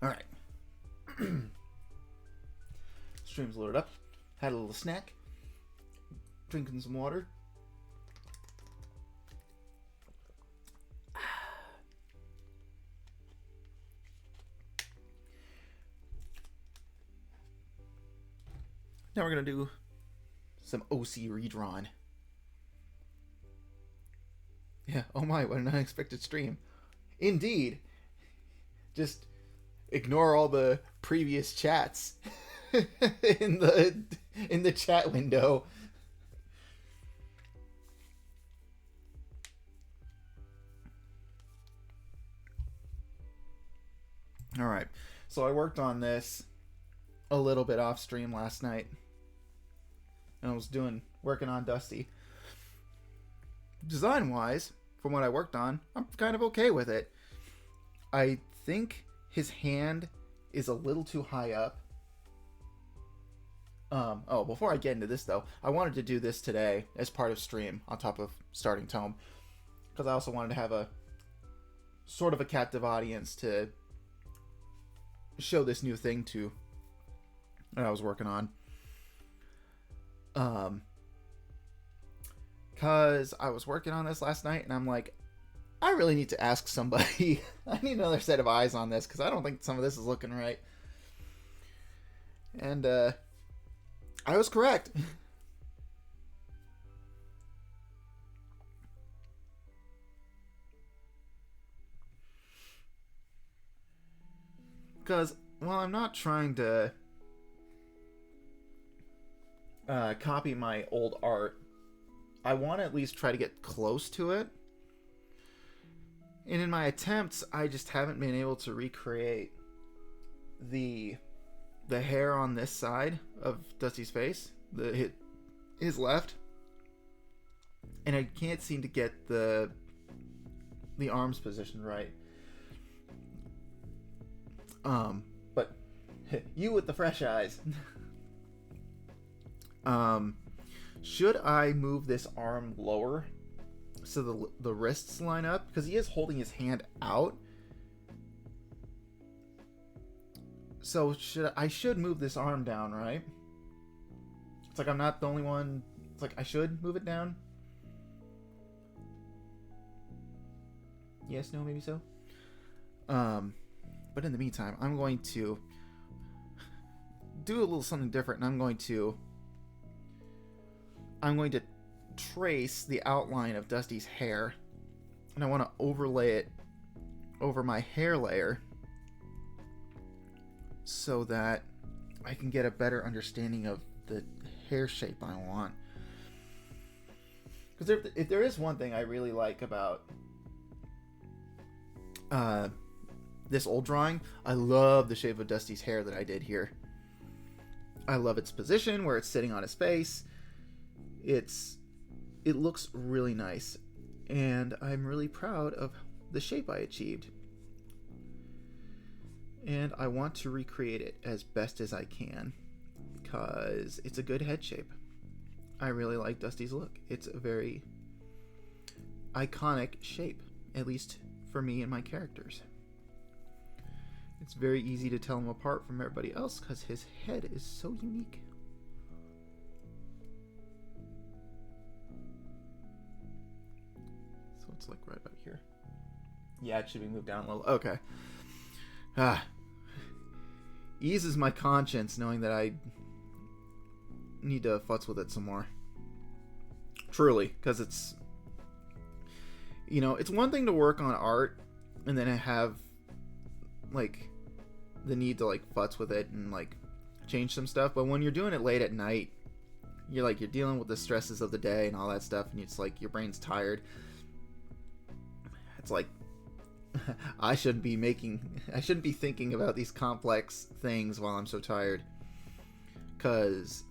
Alright. Stream's loaded up. Had a little snack. Drinking some water. Now we're going to do some OC redrawn. Yeah, oh my, what an unexpected stream. Indeed. Just ignore all the previous chats in the chat window. All right. So I worked on this a little bit off stream last night. And I was working on Dusty. Design-wise, from what I worked on, I'm kind of okay with it. I think his hand is a little too high up. Before I get into this though, I wanted to do this today as part of stream on top of starting Tome, because I also wanted to have a sort of a captive audience to show this new thing to that I was working on. Because I was working on this last night and I'm like, I really need to ask somebody. I need another set of eyes on this because I don't think some of this is looking right. And I was correct. Because while I'm not trying to copy my old art, I want to at least try to get close to it. And in my attempts, I just haven't been able to recreate the hair on this side of Dusty's face, his left, and I can't seem to get the arms positioned right. But you with the fresh eyes. Should I move this arm lower so the wrists line up? Because he is holding his hand out. So I should move this arm down, right? It's like I'm not the only one. It's like I should move it down. Yes, no, maybe so. But in the meantime, I'm going to do a little something different, and I'm going to trace the outline of Dusty's hair, and I want to overlay it over my hair layer so that I can get a better understanding of the hair shape I want. Because if there is one thing I really like about this old drawing, I love the shape of Dusty's hair that I did here. I love its position, where it's sitting on his face. It looks really nice, and I'm really proud of the shape I achieved. And I want to recreate it as best as I can, because it's a good head shape. I really like Dusty's look. It's a very iconic shape, at least for me and my characters. It's very easy to tell him apart from everybody else because his head is so unique. So it's like right about here. Yeah, it should be moved down a little. Okay. Eases my conscience knowing that I need to futz with it some more. Truly, because it's, it's one thing to work on art and then have like the need to like futz with it and like change some stuff, but when you're doing it late at night, you're dealing with the stresses of the day and all that stuff, and it's like your brain's tired. it's like I shouldn't be thinking about these complex things while I'm so tired, because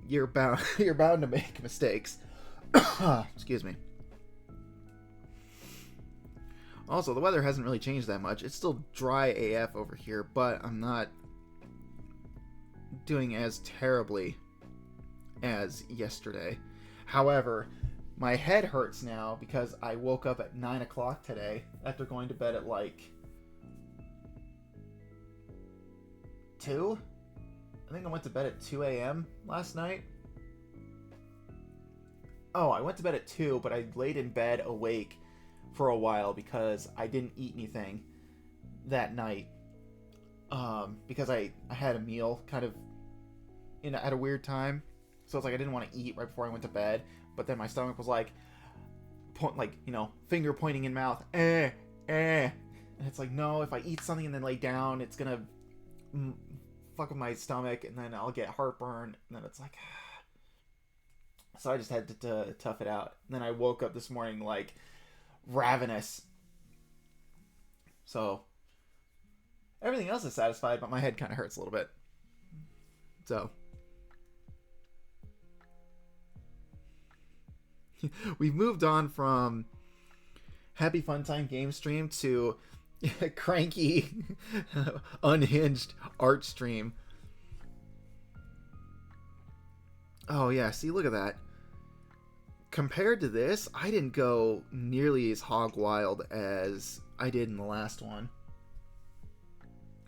you're bound to make mistakes. Excuse me. Also, the weather hasn't really changed that much. It's still dry AF over here, but I'm not doing as terribly as yesterday. However, my head hurts now because I woke up at 9 o'clock today after going to bed at like 2? I think I went to bed at 2 a.m. last night. Oh, I went to bed at 2, but I laid in bed awake for a while because I didn't eat anything that night. Because I had a meal kind of at a weird time. So it's like I didn't want to eat right before I went to bed. But then my stomach was like, finger pointing in mouth. And it's like, no, if I eat something and then lay down, it's going to fuck with my stomach. And then I'll get heartburn. And then it's like... So I just had to tough it out. And then I woke up this morning like ravenous. So everything else is satisfied, but my head kind of hurts a little bit. So we've moved on from happy fun time game stream to cranky unhinged art stream. Oh yeah, see, look at that. Compared to this, I didn't go nearly as hog wild as I did in the last one.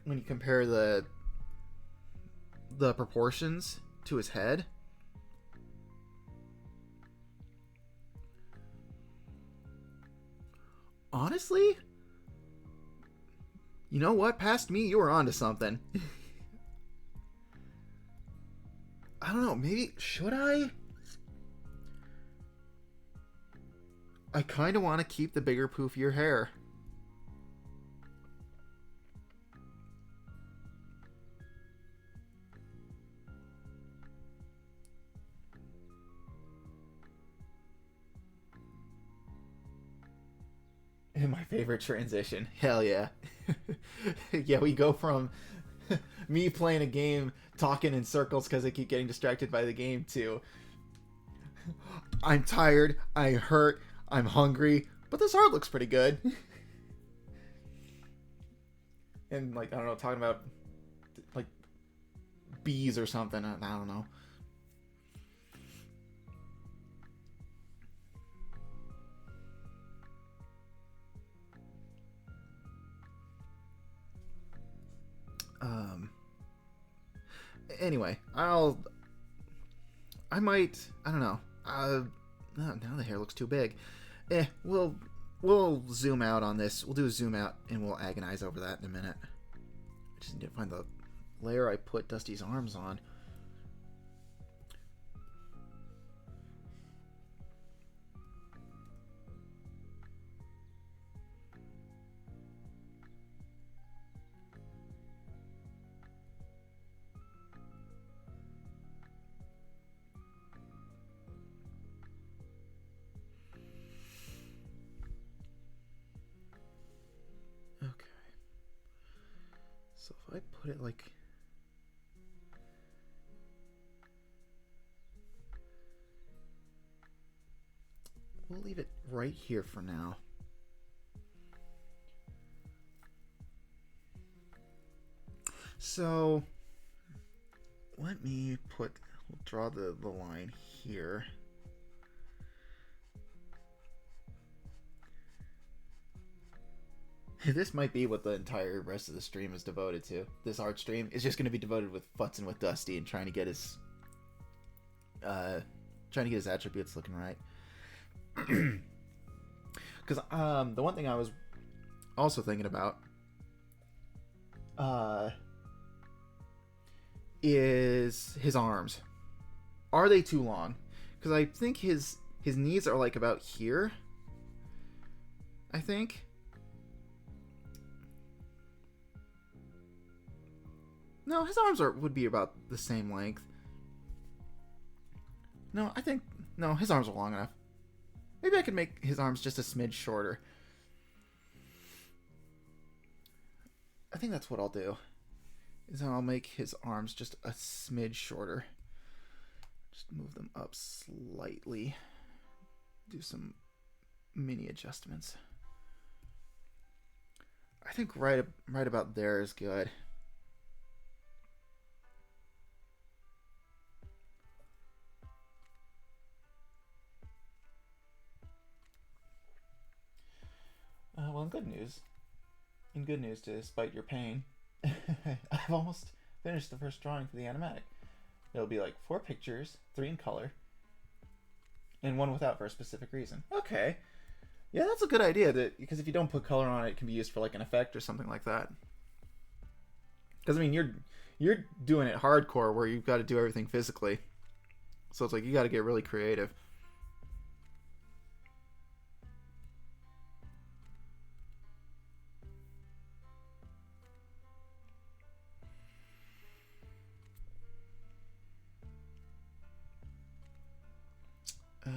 When you compare the proportions to his head. Honestly, you know what? Past me, you were onto something. I don't know, maybe, should I? I kind of want to keep the bigger, poofier hair. And my favorite transition. Hell yeah. Yeah, we go from me playing a game, talking in circles because I keep getting distracted by the game, to I'm tired, I hurt, I'm hungry, but this art looks pretty good. And like, I don't know, talking about like bees or something. I don't know. Anyway, I don't know. Now the hair looks too big. We'll zoom out on this. We'll do a zoom out and we'll agonize over that in a minute. I just need to find the layer I put Dusty's arms on. So if I put it like... We'll leave it right here for now. So let me we'll draw the line here. This might be what the entire rest of the stream is devoted to. This art stream is just going to be devoted with futzing with Dusty and trying to get his attributes looking right. Because the one thing I was also thinking about is his arms. Are they too long? Because I think his knees are like about here. I think. No, his arms would be about the same length. No, his arms are long enough. Maybe I could make his arms just a smidge shorter. I think that's what I'll do. Is I'll make his arms just a smidge shorter. Just move them up slightly. Do some mini adjustments. I think right about there is good. Well, in good news, despite your pain, I've almost finished the first drawing for the animatic. It'll be like 4 pictures, 3 in color, and 1 without for a specific reason. Okay. Yeah, that's a good idea, because if you don't put color on it, it can be used for like an effect or something like that. Because I mean, you're doing it hardcore where you've got to do everything physically, so it's like you got to get really creative. Okay.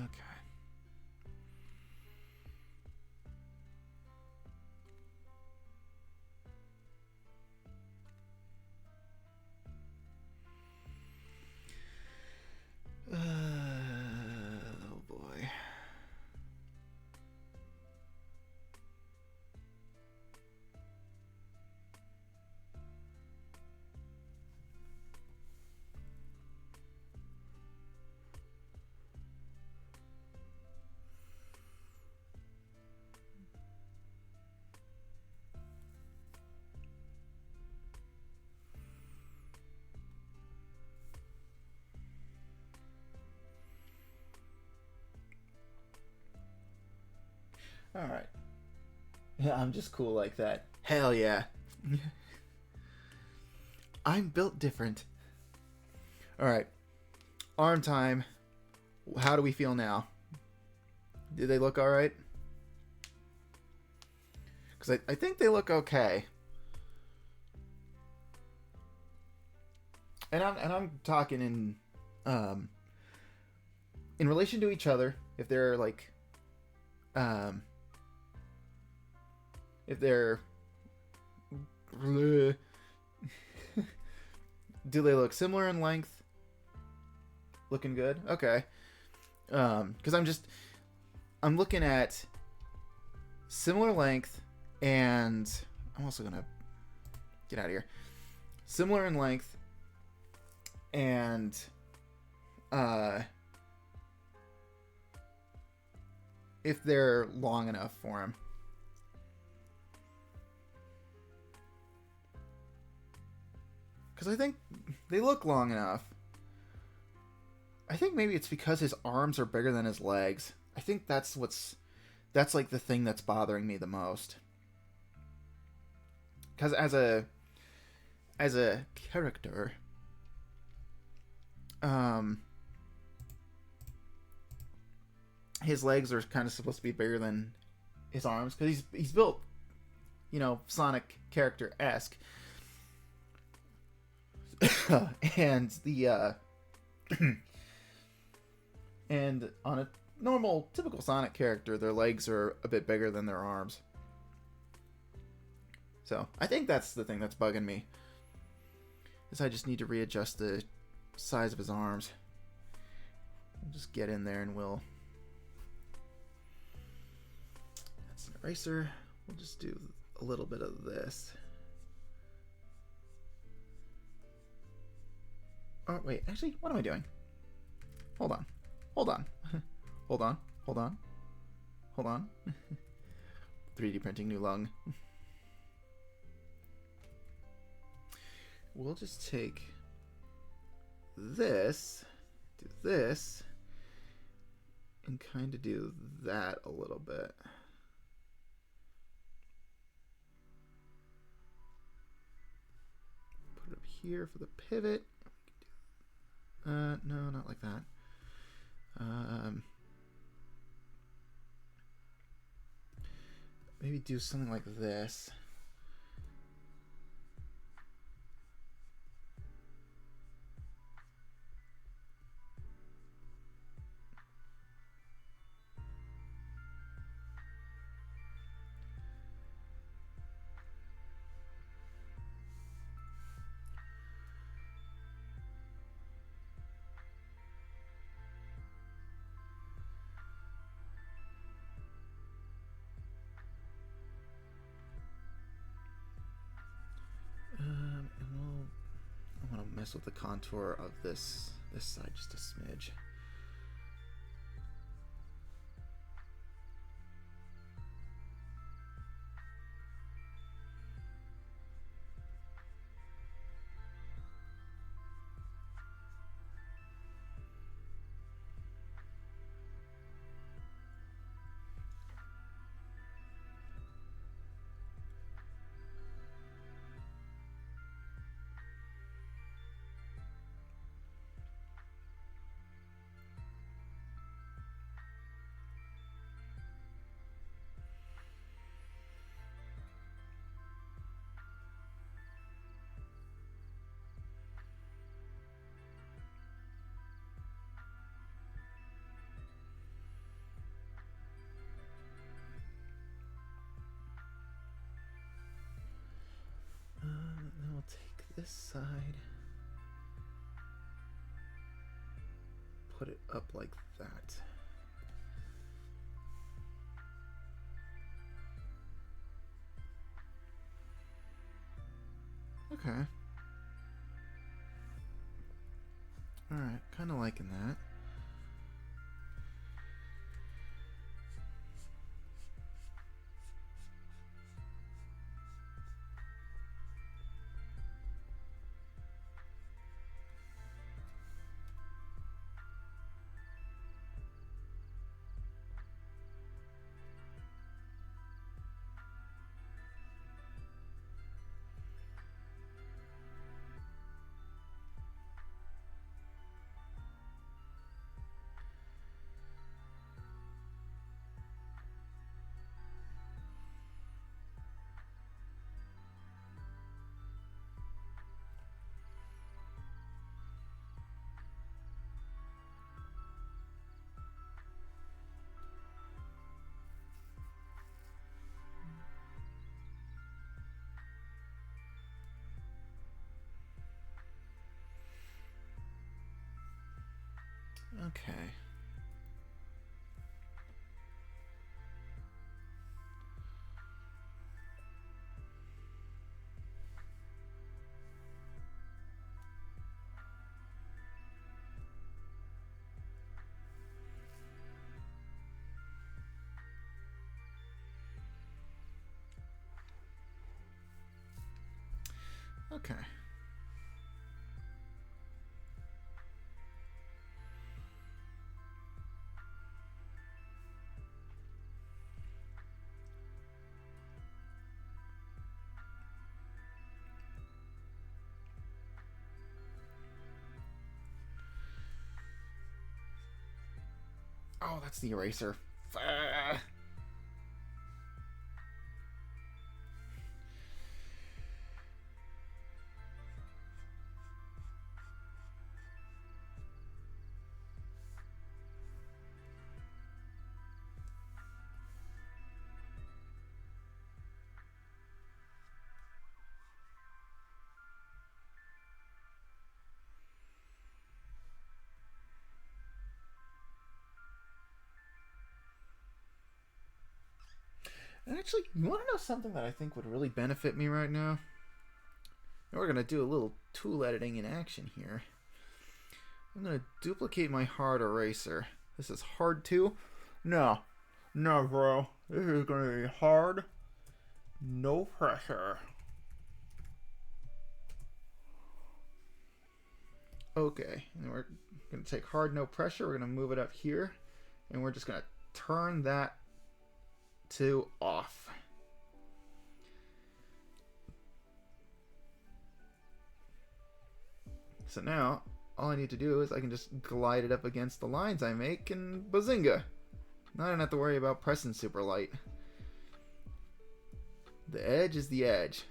Oh boy. All right. Yeah, I'm just cool like that. Hell yeah. I'm built different. All right. Arm time. How do we feel now? Do they look all right? Because I think they look okay. And I'm talking in relation to each other. If they're like, if they're do they look similar in length? Looking good? Okay. Because I'm looking at similar length, and I'm also gonna get out of here. Similar in length, and if they're long enough for him. Because I think they look long enough. I think maybe it's because his arms are bigger than his legs. I think that's like the thing that's bothering me the most. Because as a character, his legs are kind of supposed to be bigger than his arms because he's built, Sonic character-esque. And the and on a normal typical Sonic character, their legs are a bit bigger than their arms. So I think that's the thing that's bugging me, is I just need to readjust the size of his arms. We'll just get in there and we'll, that's an eraser. We'll just do a little bit of this. Oh, wait, actually, what am I doing? Hold on. Hold on. Hold on. Hold on. Hold on. 3D printing new lung. We'll just take this, do this, and kind of do that a little bit. Put it up here for the pivot. No, not like that. Maybe do something like this. mess with the contour of this side just a smidge. Then we'll take this side, put it up like that. Okay. Alright, kind of liking that. Okay. Okay. Oh, that's the eraser. Ah. Actually, you want to know something that I think would really benefit me right now? We're going to do a little tool editing in action here. I'm going to duplicate my hard eraser. This is hard 2. No, bro. This is going to be hard. No pressure. Okay, and we're going to take hard, no pressure. We're going to move it up here. And we're just going to turn that to off. So now, all I need to do is I can just glide it up against the lines I make and bazinga. Now I don't have to worry about pressing super light. The edge is the edge.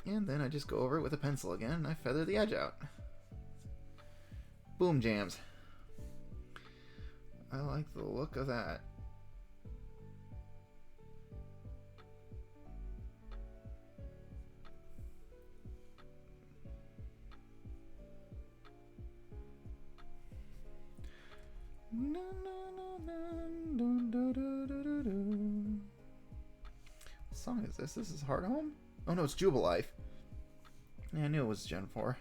And then I just go over it with a pencil again and I feather the edge out. Boom jams. I like the look of that. song is this? This is Hard Home? Oh no, it's Jubilife. Yeah, I knew it was Gen 4.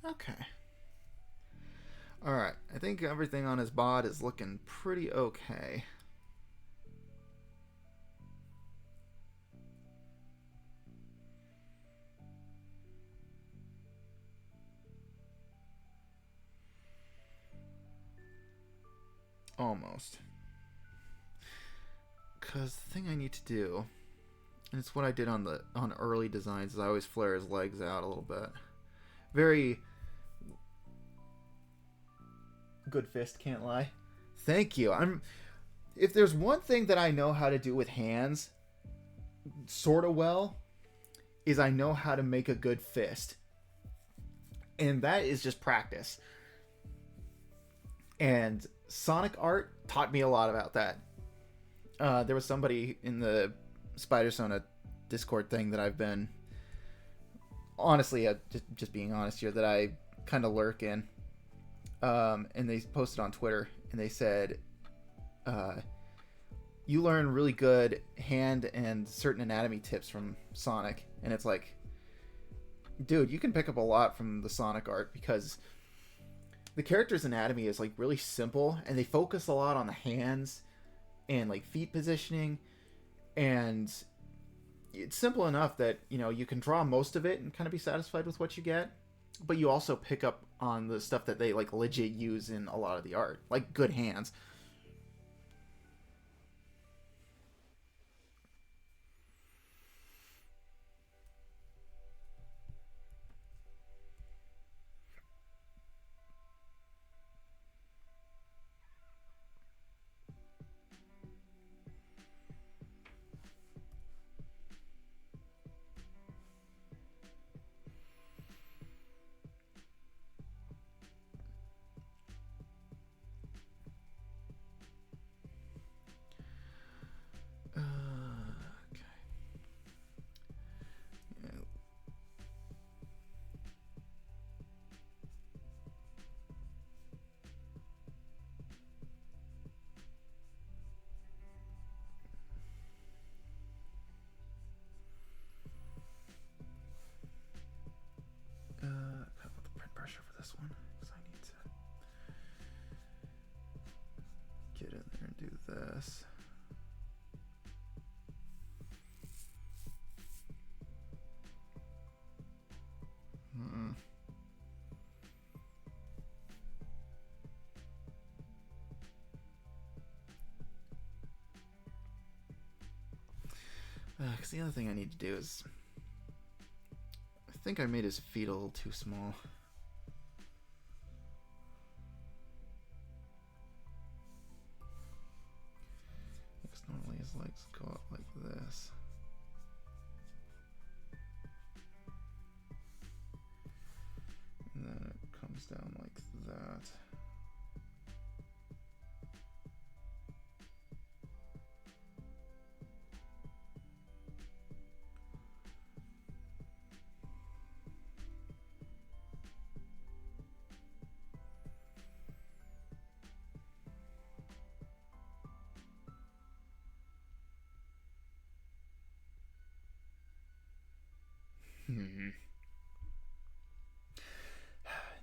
Okay. Alright, I think everything on his bod is looking pretty okay. Almost. Because the thing I need to do, and it's what I did on early designs, is I always flare his legs out a little bit. Very good fist, can't lie. Thank you. If there's one thing that I know how to do with hands sort of well, is I know how to make a good fist. And that is just practice. And Sonic art taught me a lot about that. There was somebody in the Spider Sona Discord thing that I've been, honestly, just being honest here, that I kind of lurk in. And they posted on Twitter, and they said, you learn really good hand and certain anatomy tips from Sonic. And it's like, dude, you can pick up a lot from the Sonic art, because the character's anatomy is like really simple, and they focus a lot on the hands and like feet positioning, and it's simple enough that, you know, you can draw most of it and kind of be satisfied with what you get, but you also pick up on the stuff that they like legit use in a lot of the art, like good hands. This one, because I need to get in there and do this. Because the other thing I need to do is, I think I made his feet a little too small. Normally his legs go up like this. And then it comes down like that.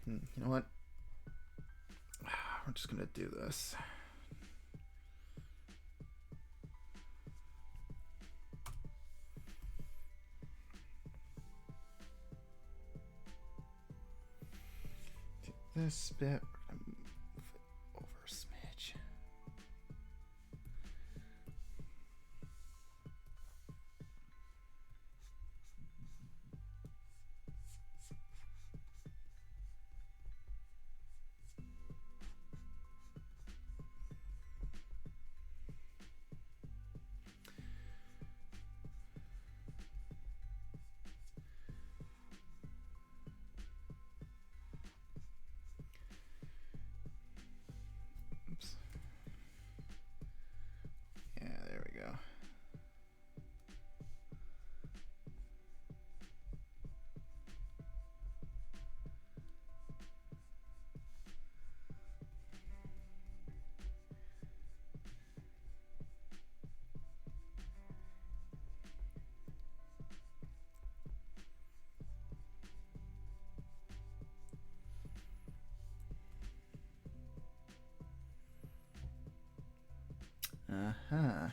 You know what? We're just gonna do this. This bit, we're gonna move it over a smidge. Uh-huh.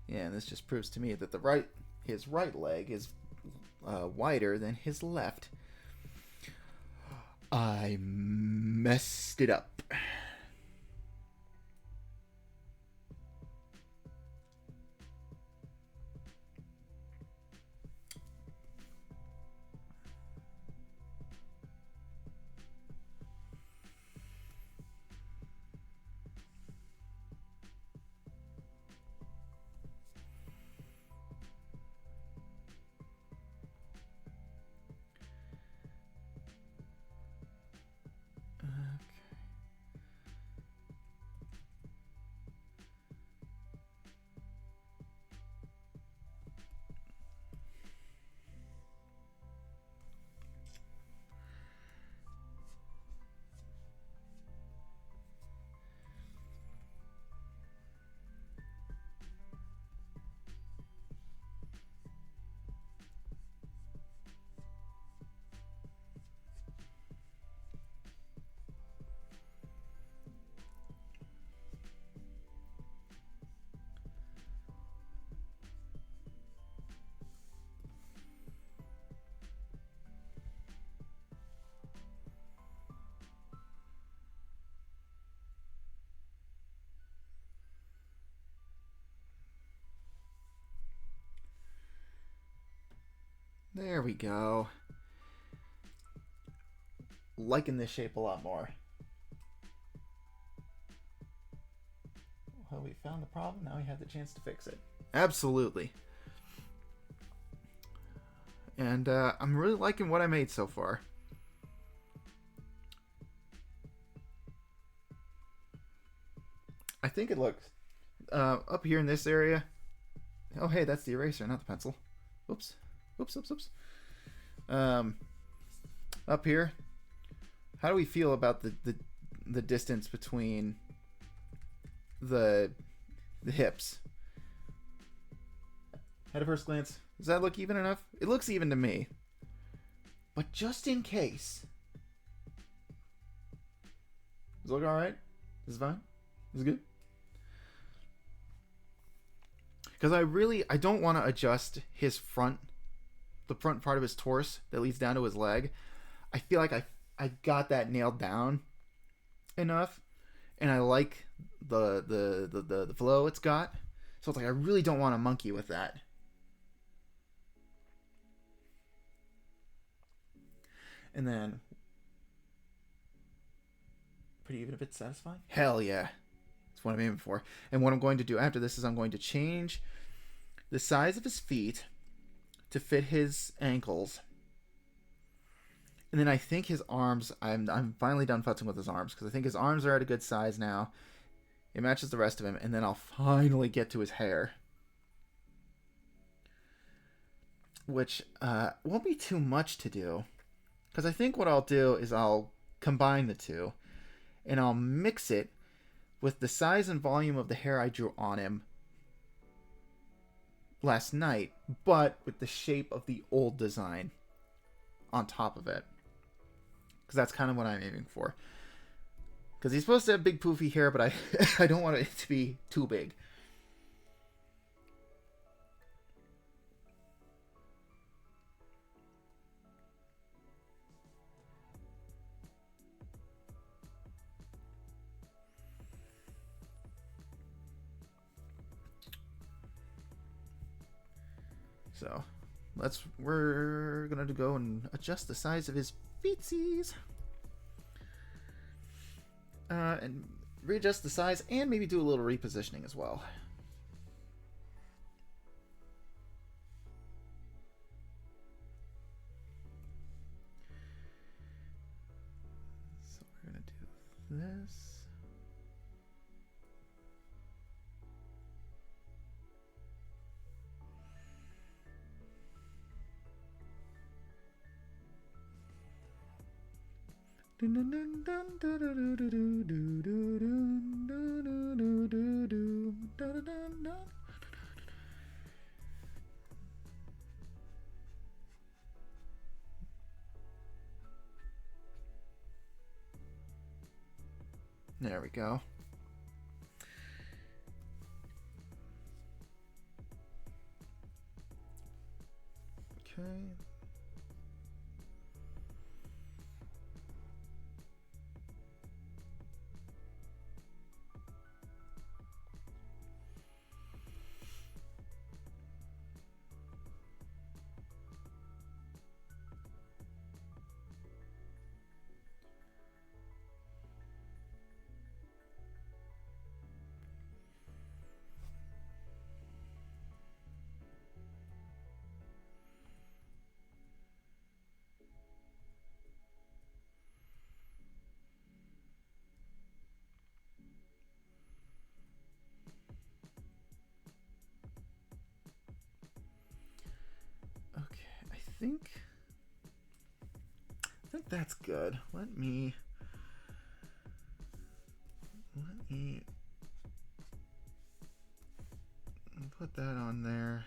Yeah, and this just proves to me that his right leg is wider than his left. I messed it up. There we go. Liking this shape a lot more. Well, we found the problem. Now we have the chance to fix it. Absolutely. And I'm really liking what I made so far. I think it looks up here in this area. Oh, hey, that's the eraser, not the pencil. Oops. Oops, oops, oops. Up here, how do we feel about the distance between the hips? At a first glance, does that look even enough? It looks even to me. But just in case. Does it look alright? Is it fine? Is it good? Because I don't want to adjust his the front part of his torso that leads down to his leg. I feel like I got that nailed down enough, and I like the flow it's got. So it's like I really don't want to monkey with that. And then, pretty even if it's satisfying. Hell yeah, that's what I'm aiming for. And what I'm going to do after this is I'm going to change the size of his feet to fit his ankles. And then I think his arms, I'm finally done futzing with his arms, because I think his arms are at a good size now. It matches the rest of him, and then I'll finally get to his hair. Which won't be too much to do. Because I think what I'll do is I'll combine the two, and I'll mix it with the size and volume of the hair I drew on him last night, but with the shape of the old design on top of it. Because that's kind of what I'm aiming for. Because he's supposed to have big poofy hair, but I don't want it to be too big. So we're gonna go and adjust the size of his feetsies. And readjust the size and maybe do a little repositioning as well. So we're gonna do this. There we go. Okay. I think that's good. Let me put that on there.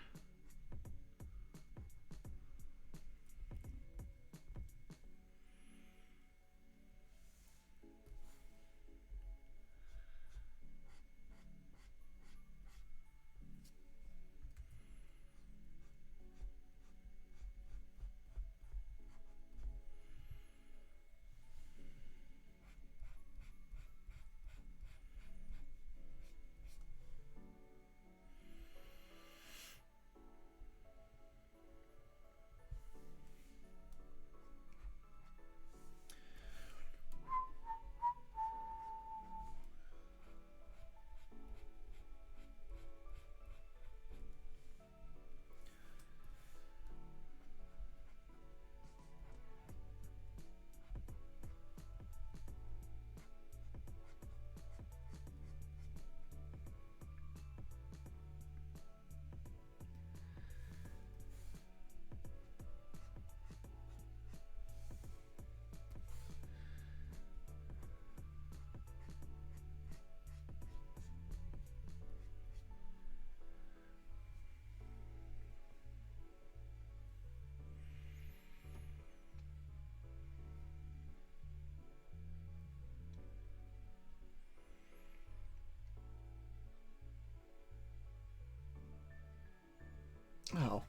Oh.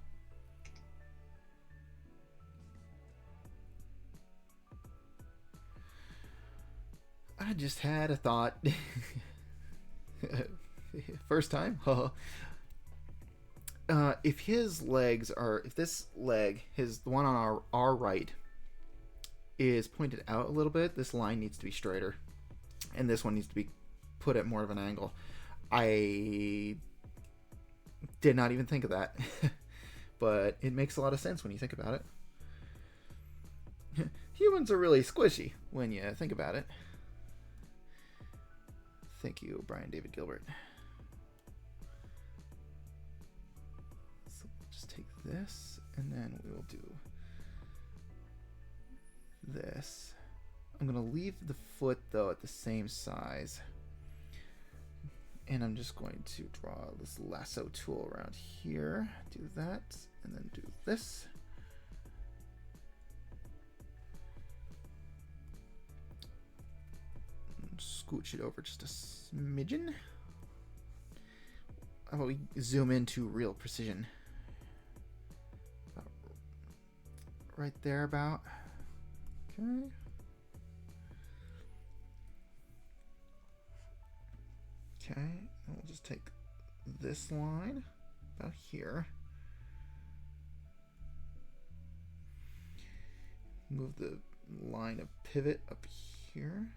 I just had a thought. First time? If his legs are, if this leg, the one on our right, is pointed out a little bit, this line needs to be straighter, and this one needs to be put at more of an angle. I did not even think of that, but it makes a lot of sense when you think about it. Humans are really squishy when you think about it. Thank you, Brian David Gilbert. So just take this, and then we will do this. I'm going to leave the foot, though, at the same size. And I'm just going to draw this lasso tool around here. Do that, and then do this. Scooch it over just a smidgen. How about we zoom into real precision? About right there, about. Okay. Okay, and we'll just take this line about here. Move the line of pivot up here.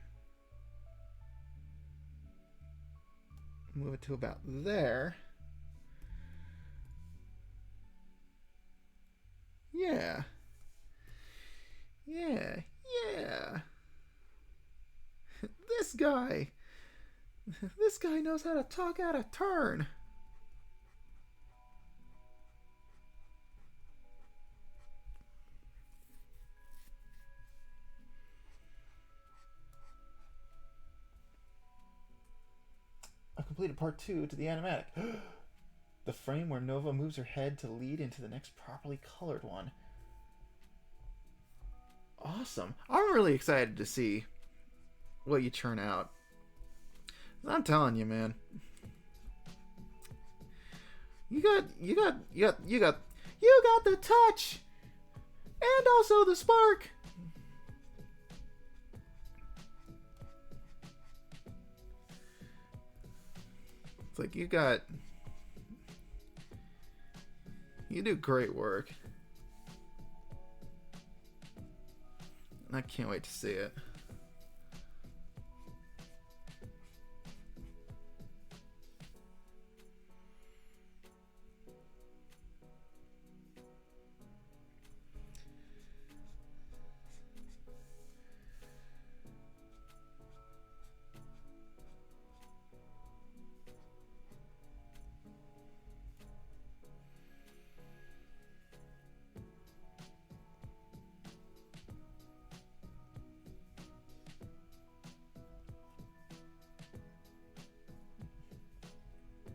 Move it to about there. Yeah. Yeah. Yeah. This guy. This guy knows how to talk out of turn. I've completed part 2 to the animatic. The frame where Nova moves her head to lead into the next properly colored one. Awesome. I'm really excited to see what you churn out. I'm telling you, man. You got the touch. And also the spark. It's like you do great work. And I can't wait to see it.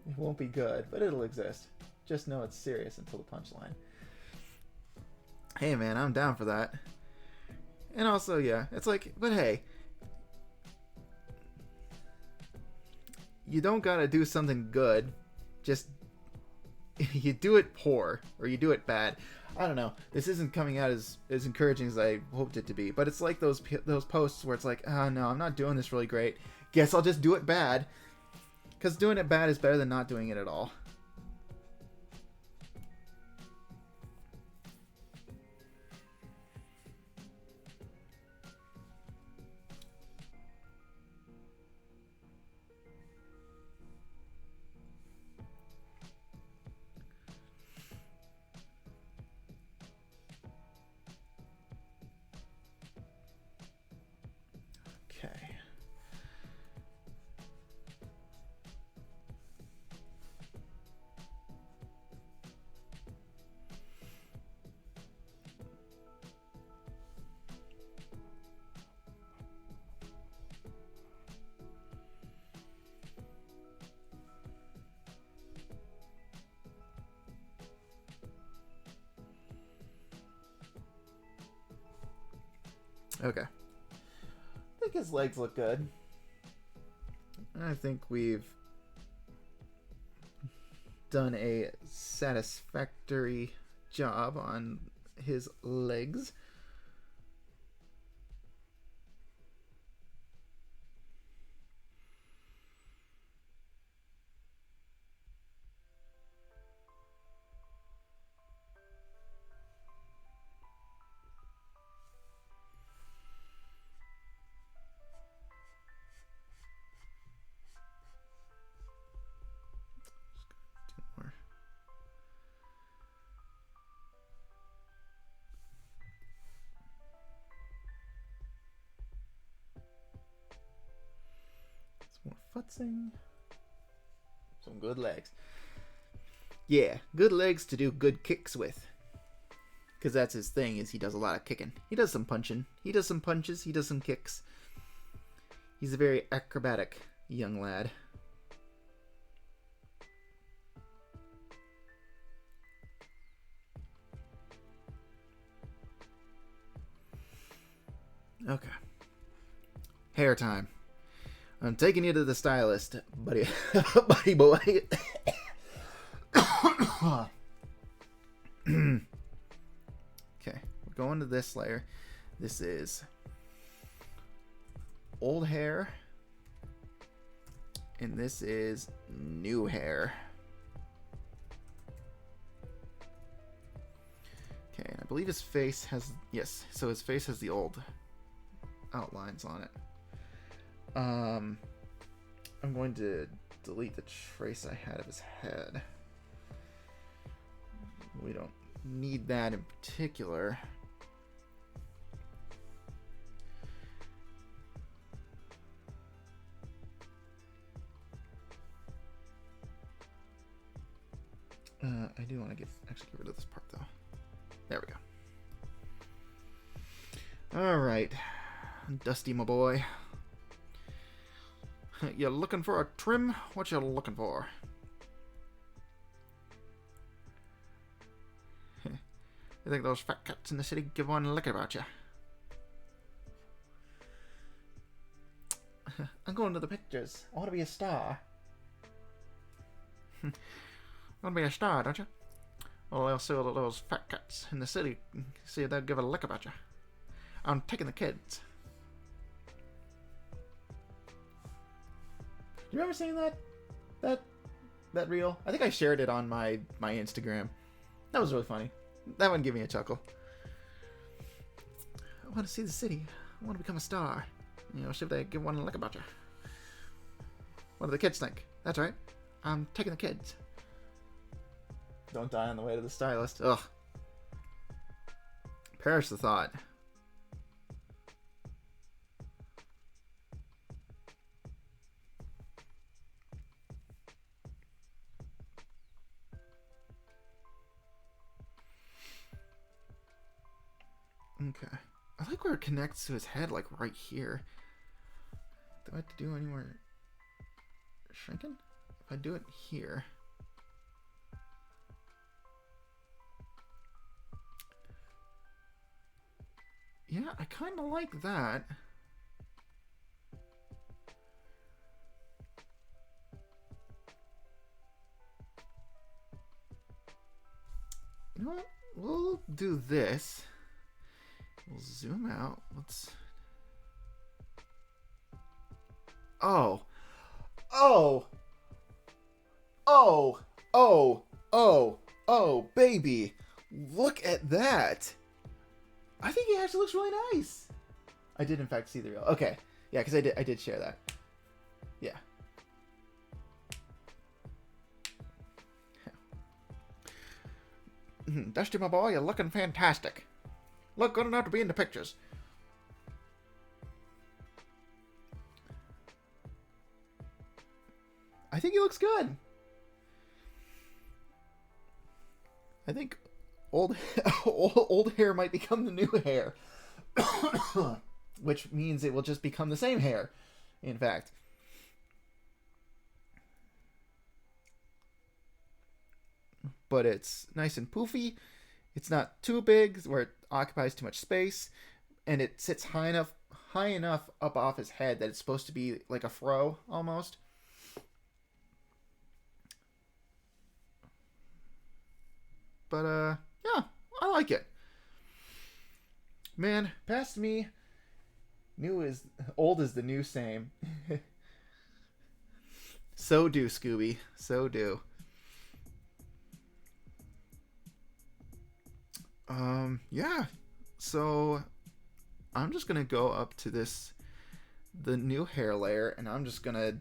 It won't be good, but it'll exist. Just know it's serious until the punchline. Hey man, I'm down for that. And also, yeah, it's like, but hey, you don't gotta do something good. Just, you do it poor, or you do it bad. I don't know. This isn't coming out as encouraging as I hoped it to be, but it's like those posts where it's like, oh no, I'm not doing this really great. Guess I'll just do it bad. Because doing it bad is better than not doing it at all. Okay. Okay. I think his legs look good. I think we've done a satisfactory job on his legs. More futzing. Some good legs. Yeah, good legs to do good kicks with. Because that's his thing, is he does a lot of kicking. He does some punching. He does some punches. He does some kicks. He's a very acrobatic young lad. Okay. Hair time. I'm taking you to the stylist, buddy. Buddy boy. Okay, we're going to this layer. This is old hair, and this is new hair. Okay, and I believe his face has, yes, so his face has the old outlines on it. I'm going to delete the trace I had of his head. We don't need that in particular. I do want to actually get rid of this part though. There we go. All right, Dusty, my boy. You looking for a trim? What you looking for? You think those fat cats in the city give one lick about you? I'm going to the pictures. I want to be a star. Want to be a star, don't you? Well, I'll see all those fat cats in the city. See if they'll give a lick about you. I'm taking the kids. Do you remember seeing that reel? I think I shared it on my Instagram. That was really funny. That one gave me a chuckle. I want to see the city. I want to become a star. You know, see if they give one a lick about you. What do the kids think? That's right. I'm taking the kids. Don't die on the way to the stylist. Ugh. Perish the thought. Okay. I like where it connects to his head, like right here. Do I have to do any more shrinking? If I do it here. Yeah, I kind of like that. You know what? We'll do this. We'll zoom out. Let's... Oh. Oh. Oh. Oh. Oh. Oh, baby. Look at that. I think he actually looks really nice. I did, in fact, see the reel. Okay. Yeah, because I did share that. Yeah. Dusty, my boy, you're looking fantastic. Look good enough to be in the pictures. I think he looks good. I think old hair might become the new hair. Which means it will just become the same hair, in fact. But it's nice and poofy. It's not too big where it occupies too much space, and it sits high enough up off his head that it's supposed to be like a fro almost. But yeah, I like it. Man, past me, old is the new same. So do, Scooby. So do. Yeah. So I'm just gonna go up to the new hair layer, and I'm just gonna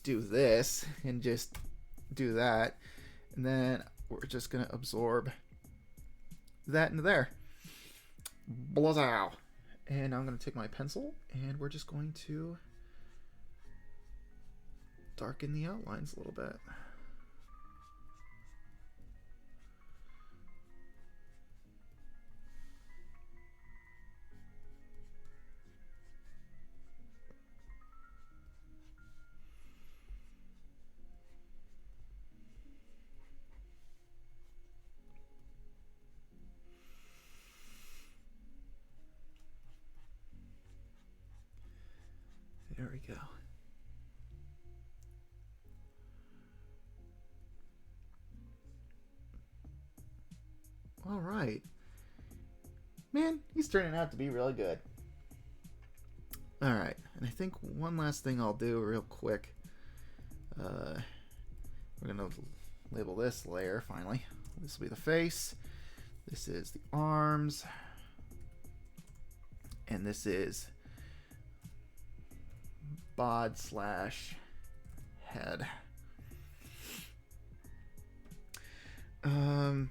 do this and just do that, and then we're just gonna absorb that into there. Blazow. And I'm gonna take my pencil, and we're just going to darken the outlines a little bit. There we go. All right. Man, he's turning out to be really good. All right. And I think one last thing I'll do real quick. We're going to label this layer finally. This will be the face. This is the arms. And this is bod / head. I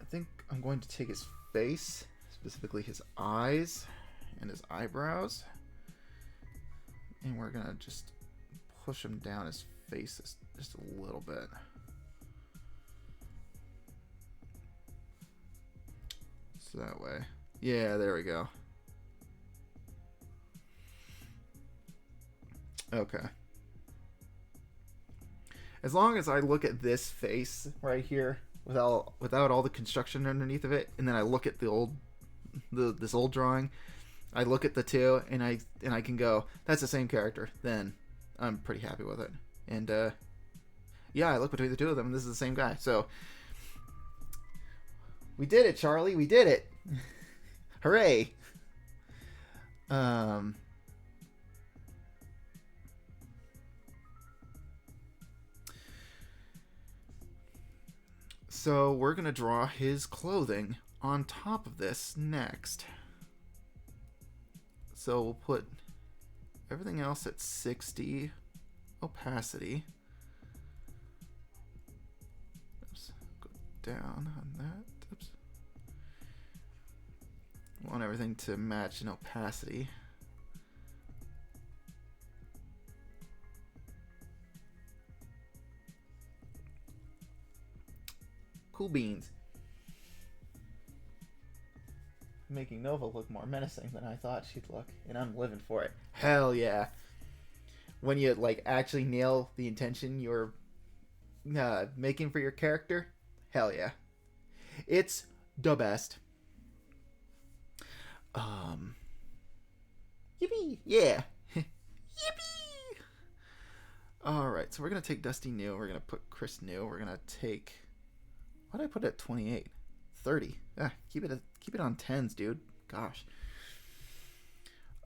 think I'm going to take his face, specifically his eyes and his eyebrows, and we're gonna just push him down his face just a little bit. So that way. Yeah, there we go. Okay. As long as I look at this face right here without all the construction underneath of it, and then I look at this old drawing, I look at the two, and I can go, that's the same character, then I'm pretty happy with it. And yeah, I look between the two of them, and this is the same guy. So We did it, Charlie. We did it. Hooray. So we're going to draw his clothing on top of this next. So we'll put everything else at 60 opacity. Oops. Go down on that. Oops. Want everything to match in opacity. Cool beans. Making Nova look more menacing than I thought she'd look, and I'm living for it. Hell yeah. When you like actually nail the intention you're making for your character, hell yeah. It's the best. Yippee! Yeah! Yippee! Alright, so we're going to take Dusty New, we're going to put Chris New, we're going to take... Why did I put it at 28? 30. Ah, keep it on 10s, dude. Gosh.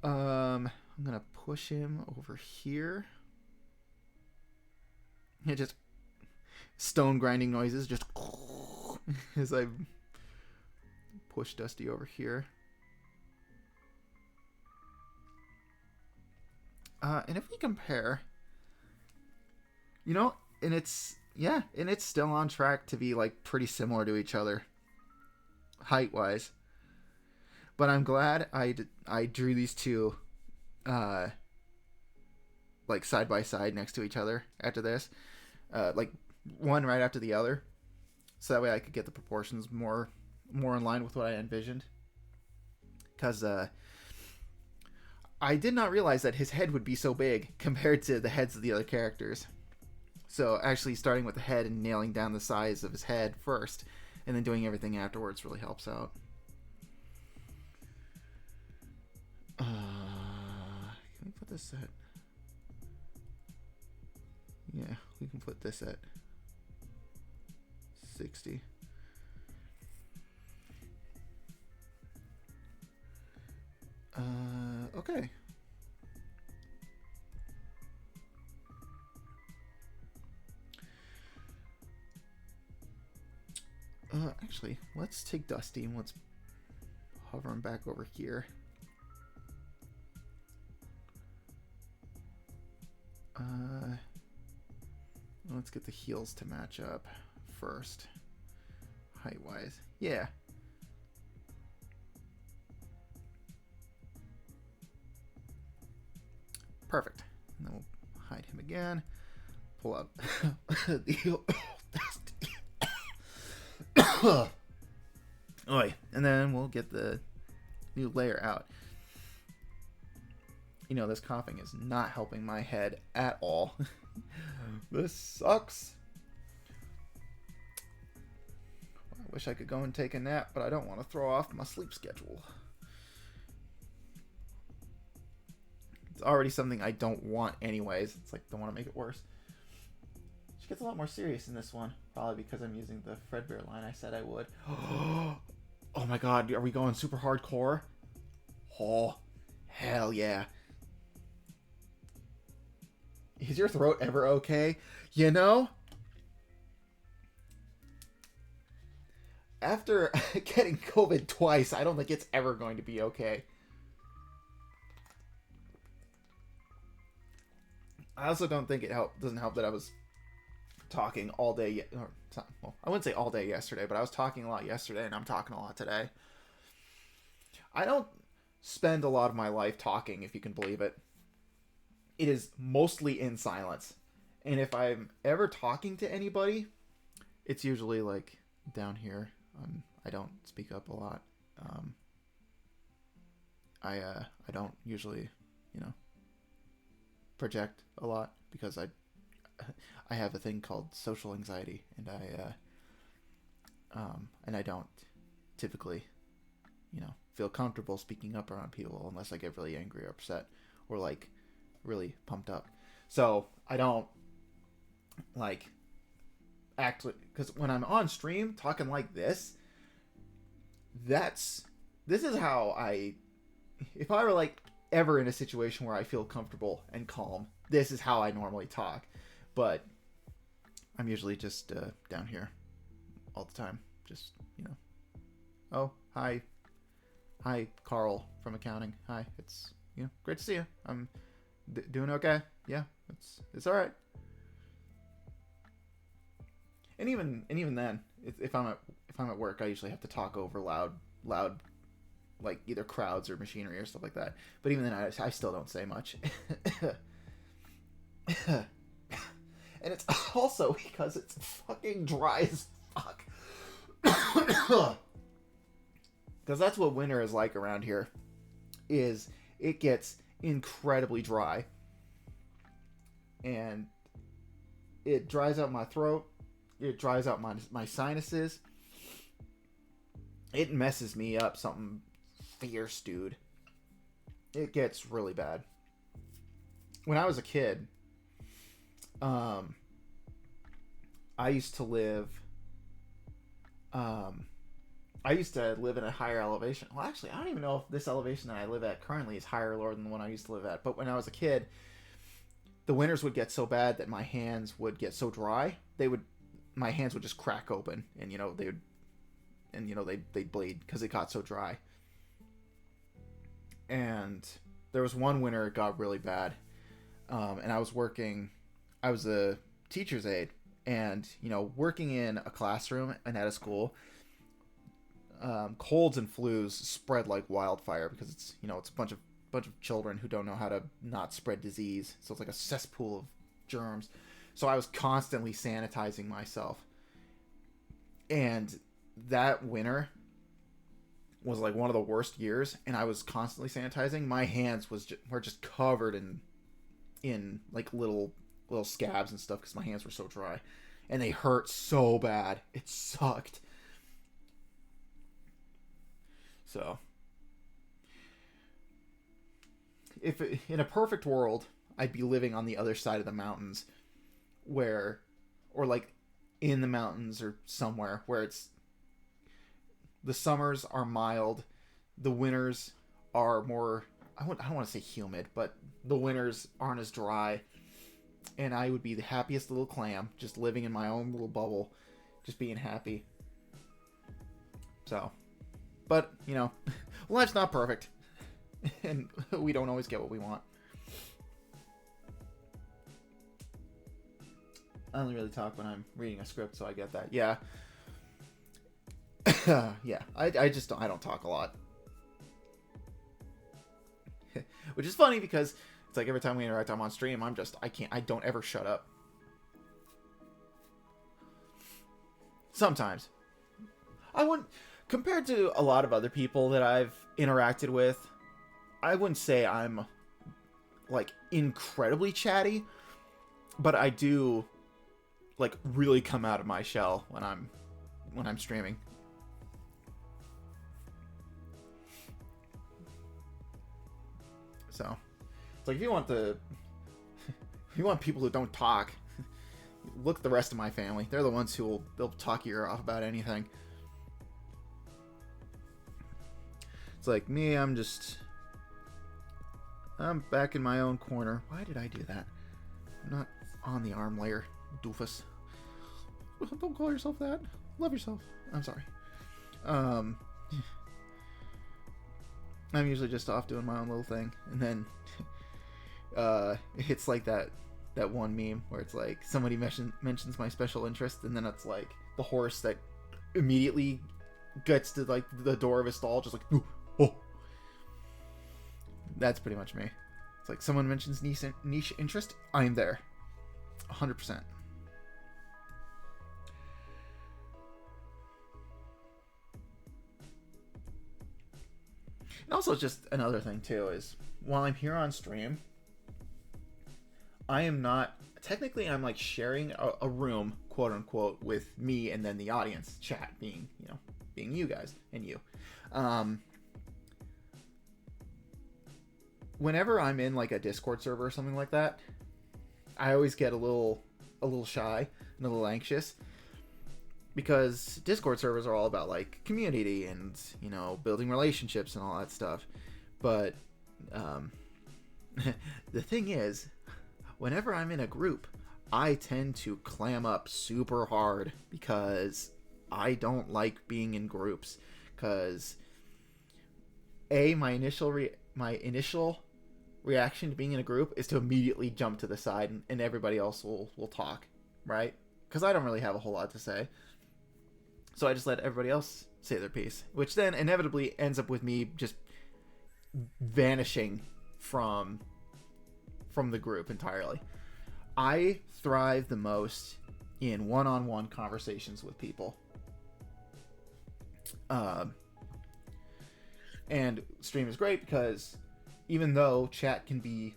I'm going to push him over here. Yeah, just stone grinding noises, just as I push Dusty over here. And if we compare, you know, and it's still on track to be like pretty similar to each other, height wise. But I'm glad I drew these two, like side by side next to each other after this, like one right after the other, so that way I could get the proportions more in line with what I envisioned. Because I did not realize that his head would be so big compared to the heads of the other characters. So actually starting with the head and nailing down the size of his head first, and then doing everything afterwards really helps out. Can we put this at... Yeah, we can put this at 60. Okay. Actually, let's take Dusty and let's hover him back over here. Let's get the heels to match up first, height-wise. Yeah. Perfect. And then we'll hide him again. Pull up the Oi. And then we'll get the new layer out. You know, this coughing is not helping my head at all. This sucks. I wish I could go and take a nap, but I don't want to throw off my sleep schedule. It's already something I don't want anyways. It's like, don't want to make it worse. She gets a lot more serious in this one. Probably because I'm using the Fredbear line I said I would. Oh my god, are we going super hardcore? Oh, hell yeah. Is your throat ever okay? You know? After getting COVID twice, I don't think it's ever going to be okay. I also don't think it doesn't help that I was talking all day. Well, I wouldn't say all day yesterday, but I was talking a lot yesterday, and I'm talking a lot today. I don't spend a lot of my life talking, if you can believe it. It is mostly in silence. And if I'm ever talking to anybody, it's usually like down here. I don't speak up a lot. I don't usually, project a lot because I have a thing called social anxiety, and I don't typically, feel comfortable speaking up around people unless I get really angry or upset or like really pumped up. So I don't like act, because when I'm on stream talking like this, This is how if I were like ever in a situation where I feel comfortable and calm, this is how I normally talk. But I'm usually just down here all the time. Just, oh, hi, Carl from accounting. Hi, it's great to see you. I'm doing okay. Yeah, it's all right. And even then, if I'm at work, I usually have to talk over loud, like either crowds or machinery or stuff like that. But even then, I still don't say much. And it's also because it's fucking dry as fuck. Because that's what winter is like around here. Is it gets incredibly dry. And it dries out my throat. It dries out my sinuses. It messes me up something fierce, dude. It gets really bad. When I was a kid, I used to live in a higher elevation. Well, actually, I don't even know if this elevation that I live at currently is higher or lower than the one I used to live at. But when I was a kid, the winters would get so bad that my hands would get so dry. My hands would just crack open, and they'd bleed because it got so dry. And there was one winter it got really bad, and I was a teacher's aide, and working in a classroom and at a school, colds and flus spread like wildfire because it's a bunch of children who don't know how to not spread disease, so it's like a cesspool of germs. So I was constantly sanitizing myself, and that winter was like one of the worst years, and I was constantly sanitizing. My hands were just covered in like little scabs and stuff because my hands were so dry, and they hurt so bad. It sucked. So, if in a perfect world, I'd be living on the other side of the mountains, or like in the mountains or somewhere where the summers are mild, the winters are more, I don't want to say humid, but the winters aren't as dry, and I would be the happiest little clam, just living in my own little bubble, just being happy. So, but, life's not perfect, and we don't always get what we want. I only really talk when I'm reading a script, so I get that. Yeah. Yeah. I don't talk a lot. Which is funny because it's like every time we interact, I'm on stream, I don't ever shut up. Sometimes. I wouldn't, compared to a lot of other people that I've interacted with, I wouldn't say I'm like incredibly chatty, but I do like really come out of my shell when I'm streaming. So it's like if you want people who don't talk, look at the rest of my family. They're the ones they'll talk your ear off about anything. It's like me, I'm back in my own corner. Why did I do that? I'm not on the arm layer, doofus. Don't call yourself that. Love yourself. I'm sorry. I'm usually just off doing my own little thing, and then it's like that one meme where it's like somebody mentions my special interest, and then it's like the horse that immediately gets to like the door of his stall, just like, ooh, oh. That's pretty much me. It's like someone mentions niche interest, I'm there, 100%. And also, just another thing too is while I'm here on stream, I am not technically, I'm like sharing a room, quote unquote, with me and then the audience, chat being you guys and you. Whenever I'm in like a Discord server or something like that, I always get a little shy and a little anxious because Discord servers are all about like community and, you know, building relationships and all that stuff. But the thing is, whenever I'm in a group, I tend to clam up super hard because I don't like being in groups. Because my initial reaction to being in a group is to immediately jump to the side, and everybody else will talk, right? Because I don't really have a whole lot to say. So I just let everybody else say their piece, which then inevitably ends up with me just vanishing from the group entirely. I thrive the most in one-on-one conversations with people. And stream is great because even though chat can be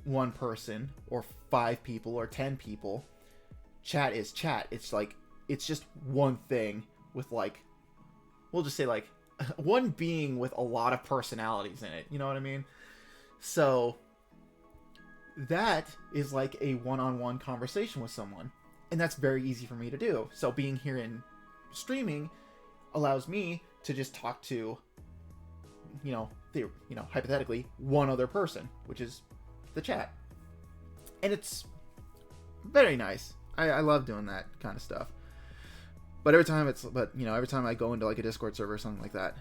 one person or 5 people or 10 people, chat is chat. It's like, it's just one thing with like, we'll just say like one being with a lot of personalities in it. You know what I mean? So that is like a one-on-one conversation with someone, and that's very easy for me to do. So being here in streaming allows me to just talk to, hypothetically, one other person, which is the chat. And it's very nice. I love doing that kind of stuff. But every time I go into like a Discord server or something like that,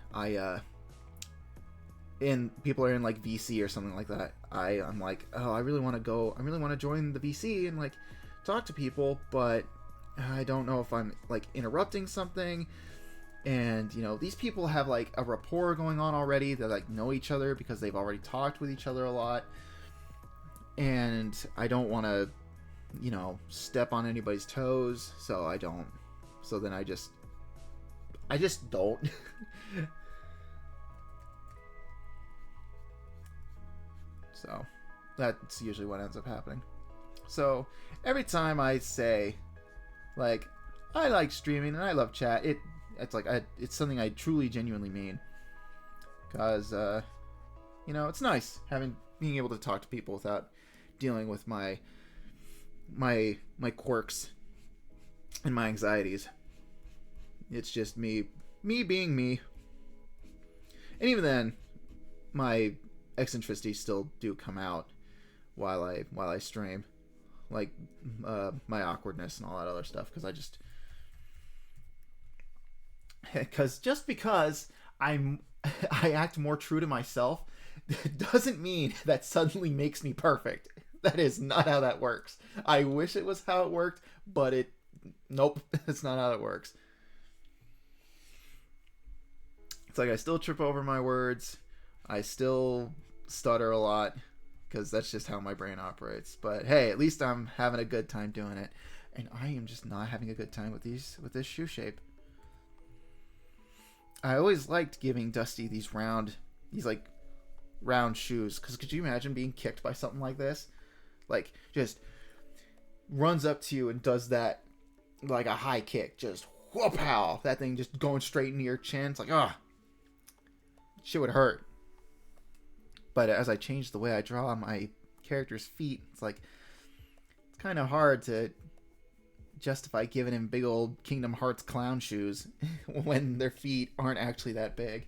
and people are in like VC or something like that, I'm like, oh, I really want to join the VC and like talk to people, but I don't know if I'm like interrupting something. And these people have like a rapport going on already. They like know each other because they've already talked with each other a lot, and I don't want to step on anybody's toes, so I don't. So then I just don't. So that's usually what ends up happening. So every time I say like I like streaming and I love chat, it's something I truly genuinely mean, because it's nice being able to talk to people without dealing with my quirks and my anxieties. It's just me being me. And even then, my eccentricities still do come out while I stream, like my awkwardness and all that other stuff, because I act more true to myself doesn't mean that suddenly makes me perfect. That is not how that works. I wish it was how it worked, but nope, it's not how it works. It's like I still trip over my words. I still stutter a lot because that's just how my brain operates. But hey, at least I'm having a good time doing it. And I am just not having a good time with this shoe shape. I always liked giving Dusty these round shoes, because could you imagine being kicked by something like this? Like, just runs up to you and does that like a high kick, just whoop-pow, that thing just going straight into your chin. It's like, shit would hurt. But as I change the way I draw my character's feet, it's like, it's kind of hard to justify giving him big old Kingdom Hearts clown shoes when their feet aren't actually that big.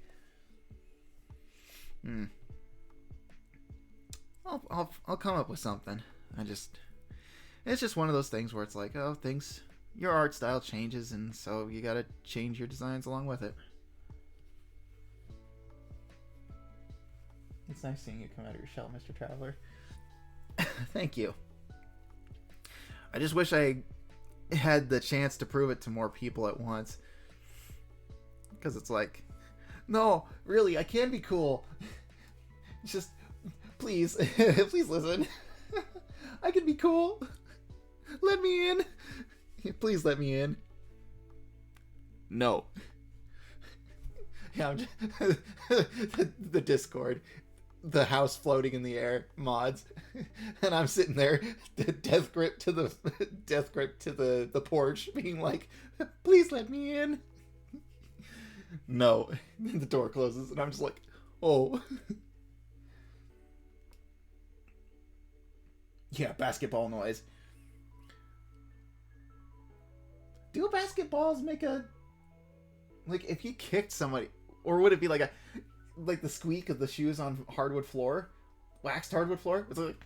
I'll come up with something. It's just one of those things where it's like, your art style changes, and so you gotta change your designs along with it. It's nice seeing you come out of your shell, Mr. Traveler. Thank you. I just wish I had the chance to prove it to more people at once. Because it's like, no, really, I can be cool. Just, please, please listen. I can be cool. Let me in. Please let me in. No. Yeah, the Discord. The house floating in the air mods, and I'm sitting there, death grip to the porch, being like, please let me in. No. The door closes, and I'm just like, oh. Yeah, basketball noise. Do basketballs make a... Like, if you kicked somebody... Or would it be like a... Like the squeak of the shoes on hardwood floor? Waxed hardwood floor? It's like...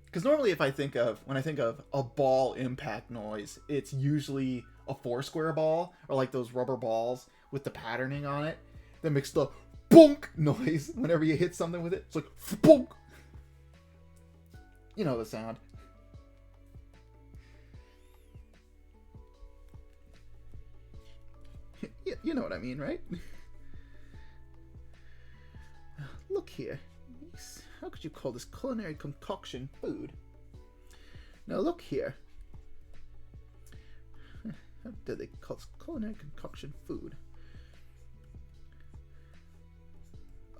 Because normally when I think of a ball impact noise, it's usually a 4-square ball, or like those rubber balls with the patterning on it that makes the bonk noise whenever you hit something with it. It's like bonk. You know the sound. You know what I mean, right? Look here. How could you call this culinary concoction food? Now look here. How do they call this culinary concoction food?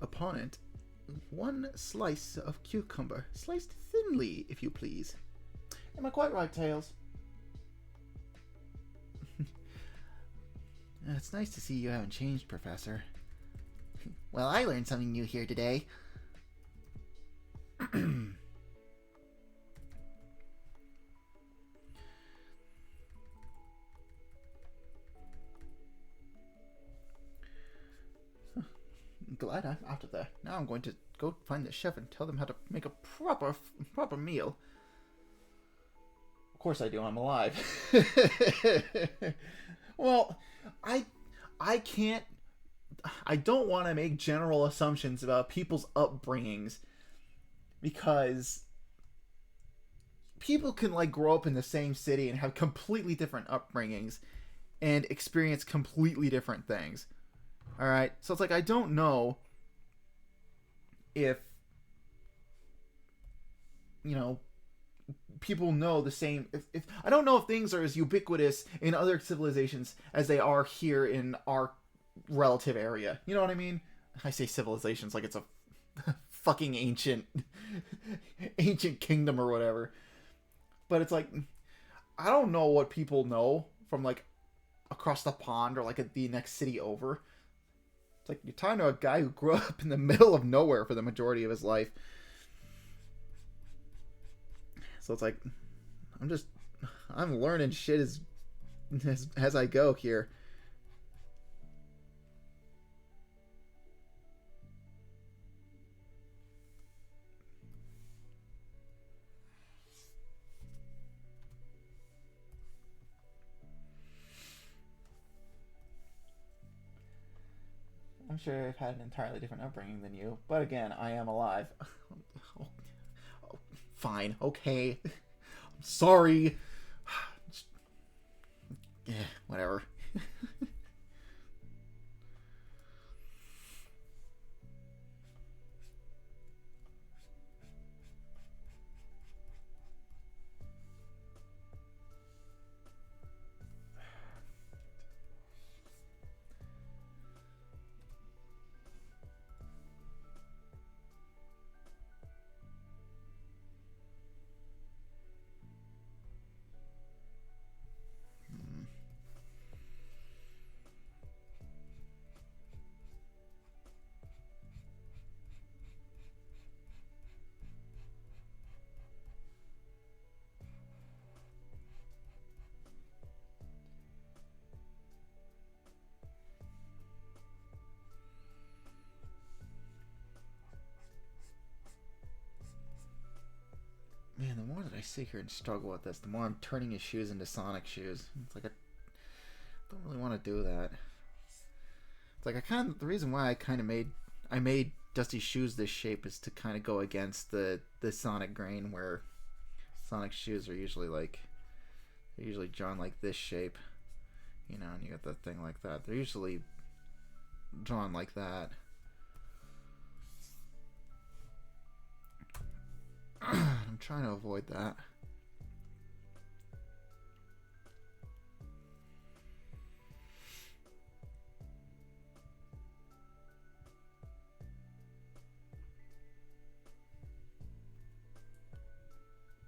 Upon it, 1 slice of cucumber, sliced thinly, if you please. Am I quite right, Tails? It's nice to see you haven't changed, Professor. Well, I learned something new here today. Glad I'm out of there. Now I'm going to go find the chef and tell them how to make a proper meal. Of course I do. I'm alive. Well, I can't. I don't want to make general assumptions about people's upbringings, because people can like grow up in the same city and have completely different upbringings and experience completely different things. All right, so it's like I don't know if people know the same. If I don't know if things are as ubiquitous in other civilizations as they are here in our relative area. You know what I mean? I say civilizations like it's a fucking ancient kingdom or whatever. But it's like I don't know what people know from like across the pond or like at the next city over. It's like you're talking to a guy who grew up in the middle of nowhere for the majority of his life. So it's like I'm learning shit as I go here. I'm sure I've had an entirely different upbringing than you, but again, I am alive. Oh, fine, okay. I'm sorry. Yeah, whatever. Man, the more that I sit here and struggle with this, the more I'm turning his shoes into Sonic shoes. It's like I don't really want to do that. It's like the reason why I made Dusty's shoes this shape is to kind of go against the Sonic grain, where Sonic shoes are usually they're usually drawn like this shape, and you got that thing like that. They're usually drawn like that. I'm trying to avoid that.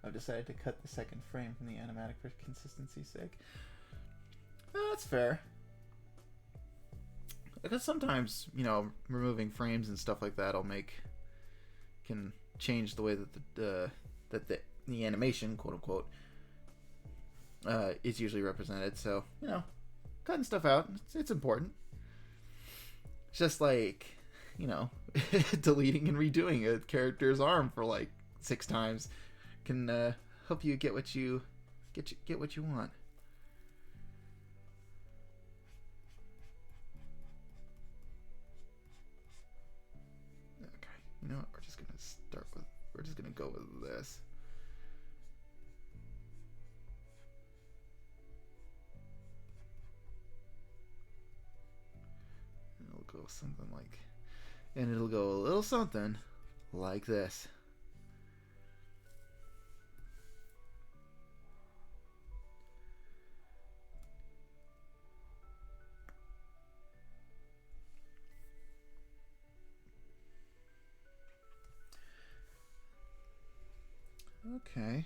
I've decided to cut the second frame from the animatic for consistency's sake. That's fair. Because sometimes, removing frames and stuff like that can change the way that the animation, quote unquote, is usually represented. So, you know, cutting stuff out, it's important. It's just like, you know, deleting and redoing a character's arm for like 6 times can help you get what you want. Okay, you know what? We're just gonna go with this. It'll go something like, and it'll go a little something like this. Okay.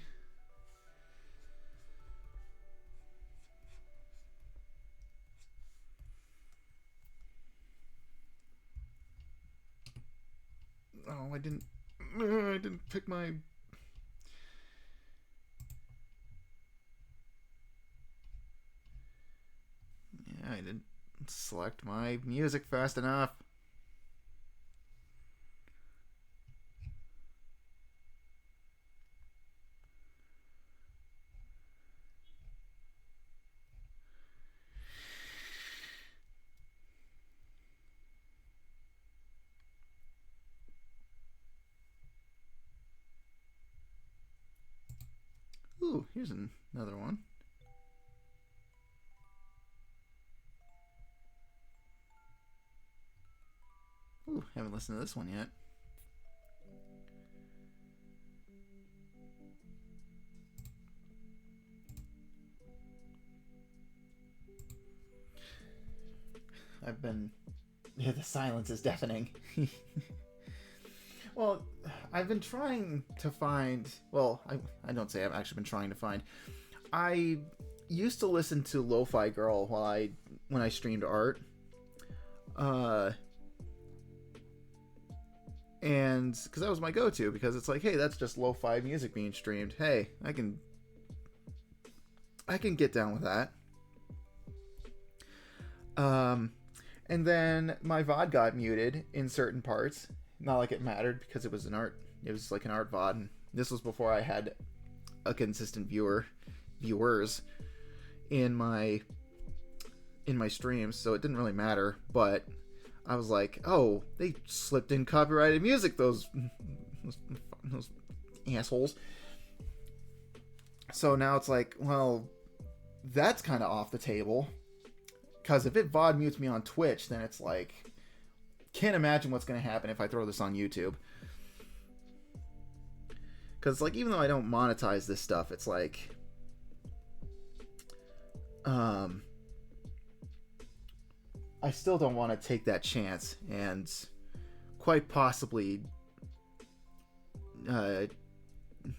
Oh, I didn't pick my. Yeah, I didn't select my music fast enough. Ooh, here's another one. Ooh, haven't listened to this one yet. Yeah, the silence is deafening. Well, I've been trying to find. Well, I don't say I've actually been trying to find. I used to listen to Lo-Fi Girl when I streamed art. And because that was my go-to, because it's like, hey, that's just lo-fi music being streamed. Hey, I can get down with that. And then my VOD got muted in certain parts. Not like it mattered, because it was like an art VOD. And this was before I had a consistent viewers in my streams, so it didn't really matter. But I was like, oh, they slipped in copyrighted music, those assholes. So now it's like, well, that's kind of off the table. Because if it VOD mutes me on Twitch, then it's like, can't imagine what's going to happen if I throw this on YouTube. Because, like, even though I don't monetize this stuff, it's like, I still don't want to take that chance and quite possibly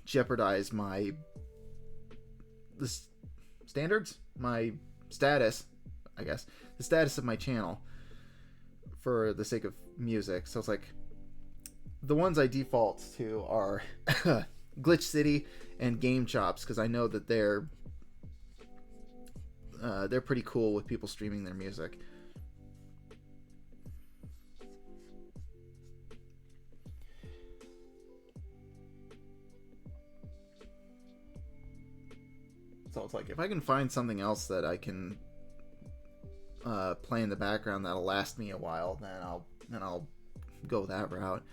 jeopardize my status, I guess, the status of my channel for the sake of music. So it's like, the ones I default to are Glitch City and Game Chops, because I know that they're pretty cool with people streaming their music. So it's like, if I can find something else that I can play in the background that'll last me a while, then I'll go that route.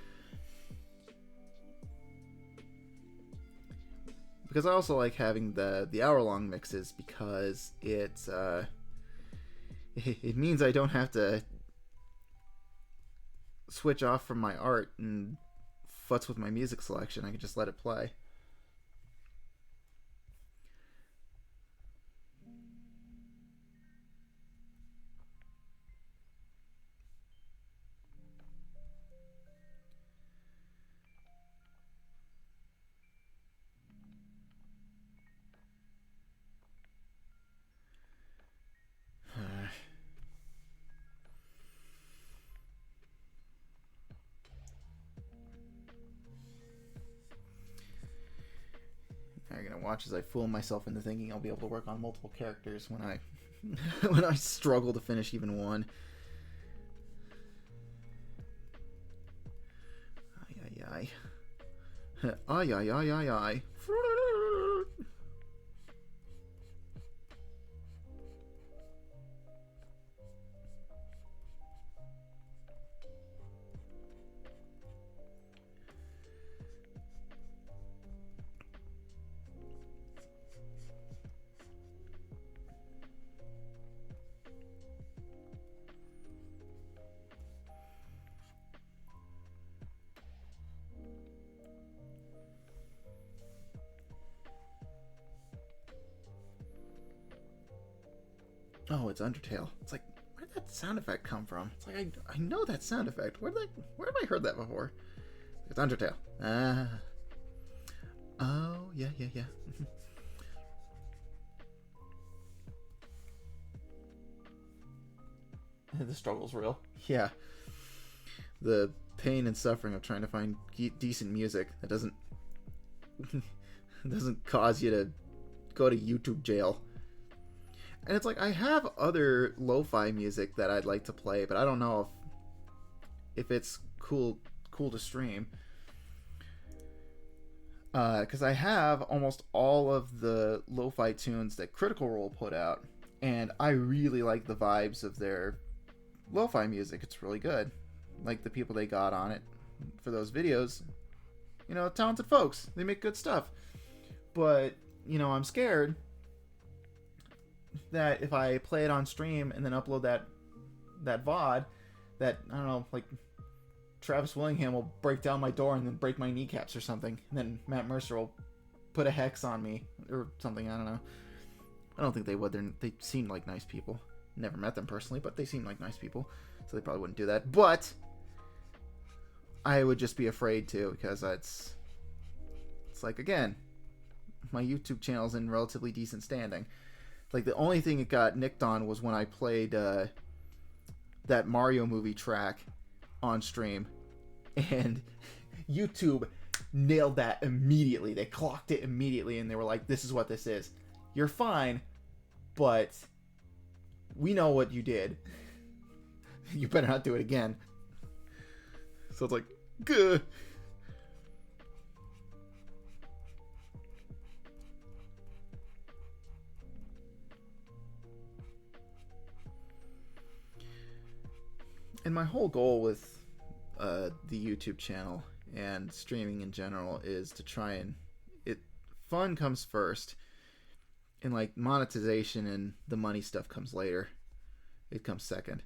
Because I also like having the hour-long mixes, because it means I don't have to switch off from my art and futz with my music selection. I can just let it play. watch as I fool myself into thinking I'll be able to work on multiple characters when I when I struggle to finish even one. Ay ay ay. Ay ay ay ay ay. Oh, it's Undertale. It's like, where did that sound effect come from? It's like, I know that sound effect. Where have I heard that before? It's Undertale. Oh, yeah. The struggle's real. Yeah. The pain and suffering of trying to find decent music that doesn't cause you to go to YouTube jail. And it's like, I have other lo-fi music that I'd like to play, but I don't know if it's cool to stream. Because I have almost all of the lo-fi tunes that Critical Role put out, and I really like the vibes of their lo-fi music. It's really good. Like the people they got on it for those videos, talented folks. They make good stuff. But, I'm scared that if I play it on stream and then upload that VOD, that, I don't know, like Travis Willingham will break down my door and then break my kneecaps or something. And then Matt Mercer will put a hex on me or something. I don't know. I don't think they would. They seem like nice people. Never met them personally, but they seem like nice people. So they probably wouldn't do that. But I would just be afraid to, because it's like, again, my YouTube channel's in relatively decent standing. Like, the only thing it got nicked on was when I played that Mario movie track on stream, and YouTube nailed that immediately. They clocked it immediately, and they were like, this is what this is. You're fine, but we know what you did. You better not do it again. So it's like, good. And my whole goal with the YouTube channel and streaming in general is to try and fun comes first, and like monetization and the money stuff comes later. It comes second.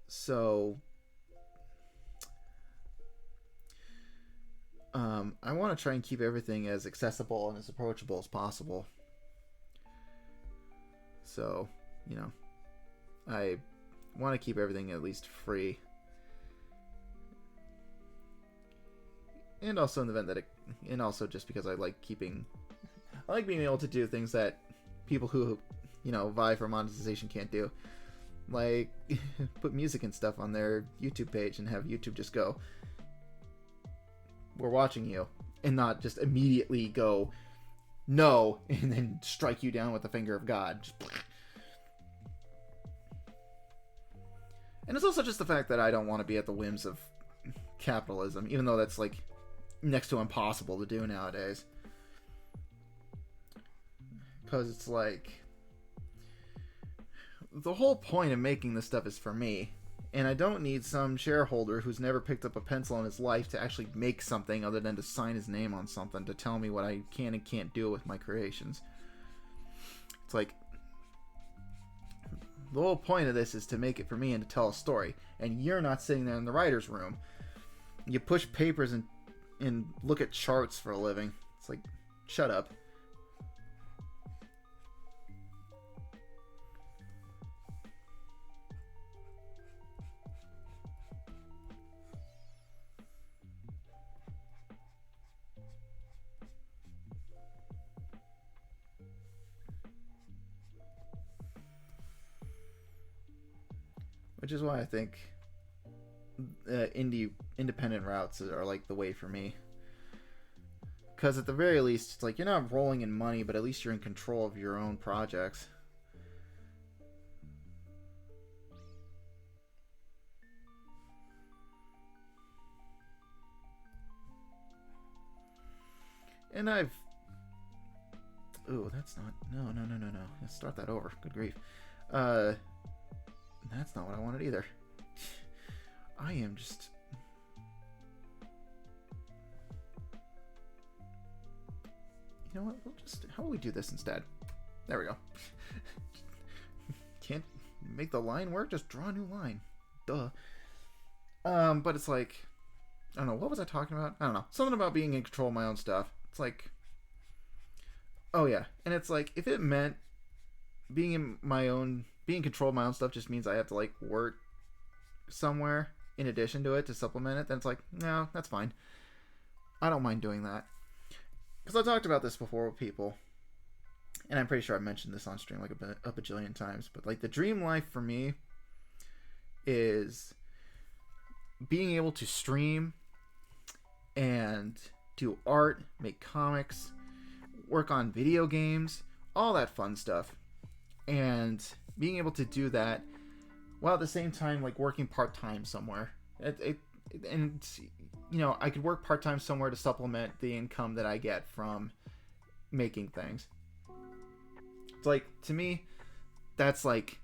So I want to try and keep everything as accessible and as approachable as possible. So, I want to keep everything at least free. And also in the event that and also just because I like being able to do things that people who, vie for monetization can't do. Like, put music and stuff on their YouTube page and have YouTube just go, we're watching you, and not just immediately go, no, and then strike you down with the finger of God. Just... And it's also just the fact that I don't want to be at the whims of capitalism, even though that's like next to impossible to do nowadays. Because it's like, the whole point of making this stuff is for me, and I don't need some shareholder who's never picked up a pencil in his life to actually make something other than to sign his name on something to tell me what I can and can't do with my creations. It's like, the whole point of this is to make it for me and to tell a story, and you're not sitting there in the writer's room. You push papers and look at charts for a living. It's like, shut up. Which is why I think independent routes are like the way for me. Because at the very least, it's like you're not rolling in money, but at least you're in control of your own projects. And I've... Ooh, that's not... No. Let's start that over. Good grief. That's not what I wanted either. I am just... You know what? We'll just... How will we do this instead? There we go. Can't make the line work? Just draw a new line. Duh. But it's like... I don't know. What was I talking about? I don't know. Something about being in control of my own stuff. It's like... Oh, yeah. And it's like, if it meant being in control of my own stuff just means I have to, like, work somewhere in addition to it to supplement it, then it's like, no, that's fine. I don't mind doing that. Because I talked about this before with people, and I'm pretty sure I mentioned this on stream like a bajillion times, but like the dream life for me is being able to stream and do art, make comics, work on video games, all that fun stuff, and being able to do that while at the same time like working part-time somewhere. And you know, I could work part-time somewhere to supplement the income that I get from making things. It's like, to me, that's like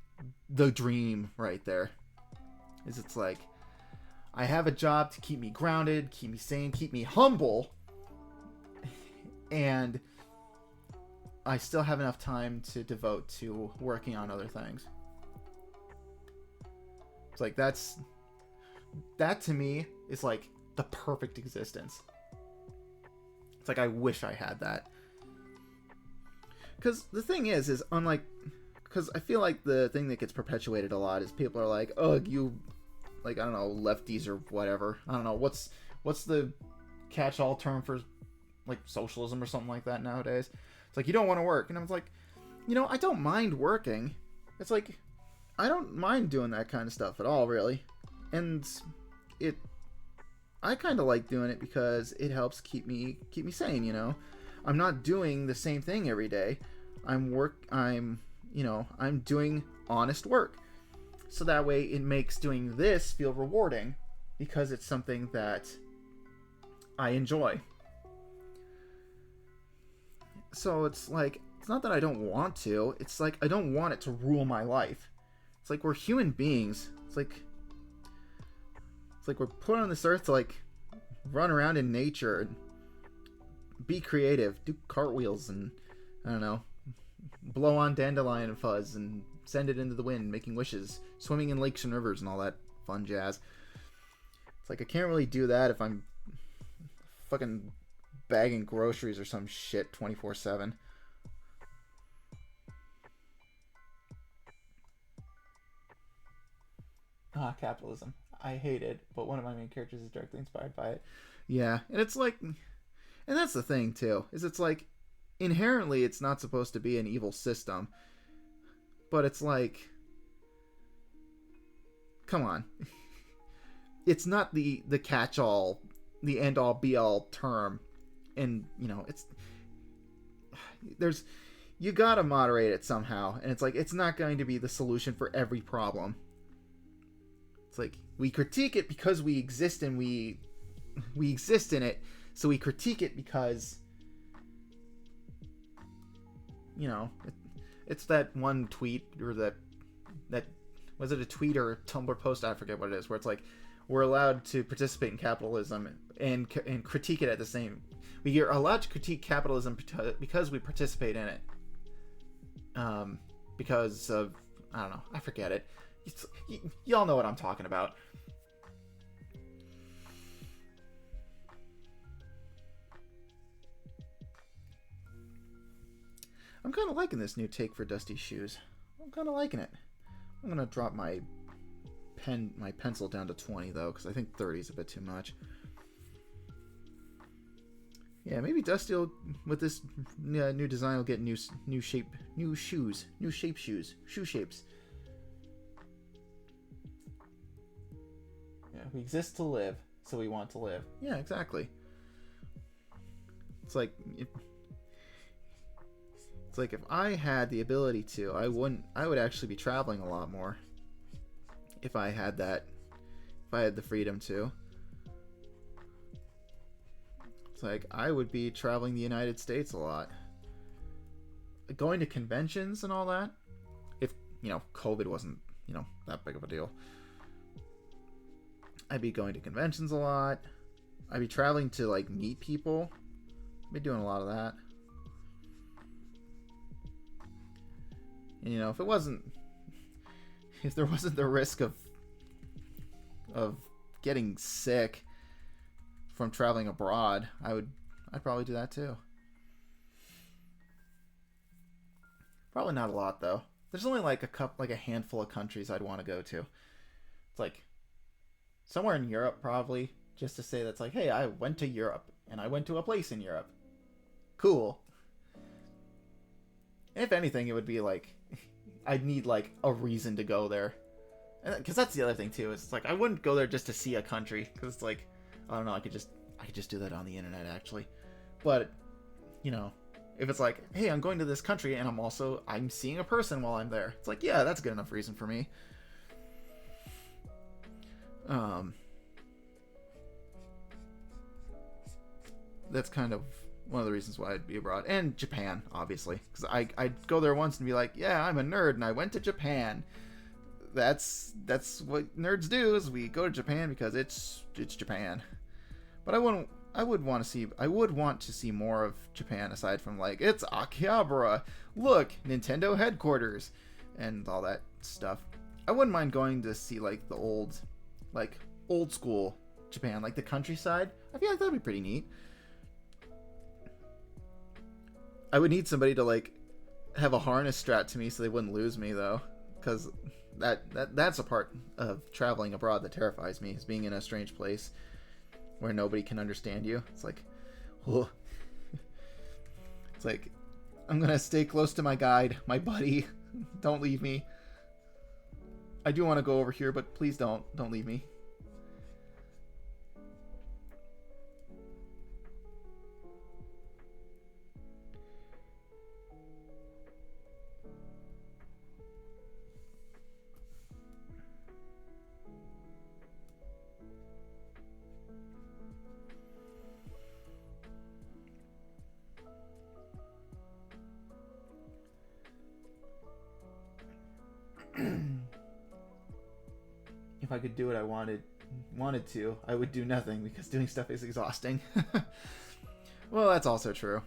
the dream right there. It's like, I have a job to keep me grounded, keep me sane, keep me humble, and I still have enough time to devote to working on other things. It's like, that to me is like the perfect existence. It's like, I wish I had that. Because the thing is unlike... Because I feel like the thing that gets perpetuated a lot is people are like, oh, you... Like, I don't know, lefties or whatever. I don't know, what's the catch-all term for, like, socialism or something like that nowadays? It's like, you don't want to work. And I was like, you know, I don't mind working. It's like, I don't mind doing that kind of stuff at all, really. And I kind of like doing it because it helps keep me sane, you know. I'm not doing the same thing every day. I'm doing honest work. So that way it makes doing this feel rewarding because it's something that I enjoy. So it's like, it's not that I don't want to, it's like I don't want it to rule my life. It's like we're human beings. It's like we're put on this earth to like run around in nature and be creative, do cartwheels and, I don't know, blow on dandelion fuzz and send it into the wind, making wishes, swimming in lakes and rivers and all that fun jazz. It's like I can't really do that if I'm fucking bagging groceries or some shit 24/7. Capitalism. I hate it, but one of my main characters is directly inspired by it. Yeah, and it's like, and that's the thing too, is it's like, inherently it's not supposed to be an evil system, but it's like, come on. It's not the catch-all, the end-all be-all term, and you know, you gotta moderate it somehow, and it's like, it's not going to be the solution for every problem. It's like, we critique it because we exist and we exist in it, so we critique it because, you know, it's that one tweet, or that was it a tweet or a Tumblr post? I forget what it is, where it's like, we're allowed to participate in capitalism and critique it at the same. We are allowed to critique capitalism because we participate in it. Because of, I don't know, I forget it. Y'all know what I'm talking about. I'm kind of liking this new take for Dusty's shoes. I'm kind of liking it. I'm gonna drop my pencil down to 20 though, because I think 30 is a bit too much. Yeah, maybe Dusty will, with this new design, will get new shape shoes. Yeah, we exist to live, so we want to live. Yeah, exactly. It's like if I had the ability to, I would actually be traveling a lot more. If I had the freedom to. It's like I would be traveling the United States a lot. Going to conventions and all that. If, COVID wasn't, that big of a deal. I'd be going to conventions a lot. I'd be traveling to, like, meet people. I'd be doing a lot of that. And, if there wasn't the risk of getting sick from traveling abroad, I'd probably do that too. Probably not a lot though. There's only like a handful of countries I'd want to go to. It's like somewhere in Europe probably, just to say that's like, hey, I went to Europe and I went to a place in Europe. Cool. If anything, it would be like I'd need like a reason to go there. Because that's the other thing too. It's like I wouldn't go there just to see a country, because it's like, I don't know, I could just do that on the internet actually. But if it's like, hey, I'm going to this country and I'm seeing a person while I'm there, it's like, yeah, that's a good enough reason for me. That's kind of one of the reasons why I'd be abroad. And Japan, obviously, because I'd go there once and be like, yeah, I'm a nerd and I went to Japan. That's what nerds do, is we go to Japan because it's Japan. But I would want to see more of Japan, aside from like, it's Akihabara, look, Nintendo headquarters, and all that stuff. I wouldn't mind going to see like the old school Japan, like the countryside. I feel like that'd be pretty neat. I would need somebody to like have a harness strapped to me so they wouldn't lose me though, because that's a part of traveling abroad that terrifies me, is being in a strange place where nobody can understand you. It's like, oh. It's like, I'm gonna stay close to my guide, my buddy. Don't leave me. I do want to go over here, but please don't leave me. If I could do what I wanted to, I would do nothing, because doing stuff is exhausting. Well, that's also true.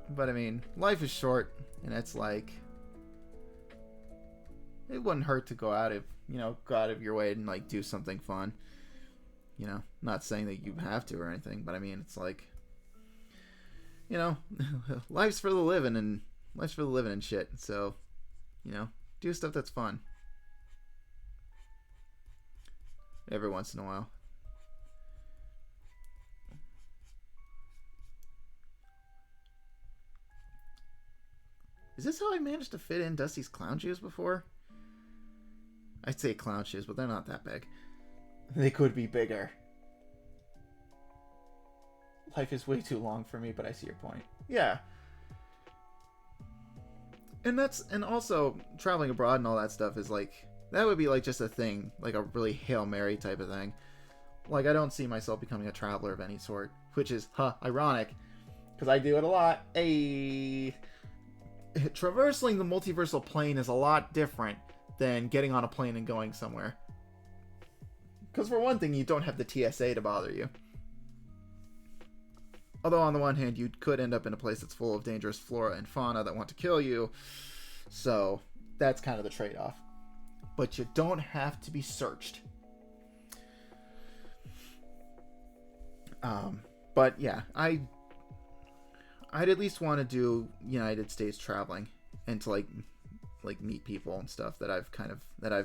But I mean, life is short, and it's like, it wouldn't hurt to go out of your way and like do something fun. Not saying that you have to or anything, but I mean, it's like, life's for the living and shit. So, do stuff that's fun every once in a while. Is this how I managed to fit in Dusty's clown shoes before? I'd say clown shoes, but they're not that big. They could be bigger. Life is way too long for me, but I see your point. Yeah. And also traveling abroad and all that stuff is like, that would be like just a thing, like a really Hail Mary type of thing. Like, I don't see myself becoming a traveler of any sort, which is ironic, because I do it a lot. Traversing the multiversal plane is a lot different than getting on a plane and going somewhere. Because for one thing, you don't have the TSA to bother you. Although on the one hand, you could end up in a place that's full of dangerous flora and fauna that want to kill you. So that's kind of the trade-off. But you don't have to be searched. But yeah, I'd at least want to do United States traveling and to like meet people and stuff that I've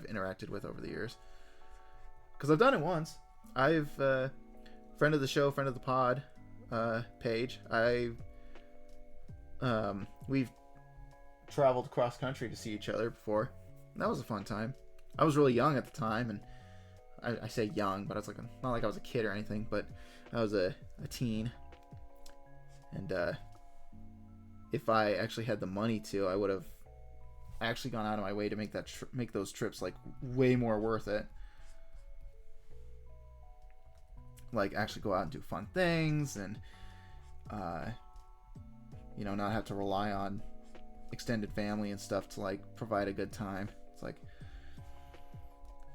interacted with over the years. Because I've done it once. I've friend of the show, friend of the pod, Paige. We've traveled cross country to see each other before. That was a fun time. I was really young at the time, and I say young, but I was like not like I was a kid or anything, but I was a teen, and if I actually had the money to, I would have actually gone out of my way to make make those trips like way more worth it. Like actually go out and do fun things, and you know, not have to rely on extended family and stuff to like provide a good time. It's like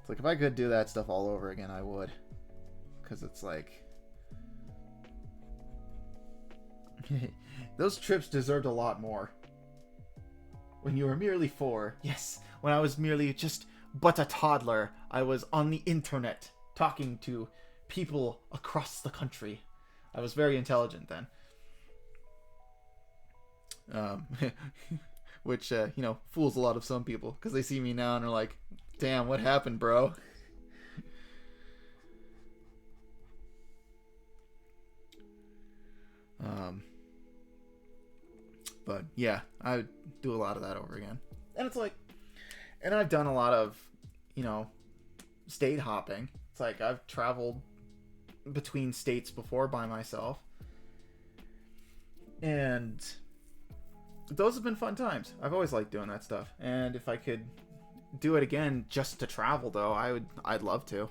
if I could do that stuff all over again, I would, because it's like those trips deserved a lot more. When you were merely 4, yes, when I was merely just but a toddler, I was on the internet talking to people across the country. I was very intelligent then. Which, you know, fools a lot of some people, because they see me now and are like, damn, what happened, bro? But yeah, I would do a lot of that over again. And it's like, and I've done a lot of, you know, state hopping. It's like I've traveled between states before by myself, and those have been fun times. I've always liked doing that stuff, and if I could do it again just to travel, though, I'd love to,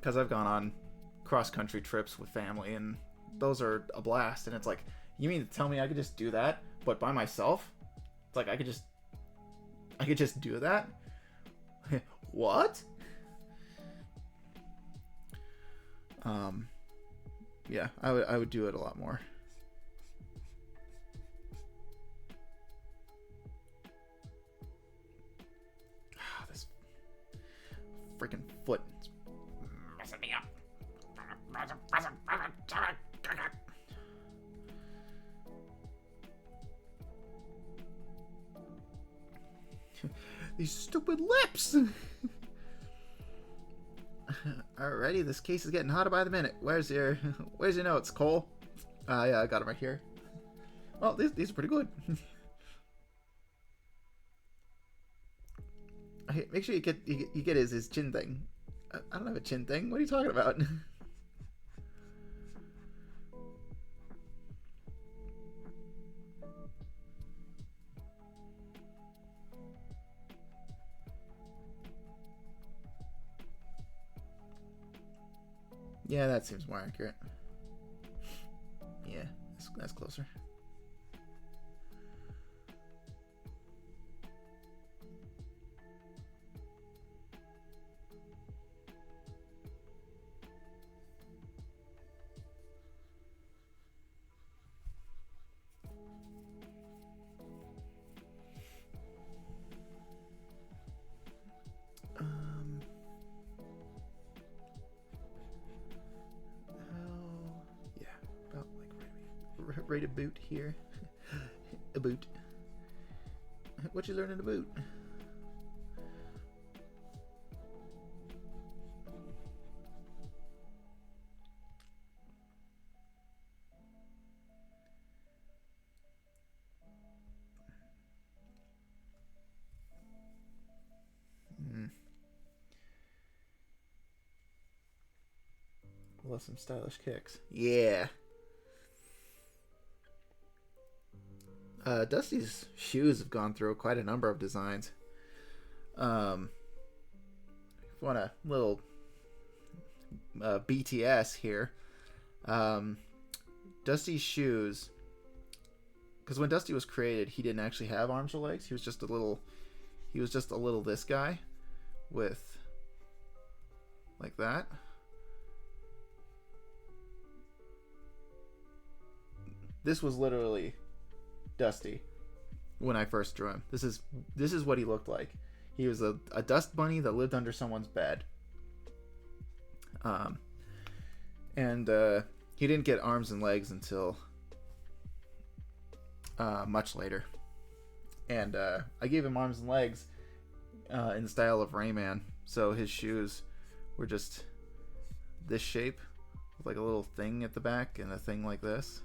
because I've gone on cross-country trips with family, and those are a blast. And it's like, you mean to tell me I could just do that but by myself? It's like I could just do that? What? Yeah, I would do it a lot more. This freaking foot is messing me up. These stupid lips. Alrighty, this case is getting hotter by the minute. Where's your notes, Cole? Yeah, I got them right here. Well, these are pretty good. Okay, make sure you get his chin thing. I don't have a chin thing. What are you talking about? Yeah, that seems more accurate. Yeah, that's closer. Right a boot here. A boot. What you learning to boot? Love some stylish kicks. Yeah. Dusty's shoes have gone through quite a number of designs. If you want a little BTS here, Dusty's shoes, because when Dusty was created, he didn't actually have arms or legs. He was just a little this guy with like that. This was literally Dusty when I first drew him. This is what he looked like. He was a dust bunny that lived under someone's bed. And he didn't get arms and legs until much later. And I gave him arms and legs in the style of Rayman. So his shoes were just this shape with like a little thing at the back and a thing like this.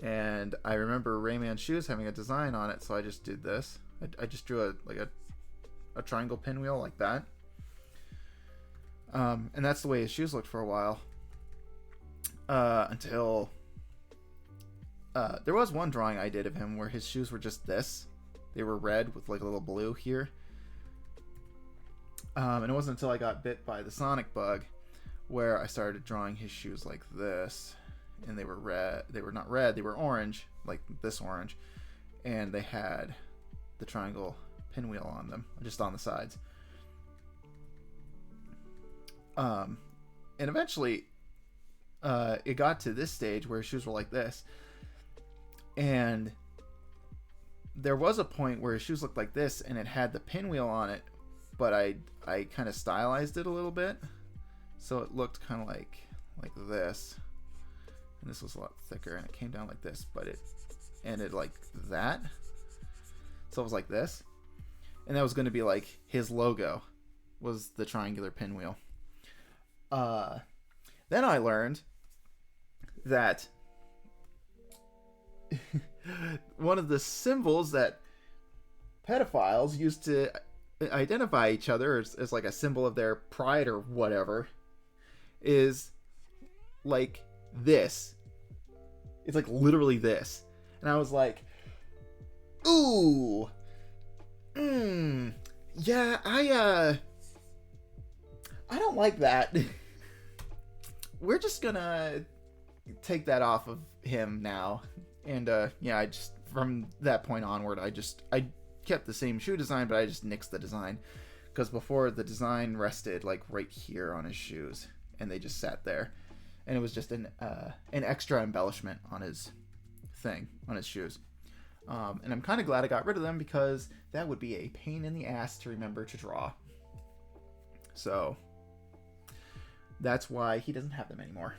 And I remember Rayman's shoes having a design on it, so I just did this. I just drew a a triangle pinwheel like that. And that's the way his shoes looked for a while. Until there was one drawing I did of him where his shoes were just this. They were red with like a little blue here. And it wasn't until I got bit by the sonic bug where I started drawing his shoes like this. And they were red. They were not red. They were orange, like this orange. And they had the triangle pinwheel on them, just on the sides. And eventually, it got to this stage where his shoes were like this. And there was a point where his shoes looked like this, and it had the pinwheel on it, but I kind of stylized it a little bit, so it looked kind of like this. And this was a lot thicker, and it came down like this, but it ended like that. So it was like this, and that was going to be like his logo, was the triangular pinwheel. Then I learned that one of the symbols that pedophiles used to identify each other as like a symbol of their pride or whatever is like this. It's like literally this. And I was like, ooh, yeah, I don't like that. We're just gonna take that off of him now. And yeah, I just, from that point onward, I kept the same shoe design, but I just nixed the design, because before the design rested like right here on his shoes, and they just sat there, and it was just an extra embellishment on his thing, on his shoes. And I'm kind of glad I got rid of them, because that would be a pain in the ass to remember to draw. So that's why he doesn't have them anymore.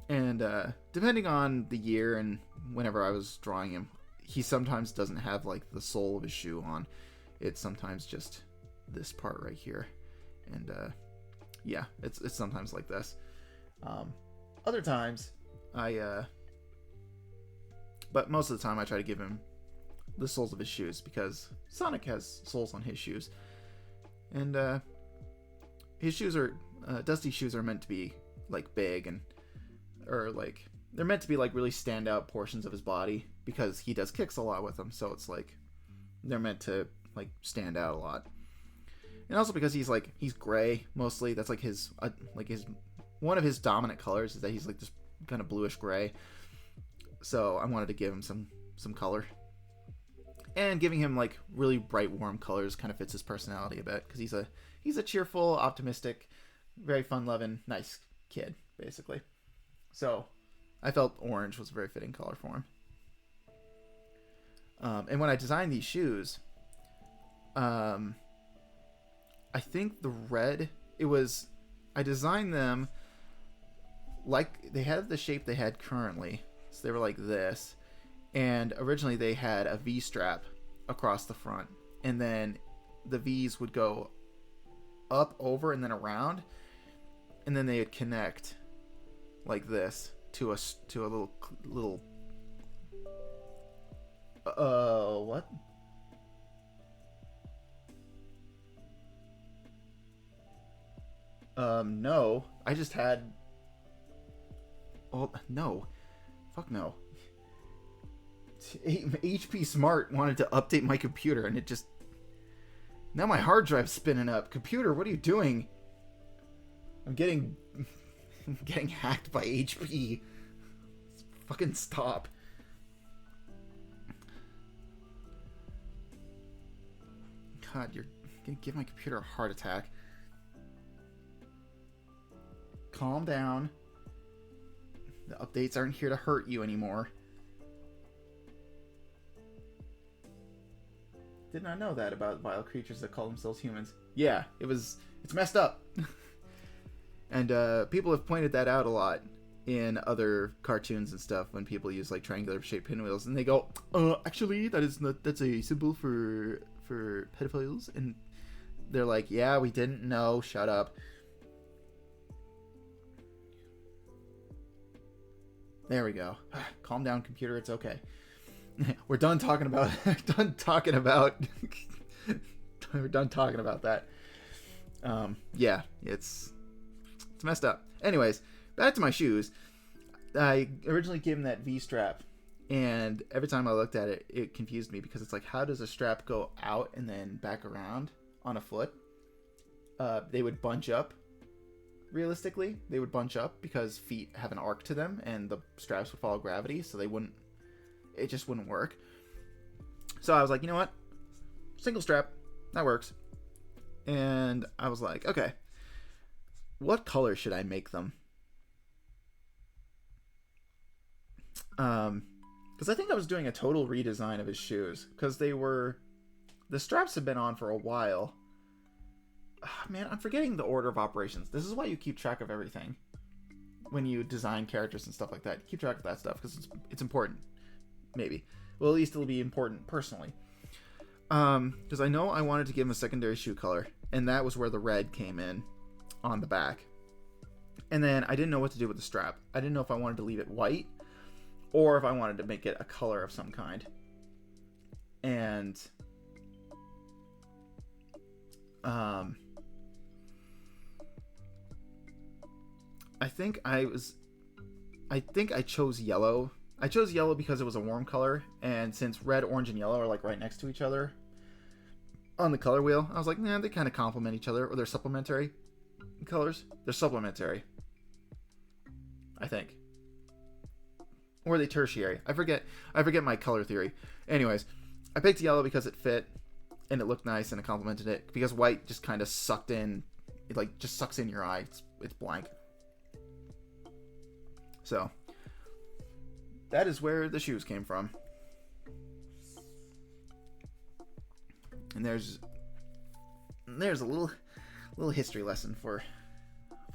And depending on the year and whenever I was drawing him, he sometimes doesn't have like the sole of his shoe on. It's sometimes just this part right here. And yeah, it's sometimes like this. Other times but most of the time I try to give him the soles of his shoes, because Sonic has soles on his shoes. And his shoes are, Dusty's shoes are meant to be like big, and or like they're meant to be like really stand out portions of his body, because he does kicks a lot with them, so it's like they're meant to like stand out a lot. And also because he's gray mostly. That's like his one of his dominant colors is that he's like this kind of bluish gray. So I wanted to give him some color, and giving him like really bright warm colors kind of fits his personality a bit, because he's a cheerful, optimistic, very fun-loving, nice kid basically. So I felt orange was a very fitting color for him. And when I designed these shoes, I think the red, I designed them like they had the shape they had currently. So they were like this. And originally they had a V strap across the front. And then the V's would go up, over, and then around. And then they would connect like this to a little what? No. I just had, oh no, fuck no. HP Smart wanted to update my computer, and it just, now my hard drive's spinning up. Computer, what are you doing? I'm getting hacked by HP. Fucking stop. God, you're gonna give my computer a heart attack. Calm down. The updates aren't here to hurt you anymore. Did not know that about vile creatures that call themselves humans. Yeah, it's messed up. And people have pointed that out a lot in other cartoons and stuff, when people use like triangular shaped pinwheels, and they go, actually that's a symbol for pedophiles. And they're like, yeah, we didn't know, shut up. There we go. Calm down, computer, it's okay. We're done talking about We're done talking about that. Yeah, it's messed up. Anyways, back to my shoes. I originally gave him that V strap, and every time I looked at it, it confused me because it's like, how does a strap go out and then back around on a foot? They would bunch up. Realistically, they would bunch up because feet have an arc to them, and the straps would follow gravity, so they wouldn't. It just wouldn't work. So I was like, you know what? Single strap, that works. And I was like, okay, what color should I make them? Because I think I was doing a total redesign of his shoes, because the straps have been on for a while. Man, I'm forgetting the order of operations. This is why you keep track of everything when you design characters and stuff like that. Keep track of that stuff because it's important. Maybe. Well, at least it'll be important personally. Because I know I wanted to give him a secondary shoe color, and that was where the red came in on the back. And then I didn't know what to do with the strap. I didn't know if I wanted to leave it white or if I wanted to make it a color of some kind. And I think I chose yellow. I chose yellow because it was a warm color, and since red, orange, and yellow are like right next to each other on the color wheel, I was like, nah, they kind of complement each other, or they're supplementary colors. They're supplementary, I think, or are they tertiary? I forget my color theory. Anyways, I picked yellow because it fit and it looked nice and it complemented it, because white just kind of sucked in. It like just sucks in your eye. It's blank. So that is where the shoes came from. And there's a little history lesson for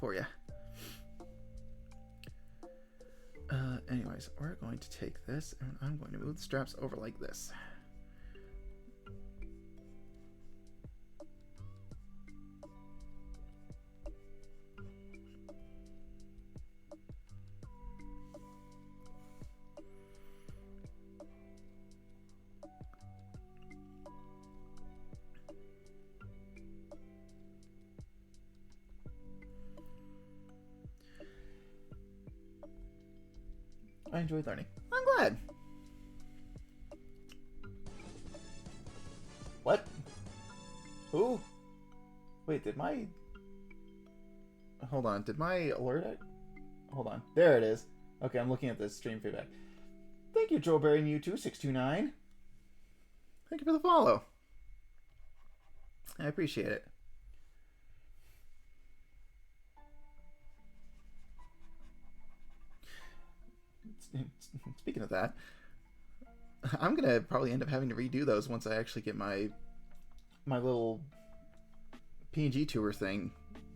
you. Anyways, we're going to take this and I'm going to move the straps over like this. I enjoyed learning. I'm glad. What? Who? Wait, hold on, did my alert... Hold on, there it is. Okay, I'm looking at this stream feedback. Thank you, Joeberry Mew2629. Thank you for the follow. I appreciate it. Speaking of that, I'm gonna probably end up having to redo those once I actually get my little PNG tour thing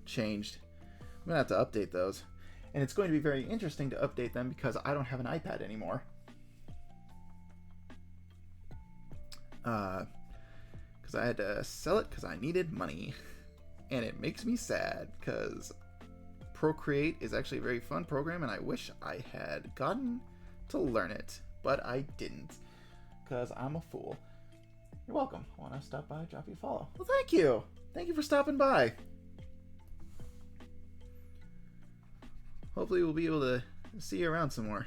changed. I'm gonna have to update those, and it's going to be very interesting to update them because I don't have an iPad anymore. Because I had to sell it because I needed money, and it makes me sad because Procreate is actually a very fun program, and I wish I had gotten to learn it, but I didn't because I'm a fool. You're welcome. Want to stop by, drop you a follow. Well, thank you. Thank you for stopping by. Hopefully we'll be able to see you around some more.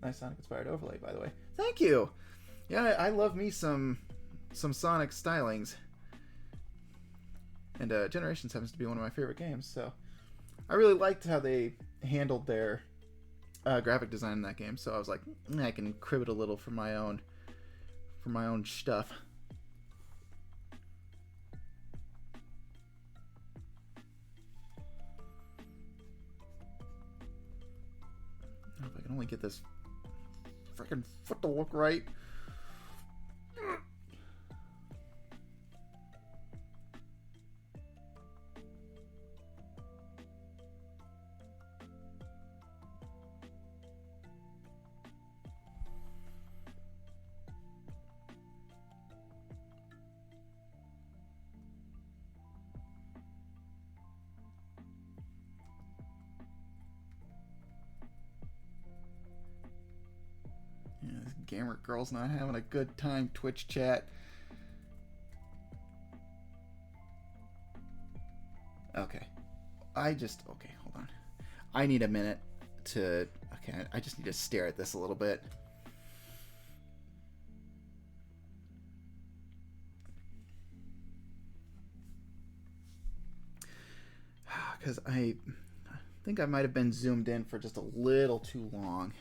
Nice Sonic inspired overlay, by the way. Thank you. Yeah, I love me some Sonic stylings. And Generations happens to be one of my favorite games, so I really liked how they handled their graphic design in that game. So I was like, I can crib it a little for my own stuff. If I can only get this freaking foot to look right. Gamer girl's not having a good time. Twitch chat. Okay. Okay, hold on. I need a minute to... Okay, I just need to stare at this a little bit. Because I think I might have been zoomed in for just a little too long.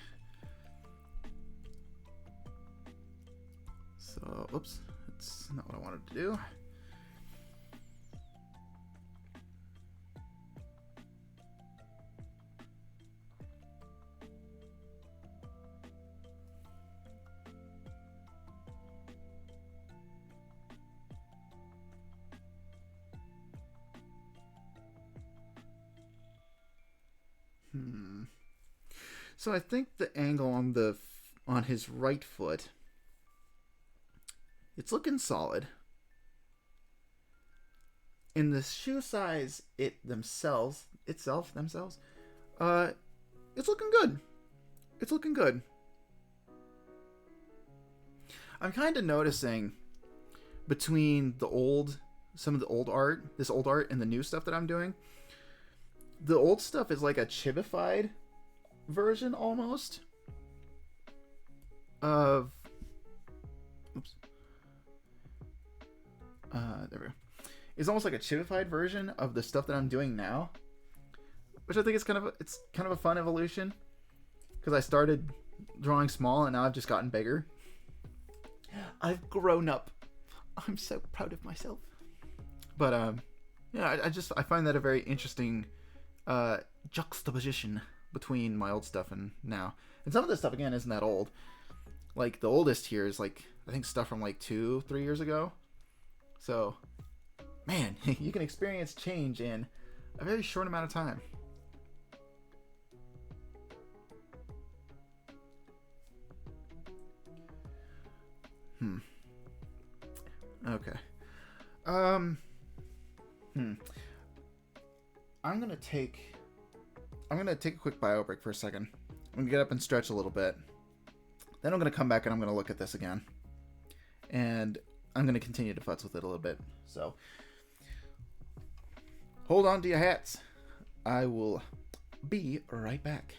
So, oops, that's not what I wanted to do. So I think the angle on his right foot, it's looking solid. In the shoe size themselves, it's looking good. It's looking good. I'm kind of noticing between some of the old art, this old art, and the new stuff that I'm doing. The old stuff is like a chibified version almost of... Oops. There we go. It's almost like a chibified version of the stuff that I'm doing now, which I think is kind of a fun evolution, because I started drawing small and now I've just gotten bigger. I've grown up. I'm so proud of myself. But yeah, I find that a very interesting juxtaposition between my old stuff and now. And some of this stuff, again, isn't that old. Like, the oldest here is, like, I think stuff from, like, 2-3 years ago. So, man, you can experience change in a very short amount of time. Okay. I'm gonna take a quick bio break for a second. I'm gonna get up and stretch a little bit. Then I'm gonna come back and I'm gonna look at this again. And I'm gonna continue to futz with it a little bit. So hold on to your hats. I will be right back.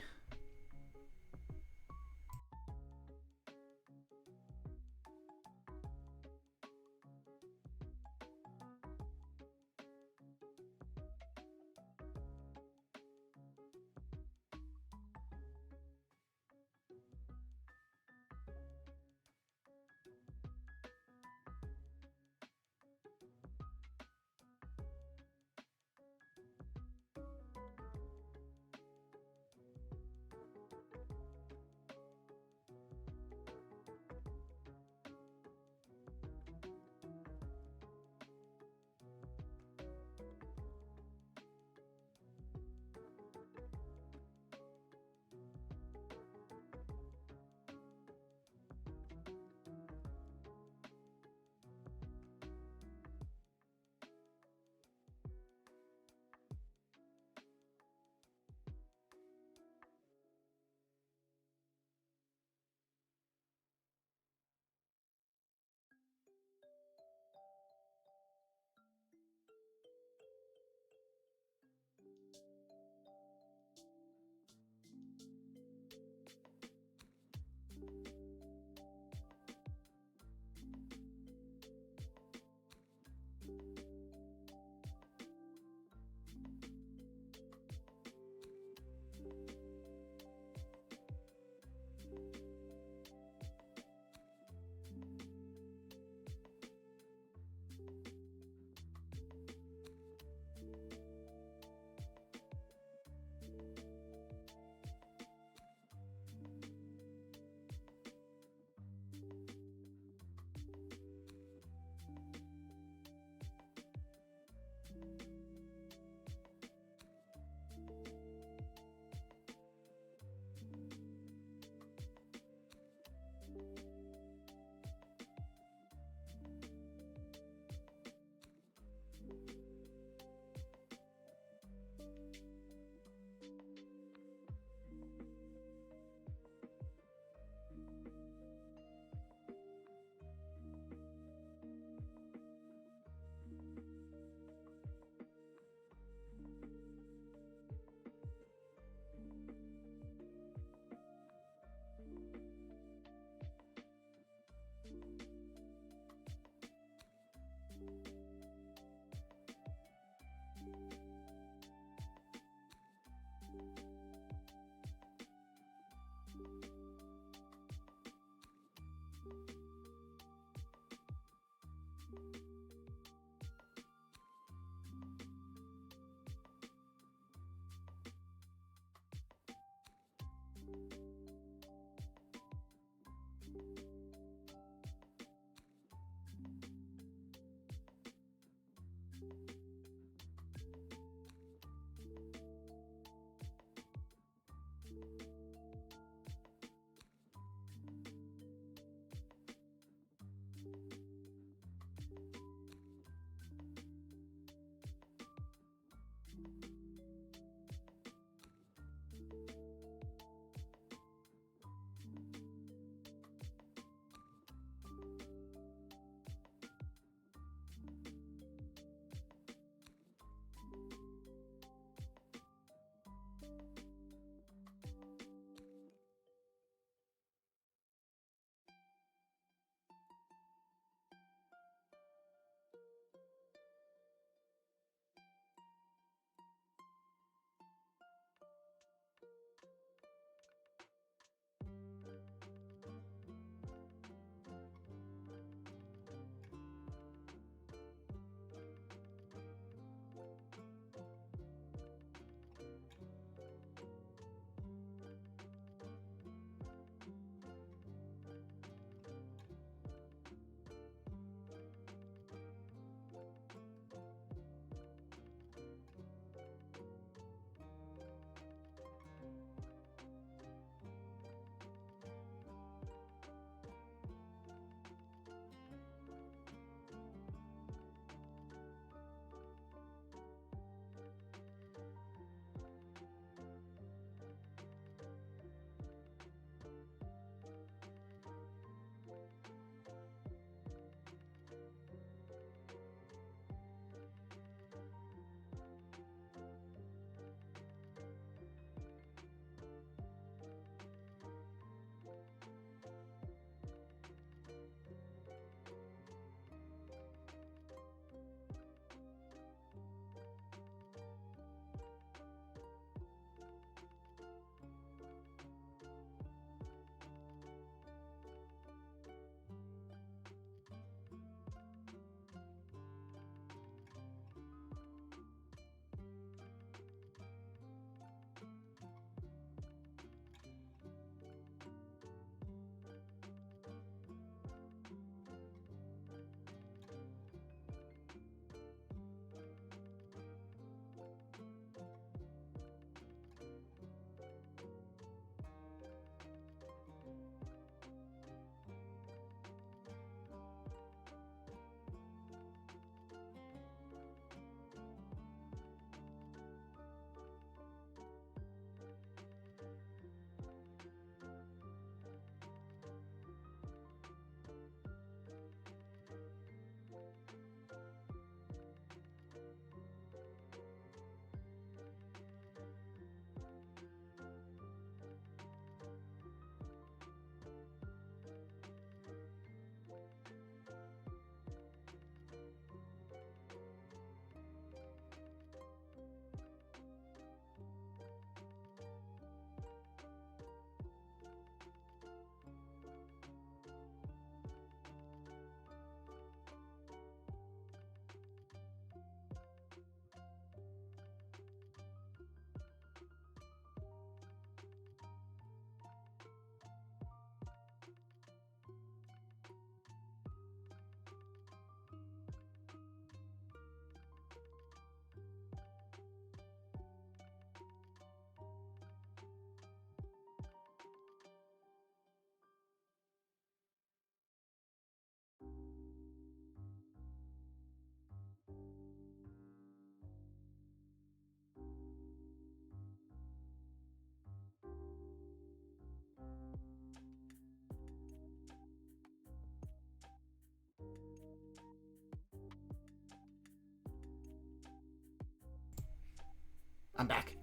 I'm back.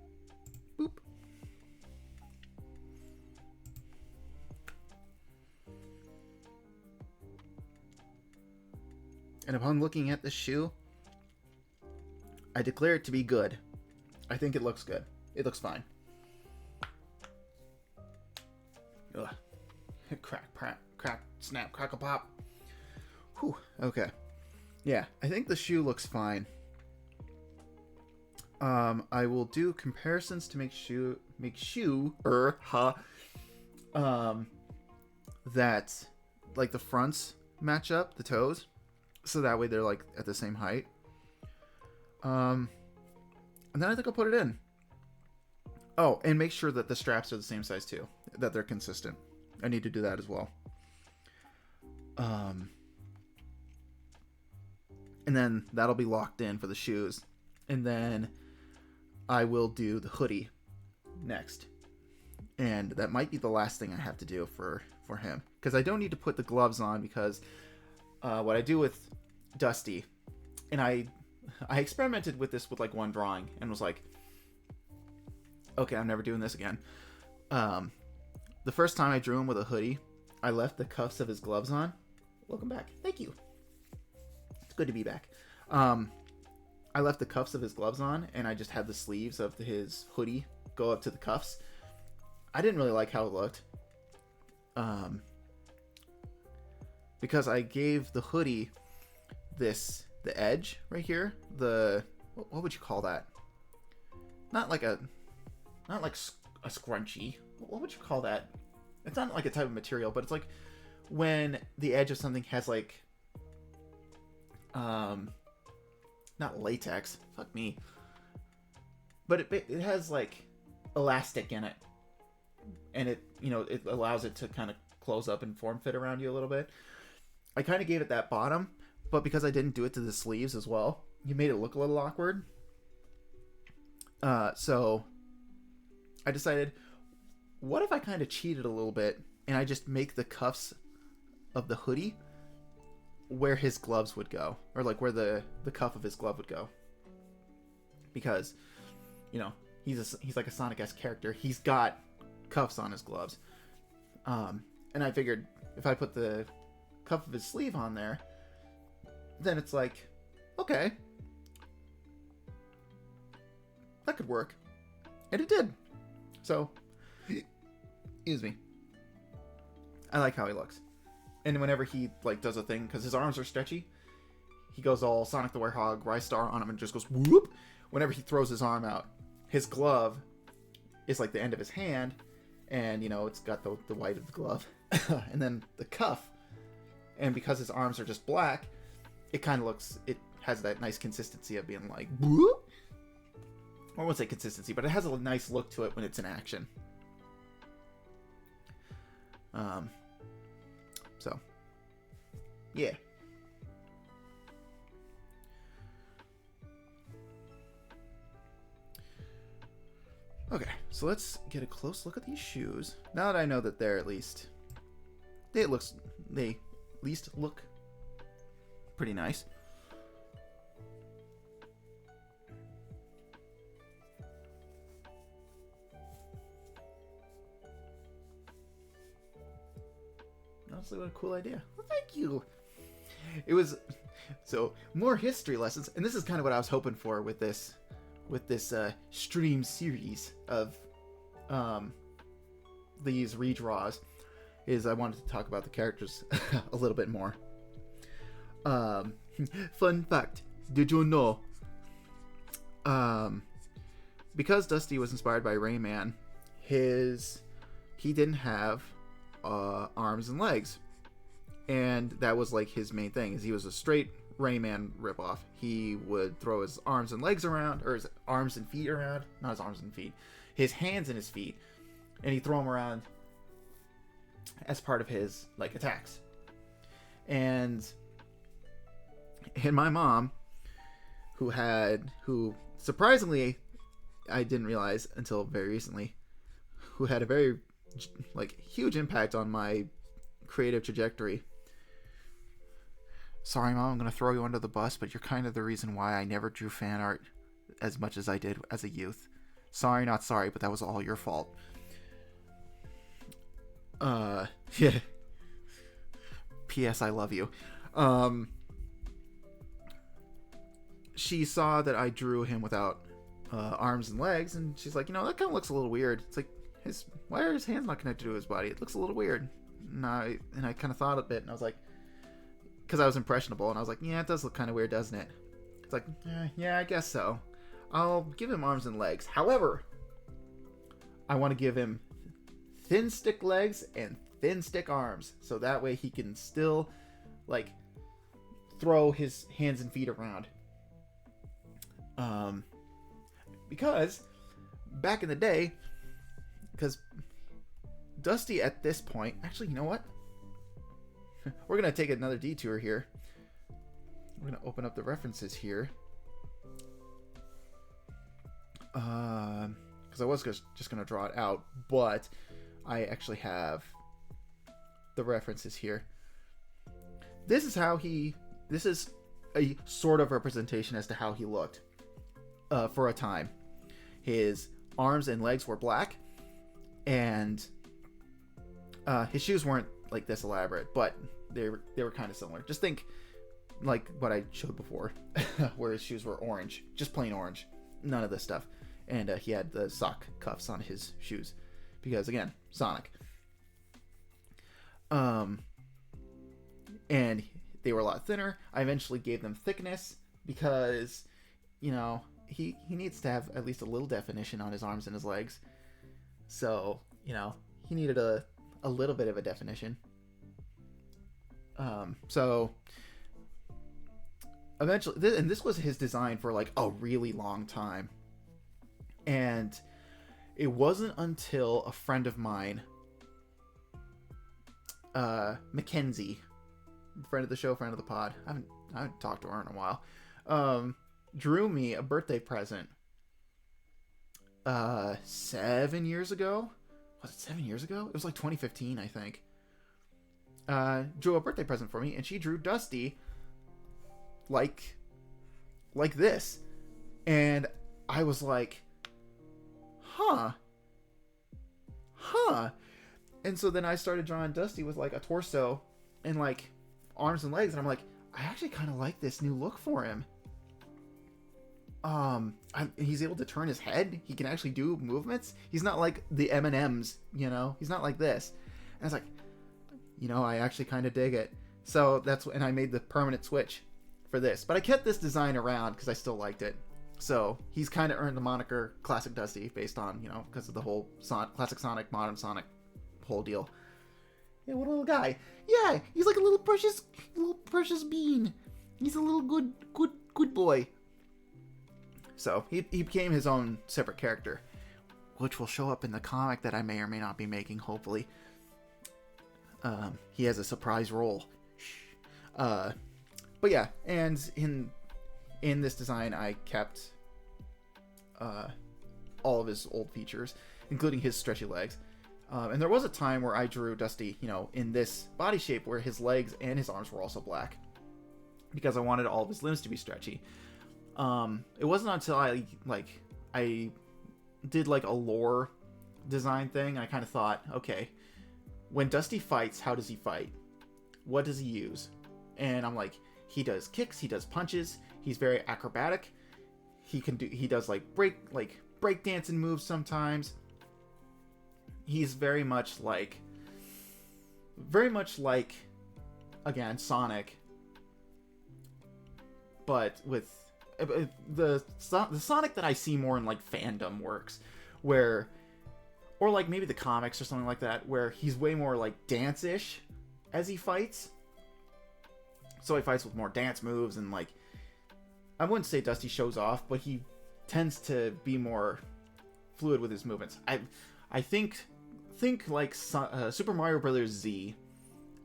Boop. And upon looking at the shoe, I declare it to be good. I think it looks good. It looks fine. Ugh. Crack, snap, crackle, pop. Whew. Okay. Yeah, I think the shoe looks fine. I will do comparisons to make sure that like the fronts match up, the toes, so that way they're like at the same height. And then I think I'll put it in. Oh, and make sure that the straps are the same size too, that they're consistent. I need to do that as well. And then that'll be locked in for the shoes. And then I will do the hoodie next. And that might be the last thing I have to do for him. Because I don't need to put the gloves on because what I do with Dusty, and I experimented with this with like one drawing and was like, okay, I'm never doing this again. The first time I drew him with a hoodie, I left the cuffs of his gloves on. Welcome back. Thank you. It's good to be back. I left the cuffs of his gloves on, and I just had the sleeves of his hoodie go up to the cuffs. I didn't really like how it looked. Because I gave the hoodie the edge right here. What would you call that? Not like a scrunchie. What would you call that? It's not like a type of material, but it's like when the edge of something has like not latex, fuck me, but it has like elastic in it, and it allows it to kind of close up and form fit around you a little bit. I kind of gave it that bottom, but because I didn't do it to the sleeves as well, you made it look a little awkward. So I decided, what if I kind of cheated a little bit and I just make the cuffs of the hoodie where his gloves would go, or like where the cuff of his glove would go, because he's like a Sonic-esque character. He's got cuffs on his gloves, and I figured if I put the cuff of his sleeve on there, then it's like, okay, that could work, and it did. So, excuse me, I like how he looks. And whenever he like does a thing, because his arms are stretchy, he goes all Sonic the Werehog, Rystar on him, and just goes whoop. Whenever he throws his arm out, his glove is like the end of his hand, and it's got the white of the glove, and then the cuff. And because his arms are just black, it has that nice consistency of being like whoop. I won't say consistency, but it has a nice look to it when it's in action. So, yeah. Okay, so let's get a close look at these shoes. Now that I know that they're they at least look pretty nice. Honestly, what a cool idea. Well, thank you. It was so more history lessons, and this is kind of what I was hoping for with this stream series of these redraws, is I wanted to talk about the characters a little bit more. Fun fact, did you know because Dusty was inspired by Rayman, he didn't have arms and legs, and that was like his main thing, is he was a straight Rayman ripoff. He would throw his arms and legs around, or his arms and feet around, not his arms and feet, his hands and his feet, and he'd throw them around as part of his like attacks. And my mom, who surprisingly I didn't realize until very recently, who had a very like huge impact on my creative trajectory. Sorry, Mom, I'm gonna throw you under the bus, but you're kind of the reason why I never drew fan art as much as I did as a youth. Sorry, not sorry, but that was all your fault. Yeah. P.S. I love you. She saw that I drew him without arms and legs, and she's like, that kind of looks a little weird. It's like, why are his hands not connected to his body? It looks a little weird. And I kind of thought a bit, and I was like, because I was impressionable, and I was like, yeah, it does look kind of weird, doesn't it? It's like, yeah, I guess so. I'll give him arms and legs. However, I want to give him thin stick legs and thin stick arms, so that way he can still, like, throw his hands and feet around. Because back in the day, because Dusty at this point, actually, you know what? We're going to take another detour here. We're going to open up the references here. Because I was just going to draw it out, but I actually have the references here. This is a sort of representation as to how he looked for a time. His arms and legs were black, and his shoes weren't like this elaborate, but they were kind of similar. Just think like what I showed before, where his shoes were orange, just plain orange, none of this stuff. And he had the sock cuffs on his shoes because, again, Sonic. And they were a lot thinner. I eventually gave them thickness because, he needs to have at least a little definition on his arms and his legs. So, he needed a little bit of a definition. So eventually, and this was his design for like a really long time. And it wasn't until a friend of mine, Mackenzie, friend of the show, friend of the pod, I haven't talked to her in a while, drew me a birthday present 7 years ago. Was it 7 years ago? It was like 2015, I think. Drew a birthday present for me, and she drew Dusty like this. And I was like, huh. And so then I started drawing Dusty with like a torso and like arms and legs, and I'm like, I actually kind of like this new look for him. He's able to turn his head. He can actually do movements. He's not like the M&Ms, he's not like this. And I was like, I actually kind of dig it. So and I made the permanent switch for this, but I kept this design around because I still liked it. So he's kind of earned the moniker Classic Dusty based on, because of the whole Classic Sonic, Modern Sonic whole deal. Yeah, what a little guy. Yeah, he's like a little precious bean. He's a little good boy. So he became his own separate character, which will show up in the comic that I may or may not be making, hopefully. He has a surprise role. But yeah, and in this design, I kept all of his old features, including his stretchy legs. And there was a time where I drew Dusty, in this body shape where his legs and his arms were also black, because I wanted all of his limbs to be stretchy. It wasn't until I did like a lore design thing. I kind of thought, okay, when Dusty fights, how does he fight? What does he use? And I'm like, he does kicks, he does punches, he's very acrobatic. He does break dancing moves sometimes. He's very much like again, Sonic, but with the Sonic that I see more in like fandom works, or like maybe the comics or something like that, where he's way more like dance-ish as he fights. So he fights with more dance moves, and like, I wouldn't say Dusty shows off, but he tends to be more fluid with his movements. I think like Super Mario Bros. Z,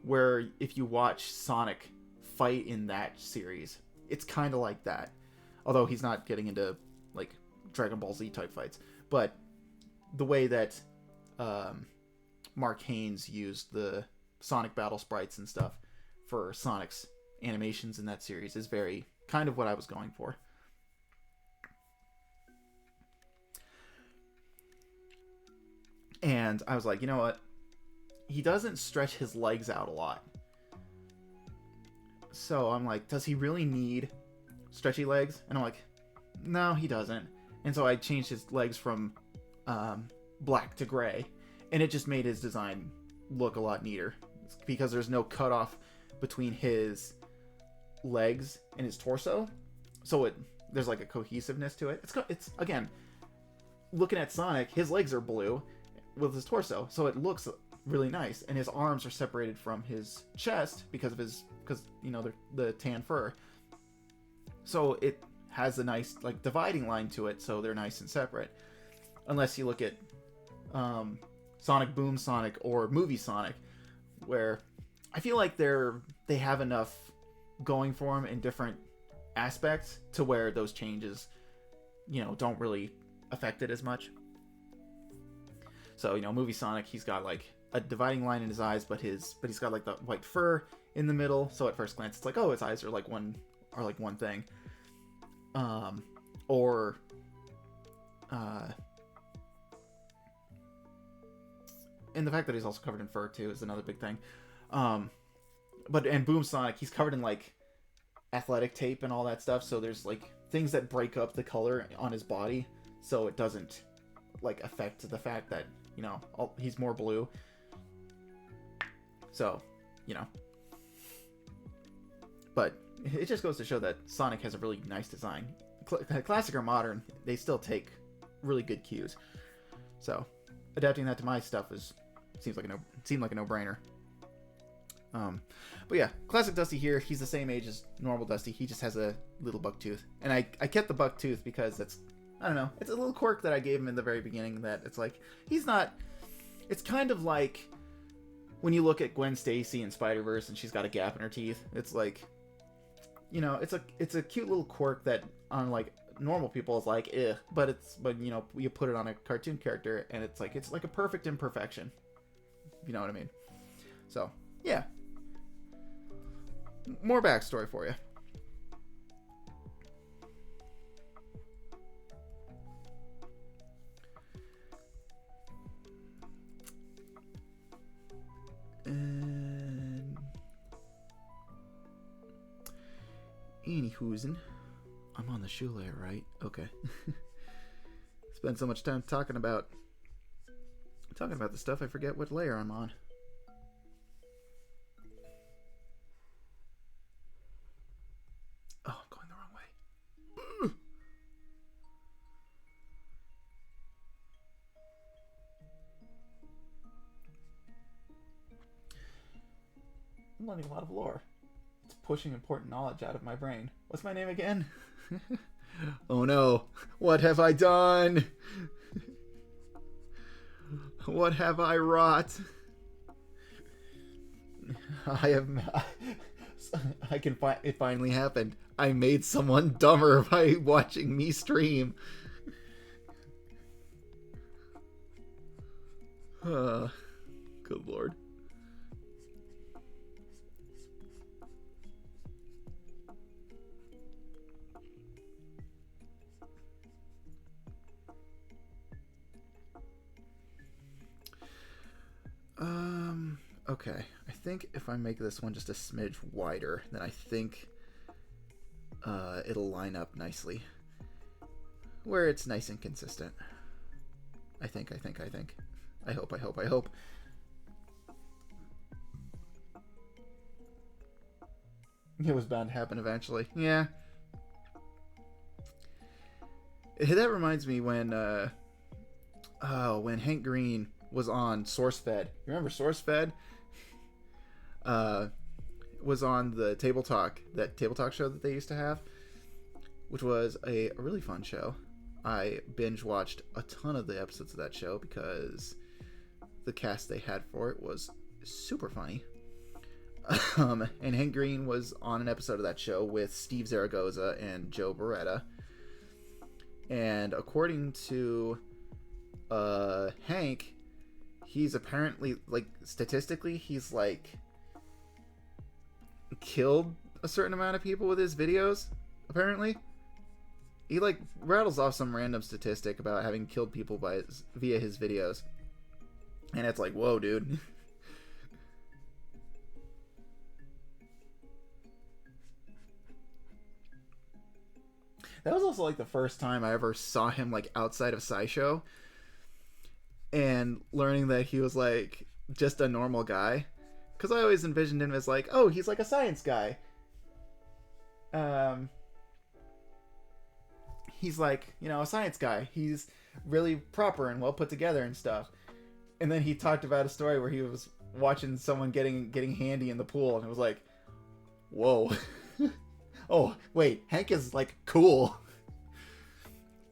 where if you watch Sonic fight in that series, it's kind of like that. Although he's not getting into like Dragon Ball Z type fights, but the way that Mark Haynes used the Sonic battle sprites and stuff for Sonic's animations in that series is very kind of what I was going for. And I was like, you know what? He doesn't stretch his legs out a lot. So I'm like, does he really need stretchy legs? And I'm like, no, he doesn't. And so I changed his legs from black to gray. And it just made his design look a lot neater. Because there's no cutoff between his legs and his torso. So there's like a cohesiveness to it. It's again, looking at Sonic, his legs are blue with his torso. So it looks really nice. And his arms are separated from his chest because you know, the tan fur. So it has a nice like dividing line to it, so they're nice and separate. Unless you look at Sonic Boom Sonic or Movie Sonic, where I feel like they have enough going for them in different aspects to where those changes, you know, don't really affect it as much. So, you know, Movie Sonic, he's got like a dividing line in his eyes, but he's got like the white fur in the middle. So at first glance, it's like, oh, his eyes are like one thing. And the fact that he's also covered in fur too is another big thing. And Boom Sonic, he's covered in like athletic tape and all that stuff. So there's like things that break up the color on his body, so it doesn't like affect the fact that, you know, he's more blue. So, you know, but it just goes to show that Sonic has a really nice design. Classic or modern, they still take really good cues. So adapting that to my stuff seemed like a no-brainer. But yeah, classic Dusty here. He's the same age as normal Dusty. He just has a little buck tooth, and I kept the buck tooth because I don't know, it's a little quirk that I gave him in the very beginning. That it's like he's not. It's kind of like when you look at Gwen Stacy in Spider-Verse and she's got a gap in her teeth. It's like, you know, it's a cute little quirk that on like normal people is like, but you know, you put it on a cartoon character and it's like a perfect imperfection. You know what I mean? So yeah, more backstory for you. And anywhoozin', I'm on the shoe layer, right? Okay. Spend so much time talking about the stuff, I forget what layer I'm on. Oh, I'm going the wrong way. I'm learning a lot of lore. It's pushing important knowledge out of my brain. What's my name again? Oh no. What have I done? What have I wrought? It finally happened. I made someone dumber by watching me stream. Good lord. Okay. I think if I make this one just a smidge wider, then I think it'll line up nicely. Where it's nice and consistent. I think. I hope. It was bound to happen eventually. Yeah. That reminds me when Hank Green was on SourceFed. You remember SourceFed? Was on the Table Talk show that they used to have, which was a really fun show. I binge watched a ton of the episodes of that show because the cast they had for it was super funny. And Hank Green was on an episode of that show with Steve Zaragoza and Joe Beretta. And according to Hank, he's apparently, like, statistically, he's like killed a certain amount of people with his videos. Apparently, he like rattles off some random statistic about having killed people via his videos. And it's like, whoa, dude. That was also like the first time I ever saw him like outside of SciShow, and learning that he was like just a normal guy. Because I always envisioned him as like, oh, he's like a science guy. Um, he's like, you know, a science guy. He's really proper and well put together and stuff. And then he talked about a story where he was watching someone getting handy in the pool, and it was like, whoa. Oh, wait, Hank is like cool.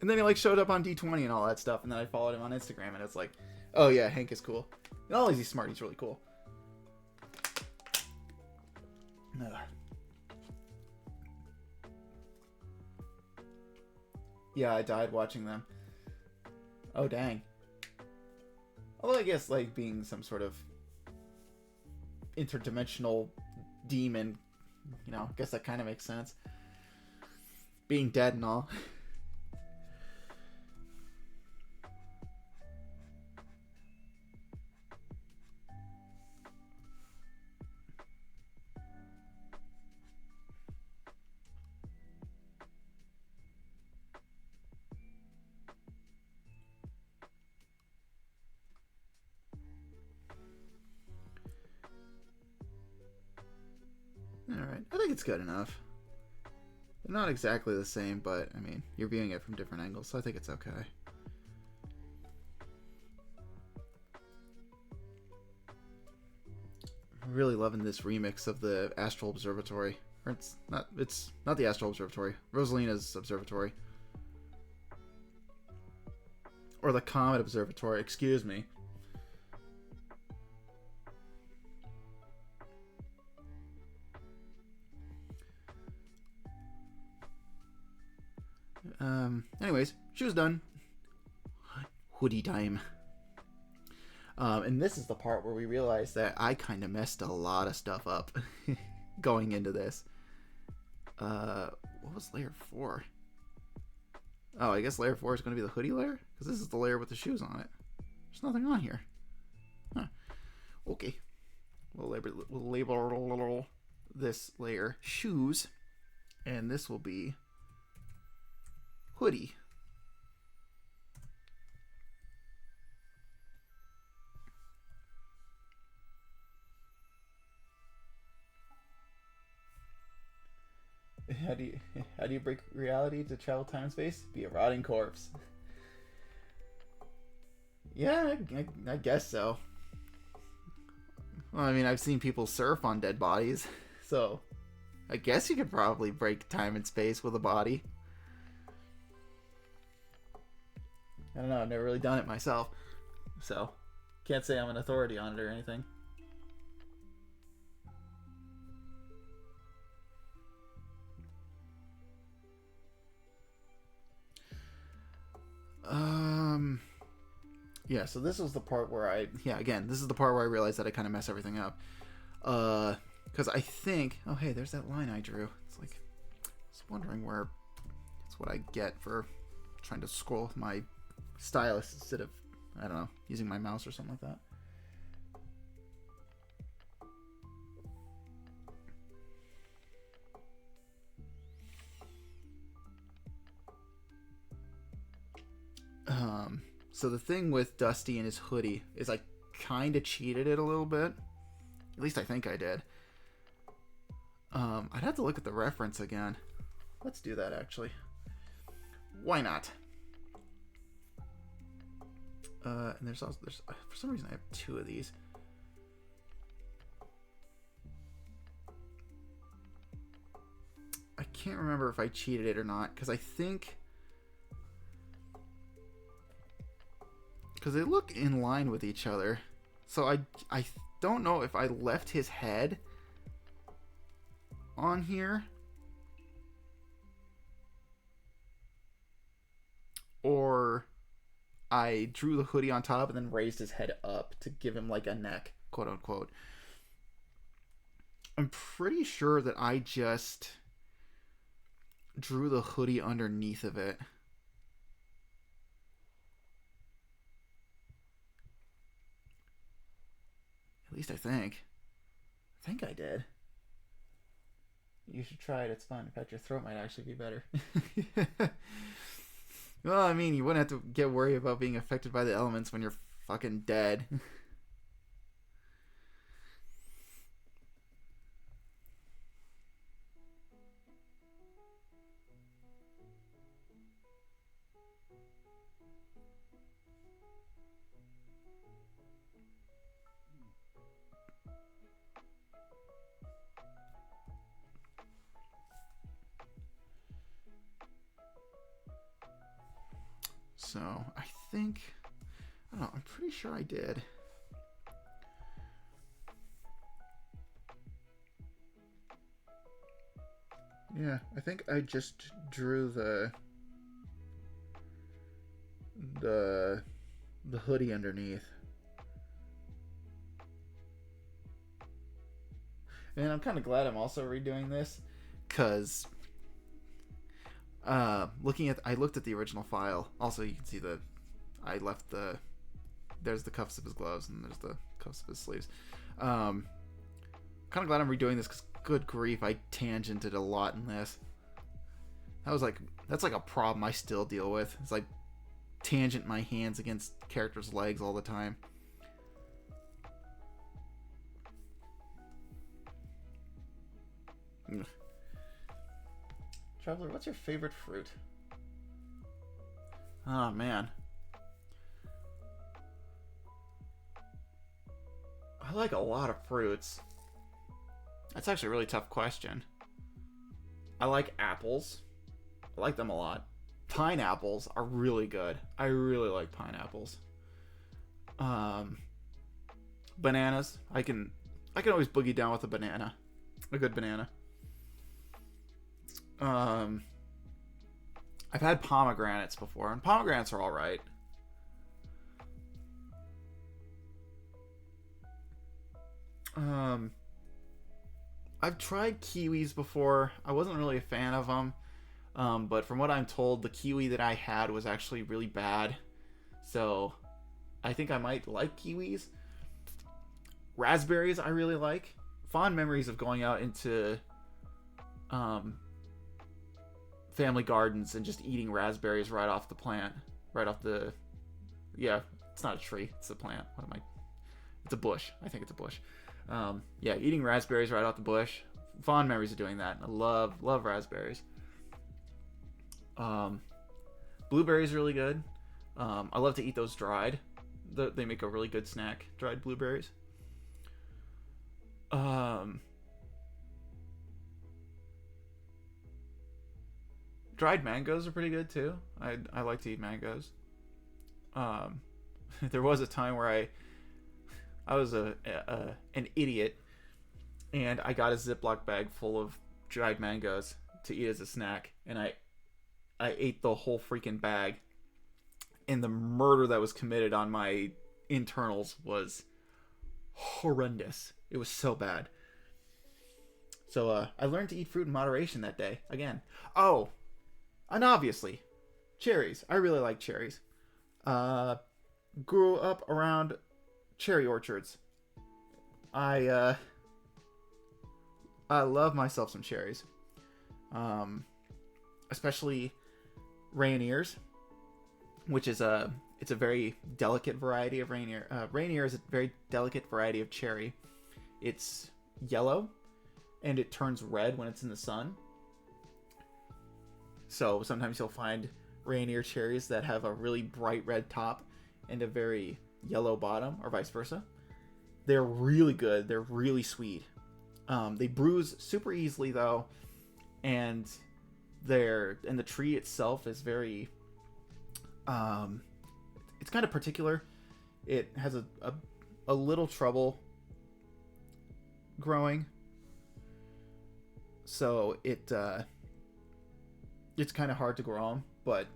And then he like showed up on D20 and all that stuff, and then I followed him on Instagram, and it's like, oh yeah, Hank is cool. Not only is he smart, he's really cool. Ugh. Yeah, I died watching them. Oh dang. Although I guess like being some sort of interdimensional demon, you know, I guess that kind of makes sense. Being dead and all. Alright, I think it's good enough. They're not exactly the same, but, I mean, you're viewing it from different angles, so I think it's okay. I'm really loving this remix of the Astral Observatory. Or it's not the Astral Observatory. Rosalina's Observatory. Or the Comet Observatory, excuse me. Anyways, she was done. Hoodie time. And this is the part where we realize that I kind of messed a lot of stuff up going into this. What was layer 4? Oh, I guess layer 4 is going to be the hoodie layer? Because this is the layer with the shoes on it. There's nothing on here. Huh. Okay. We'll label this layer shoes. And this will be hoodie. How do you break reality to travel time and space? Be a rotting corpse. Yeah, I guess so. Well, I mean, I've seen people surf on dead bodies, so I guess you could probably break time and space with a body. I don't know, I've never really done it myself, so can't say I'm an authority on it or anything. Yeah, so this was the part where this is the part where I realized that I kind of mess everything up. Because I think, oh hey, there's that line I drew. It's like, I was wondering where, it's what I get for trying to scroll with my stylus instead of, I don't know, using my mouse or something like that. So the thing with Dusty and his hoodie is I kind of cheated it a little bit. At least I think I did. I'd have to look at the reference again. Let's do that, actually. Why not? And there's for some reason I have 2 of these. I can't remember if I cheated it or not, because I think, because they look in line with each other. So I don't know if I left his head on here or I drew the hoodie on top and then raised his head up to give him like a neck, quote unquote. I'm pretty sure that I just drew the hoodie underneath of it. At least I think. I think I did. You should try it. It's fun. In fact, your throat might actually be better. Well, I mean, you wouldn't have to get worried about being affected by the elements when you're fucking dead. So, I think... I don't know, I'm pretty sure I did. Yeah, I think I just drew the hoodie underneath. And I'm kind of glad I'm also redoing this, because I looked at the original file. Also, you can see there's the cuffs of his gloves and there's the cuffs of his sleeves. Kind of glad I'm redoing this, because good grief, I tangented a lot in this. That's like a problem I still deal with. It's like tangent my hands against characters' legs all the time. Traveler, what's your favorite fruit? Oh, man. I like a lot of fruits. That's actually a really tough question. I like apples. I like them a lot. Pineapples are really good. I really like pineapples. Bananas. I can always boogie down with a banana. A good banana. I've had pomegranates before, and pomegranates are alright. I've tried kiwis before. I wasn't really a fan of them. But from what I'm told, the kiwi that I had was actually really bad. So I think I might like kiwis. Raspberries I really like. Fond memories of going out into family gardens and just eating raspberries right off the plant. Yeah, it's not a tree. It's a plant. It's a bush. I think it's a bush. Yeah, eating raspberries right off the bush. Fond memories of doing that. I love raspberries. Blueberries are really good. I love to eat those dried. They make a really good snack. Dried blueberries. Dried mangoes are pretty good too. I like to eat mangoes. There was a time where I was an idiot, and I got a Ziploc bag full of dried mangoes to eat as a snack, and I ate the whole freaking bag, and the murder that was committed on my internals was horrendous. It was so bad. So I learned to eat fruit in moderation that day again. Oh, and obviously cherries. I really like cherries. Grew up around cherry orchards. I love myself some cherries. Especially Rainiers, which is it's a very delicate variety of Rainier. Rainier is a very delicate variety of cherry. It's yellow and it turns red when it's in the sun. So sometimes you'll find Rainier cherries that have a really bright red top and a very yellow bottom, or vice versa. They're really good. They're really sweet. They bruise super easily though, and the tree itself is very it's kind of particular. It has a little trouble growing, so it's kind of hard to grow them, but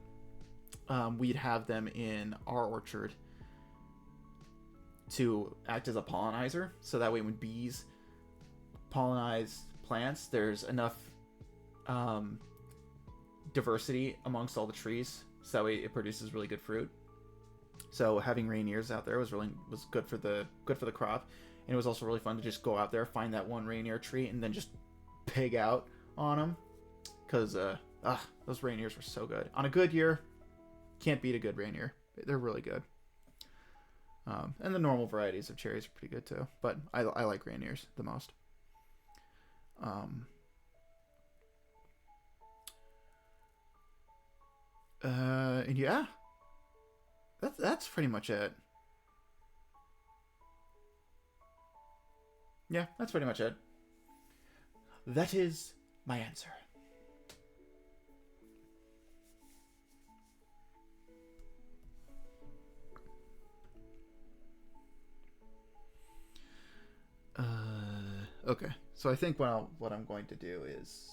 we'd have them in our orchard to act as a pollinizer, so that way when bees pollinize plants, there's enough diversity amongst all the trees, so that way it produces really good fruit. So having Rainiers out there was good for the crop, And it was also really fun to just go out there, find that one reindeer tree, and then just pig out on them. Because those reindeers were so good. On a good year, can't beat a good reindeer. They're really good. And the normal varieties of cherries are pretty good too. But I like reindeers the most. And yeah, that's pretty much it. Yeah, that's pretty much it. That is my answer. Okay. So I think what I'm going to do is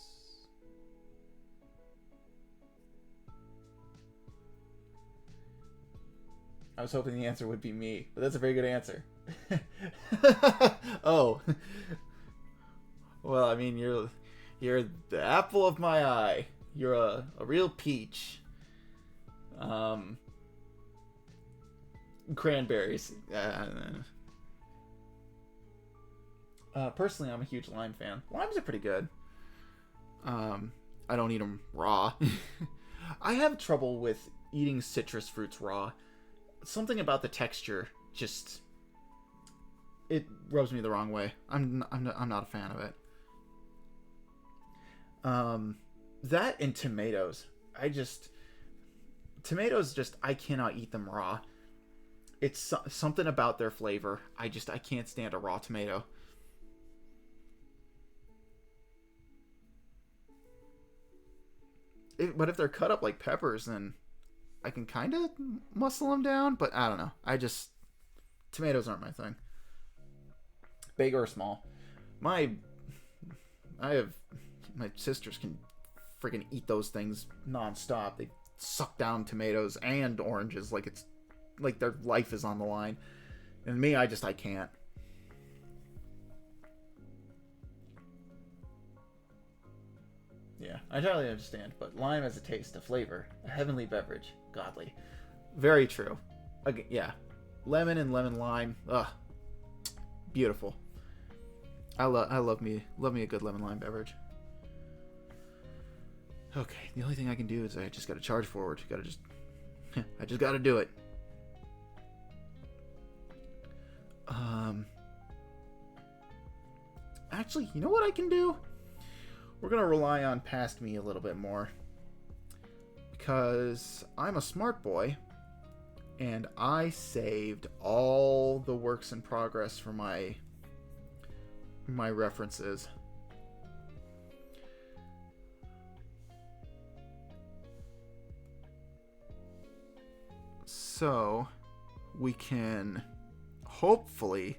I was hoping the answer would be me, but that's a very good answer. Oh. Well, I mean, you're the apple of my eye. You're a real peach. Cranberries. Personally, I'm a huge lime fan. Limes are pretty good. I don't eat them raw. I have trouble with eating citrus fruits raw. Something about the texture just it rubs me the wrong way. I'm not a fan of it. That and tomatoes. Tomatoes I cannot eat them raw. It's something about their flavor. I can't stand a raw tomato. But if they're cut up like peppers, then I can kind of muscle them down. But I don't know. Tomatoes aren't my thing. Big or small. My sisters can freaking eat those things nonstop. They suck down tomatoes and oranges like it's like their life is on the line. And me, I can't. Yeah, I totally understand, but lime has a taste, a flavor, a heavenly beverage, godly. Very true. Again, yeah, lemon and lemon lime, beautiful. I love me a good lemon lime beverage. Okay, the only thing I can do is I just gotta charge forward. I just gotta do it. Actually, you know what I can do? We're going to rely on past me a little bit more. Because I'm a smart boy. And I saved all the works in progress for my references. So, we can hopefully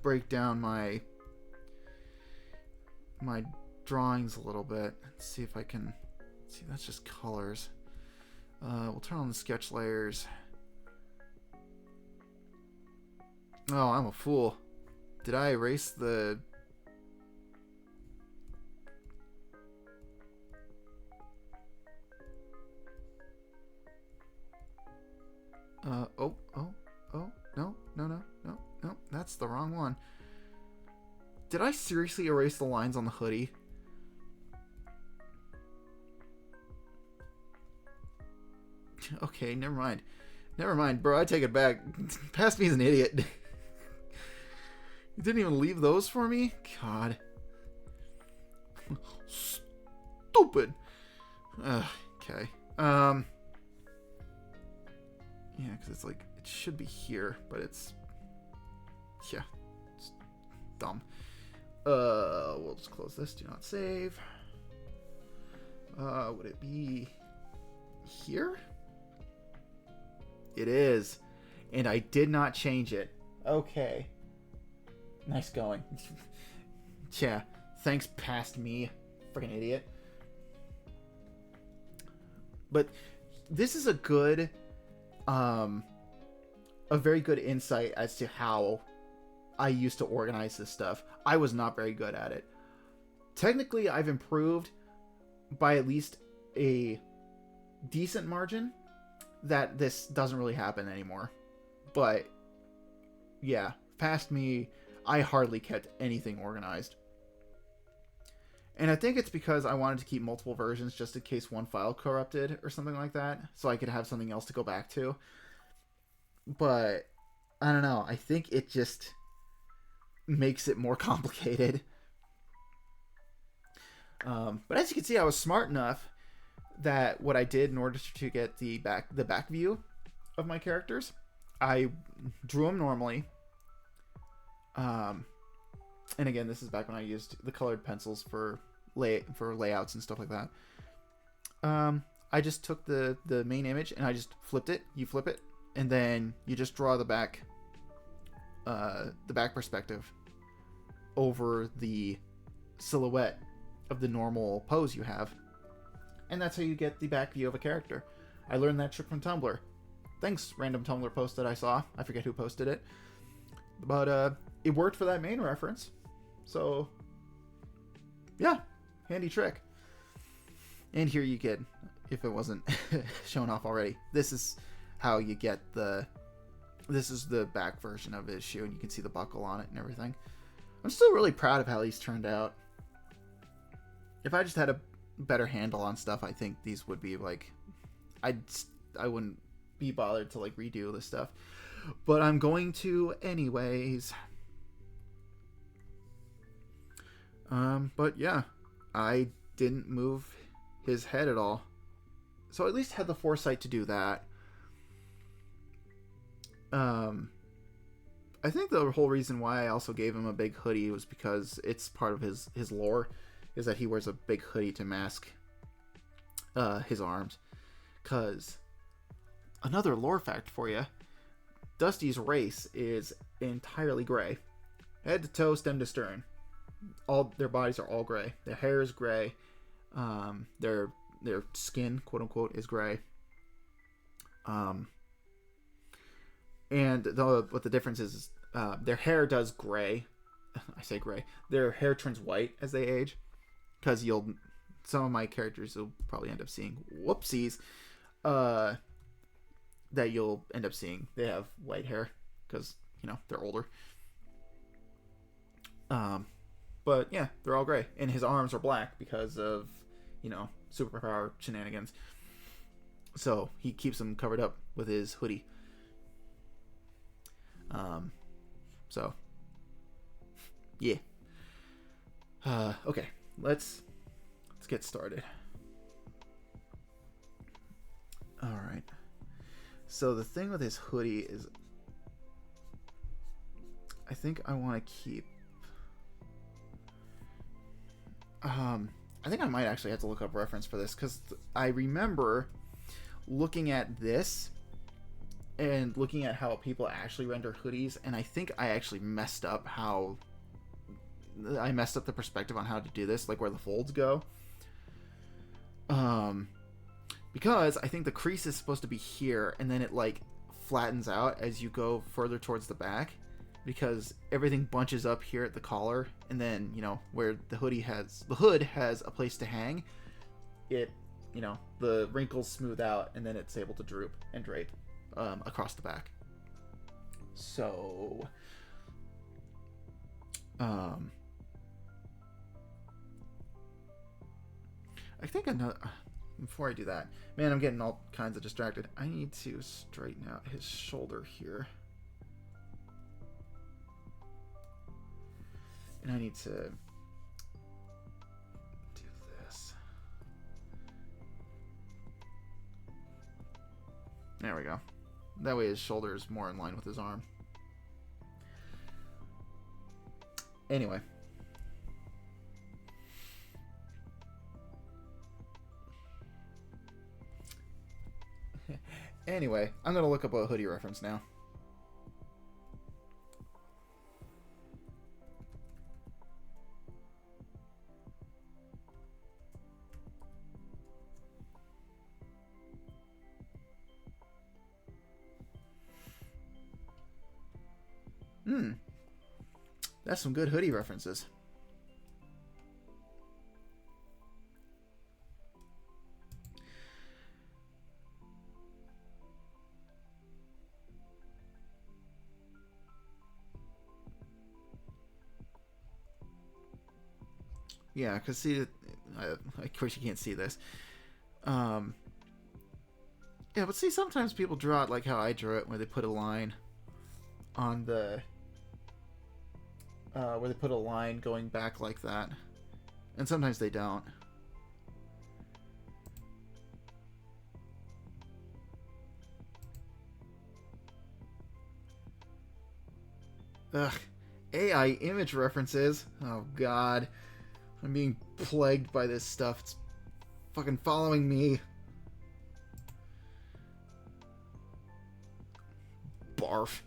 break down my drawings a little bit. Let's see if I can see. That's just colors. We'll turn on the sketch layers. Oh, I'm a fool. Did I erase the... No, that's the wrong one. Did I seriously erase the lines on the hoodie? Okay, never mind. Never mind, bro, I take it back. Past me's an idiot. You didn't even leave those for me? God. Stupid. Okay. Yeah, because it's like, it should be here, but it's... Yeah. It's dumb. We'll just close this. Do not save. Would it be here? It is. And I did not change it. Okay. Nice going. Yeah. Thanks, past me. Freaking idiot. But this is a good... a very good insight as to how I used to organize this stuff. I was not very good at it. Technically, I've improved, by at least a decent margin that this doesn't really happen anymore. But yeah, past me, I hardly kept anything organized. And I think it's because I wanted to keep multiple versions just in case one file corrupted or something like that, so I could have something else to go back to. But I don't know. I think it just makes it more complicated. But as you can see, I was smart enough that what I did in order to get the back view of my characters, I drew them normally. And again, this is back when I used the colored pencils for layouts and stuff like that. I just took the main image and I just flipped it. You flip it, and then you just draw the back perspective over the silhouette of the normal pose you have, and that's how you get the back view of a character. I learned that trick from Tumblr. Thanks, random Tumblr post that I saw. I forget who posted it, but it worked for that main reference. So yeah, handy trick. And here you get, if it wasn't shown off already, this is how you get this is the back version of his shoe, and you can see the buckle on it and everything. I'm still really proud of how these turned out. If I just had a better handle on stuff, I think these would be like, I wouldn't be bothered to like redo this stuff, but I'm going to anyways. But yeah, I didn't move his head at all, so I at least had the foresight to do that. I think the whole reason why I also gave him a big hoodie was because it's part of his lore, is that he wears a big hoodie to mask his arms. Because another lore fact for you, Dusty's race is entirely gray, head to toe, stem to stern. All their bodies are all gray. Their hair is gray. Their skin, quote unquote, is gray. And what the difference is, their hair does gray. I say gray. Their hair turns white as they age, because some of my characters will probably end up seeing whoopsies. That you'll end up seeing they have white hair because they're older. But yeah, they're all gray, and his arms are black because of superpower shenanigans. So he keeps them covered up with his hoodie. So yeah. Okay, let's get started. All right. So the thing with his hoodie is, I think I want to keep. I think I might actually have to look up reference for this, because I remember looking at this and looking at how people actually render hoodies, and I think I actually messed up the perspective on how to do this, like where the folds go. Because I think the crease is supposed to be here, and then it like flattens out as you go further towards the back, because everything bunches up here at the collar, and then where the hood has a place to hang, it the wrinkles smooth out, and then it's able to droop and drape across the back. So I think another. Before I do that, man, I'm getting all kinds of distracted. I need to straighten out his shoulder here. And I need to do this. There we go. That way his shoulder is more in line with his arm. Anyway. Anyway, I'm going to look up a hoodie reference now. That's some good hoodie references. Yeah, because see, of course you can't see this. Yeah, but see, sometimes people draw it like how I drew it, where they put a line on the, where they put a line going back like that, and sometimes they don't. Ugh, AI image references. Oh God, I'm being plagued by this stuff. It's fucking following me. Barf.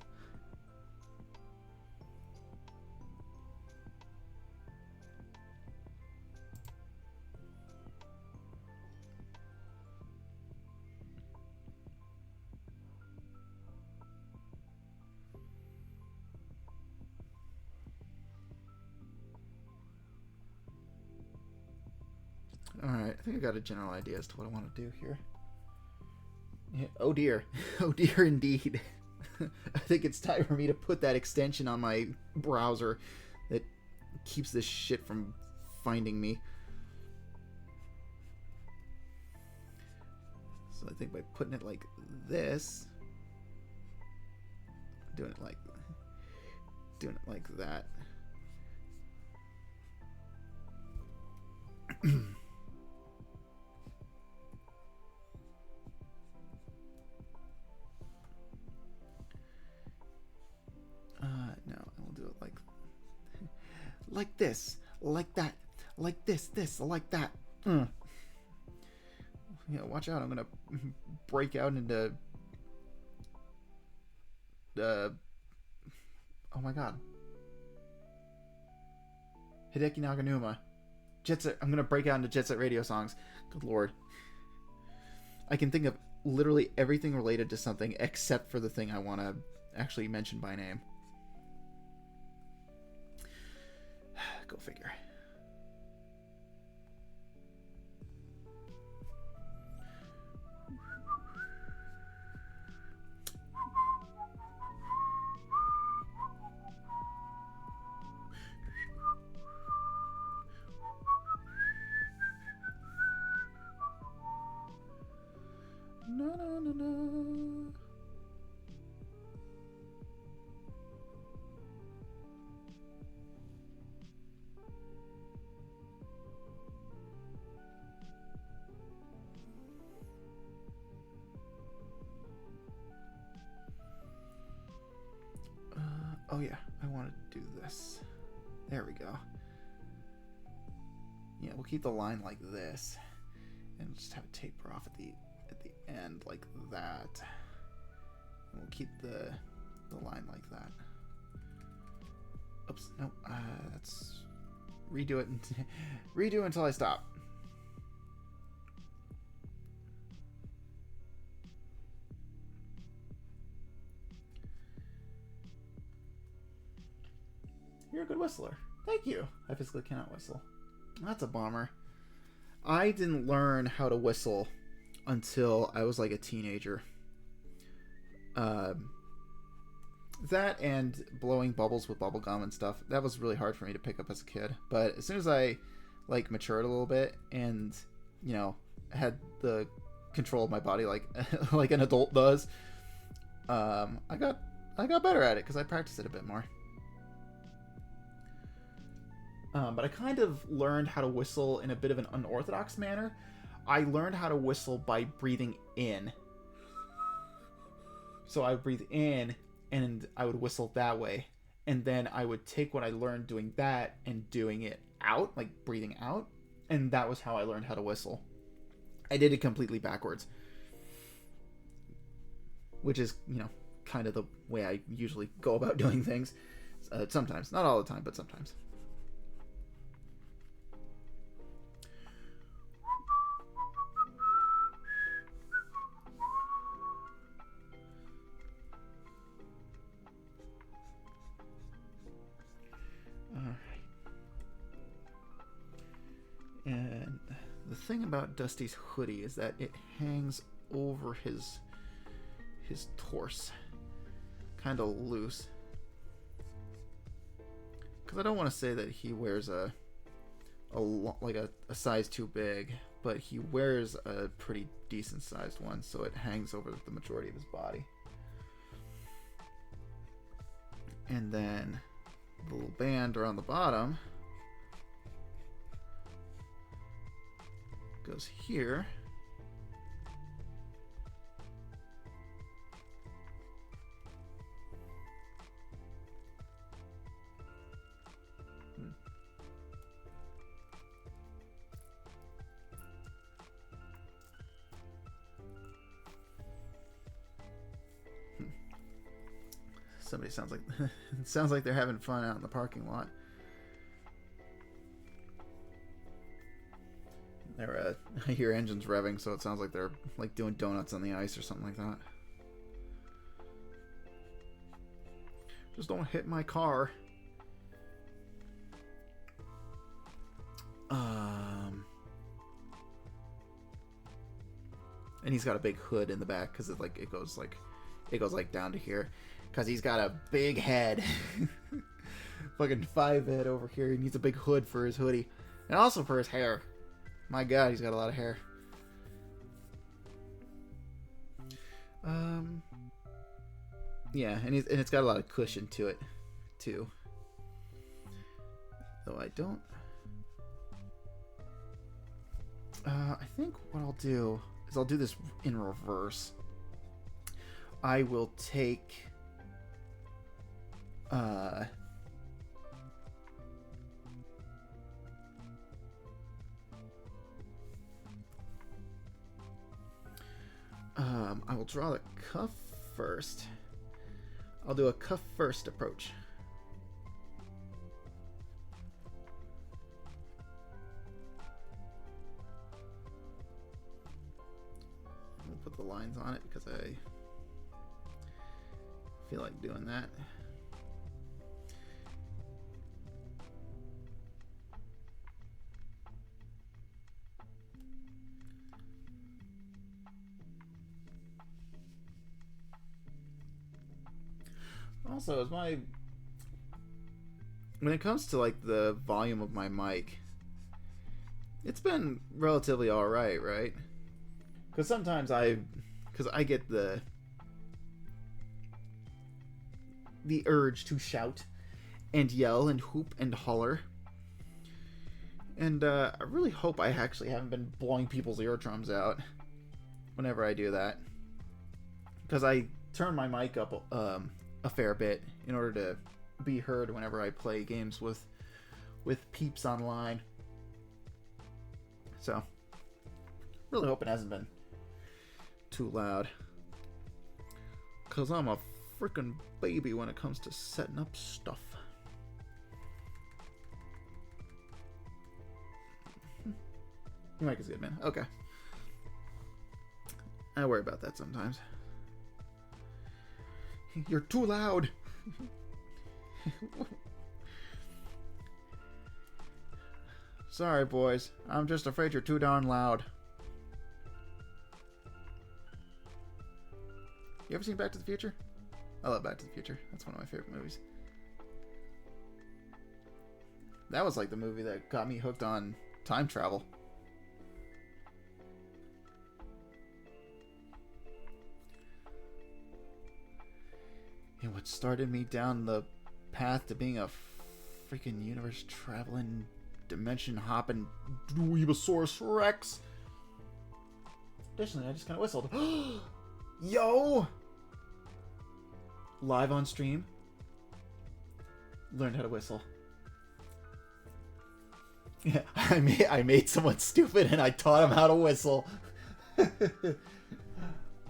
Alright, I think I got a general idea as to what I want to do here. Yeah, oh dear. Oh dear indeed. I think it's time for me to put that extension on my browser that keeps this shit from finding me. So I think by putting it like this, doing it like that. No, I'll do it like this, like that, like this, like that. Yeah, watch out! I'm gonna break out into. Oh my God. Hideki Naganuma. Jet Set. I'm gonna break out into Jet Set Radio songs. Good lord. I can think of literally everything related to something except for the thing I want to actually mention by name. Go figure. No, no, no, no. Oh yeah, I want to do this. There we go. Yeah, we'll keep the line like this, and just have it taper off at the end like that. And we'll keep the line like that. Oops, no, that's redo it and redo until I stop. You're a good whistler. Thank you. I physically cannot whistle. That's a bummer. I didn't learn how to whistle until I was like a teenager. That and blowing bubbles with bubble gum and stuff, that was really hard for me to pick up as a kid. But as soon as I like matured a little bit and, you know, had the control of my body like like an adult does, I got better at it because I practiced it a bit more. But I kind of learned how to whistle in a bit of an unorthodox manner. I learned how to whistle by breathing in. So I would breathe in, and I would whistle that way. And then I would take what I learned doing that and doing it out, like breathing out. And that was how I learned how to whistle. I did it completely backwards. Which is, you know, kind of the way I usually go about doing things. Sometimes. Not all the time, but sometimes. And the thing about Dusty's hoodie is that it hangs over his torso, kind of loose. Because I don't want to say that he wears a like a size too big, but he wears a pretty decent sized one, so it hangs over the majority of his body. And then the little band around the bottom goes here. Somebody sounds like it sounds like they're having fun out in the parking lot. I hear engines revving, so it sounds like they're like doing donuts on the ice or something like that. Just don't hit my car. And he's got a big hood in the back because it goes down to here. Because he's got a big head. Fucking 5 head over here. He needs a big hood for his hoodie. And also for his hair. My god, he's got a lot of hair. Yeah, and it's got a lot of cushion to it, too. Though I don't... I think what I'll do is I'll do this in reverse. I will take... I will draw the cuff first. I'll do a cuff first approach. I'll put the lines on it because I feel like doing that. Also, when it comes to like the volume of my mic, it's been relatively alright, right? Because sometimes I get the urge to shout and yell and hoop and holler. And I really hope I actually haven't been blowing people's eardrums out whenever I do that. Because I turn my mic up a fair bit in order to be heard whenever I play games with peeps online. So, really hope it hasn't been too loud. Because I'm a freaking baby when it comes to setting up stuff. Your mic is good, man. Okay. I worry about that sometimes. You're too loud. Sorry, boys. I'm just afraid you're too darn loud. You ever seen Back to the Future? I love Back to the Future. That's one of my favorite movies. That was like the movie that got me hooked on time travel. And what started me down the path to being a freaking universe traveling, dimension hopping Dweebosaurus Rex. Additionally, I just kind of whistled. Yo! Live on stream. Learned how to whistle. Yeah, I made someone stupid and I taught him how to whistle.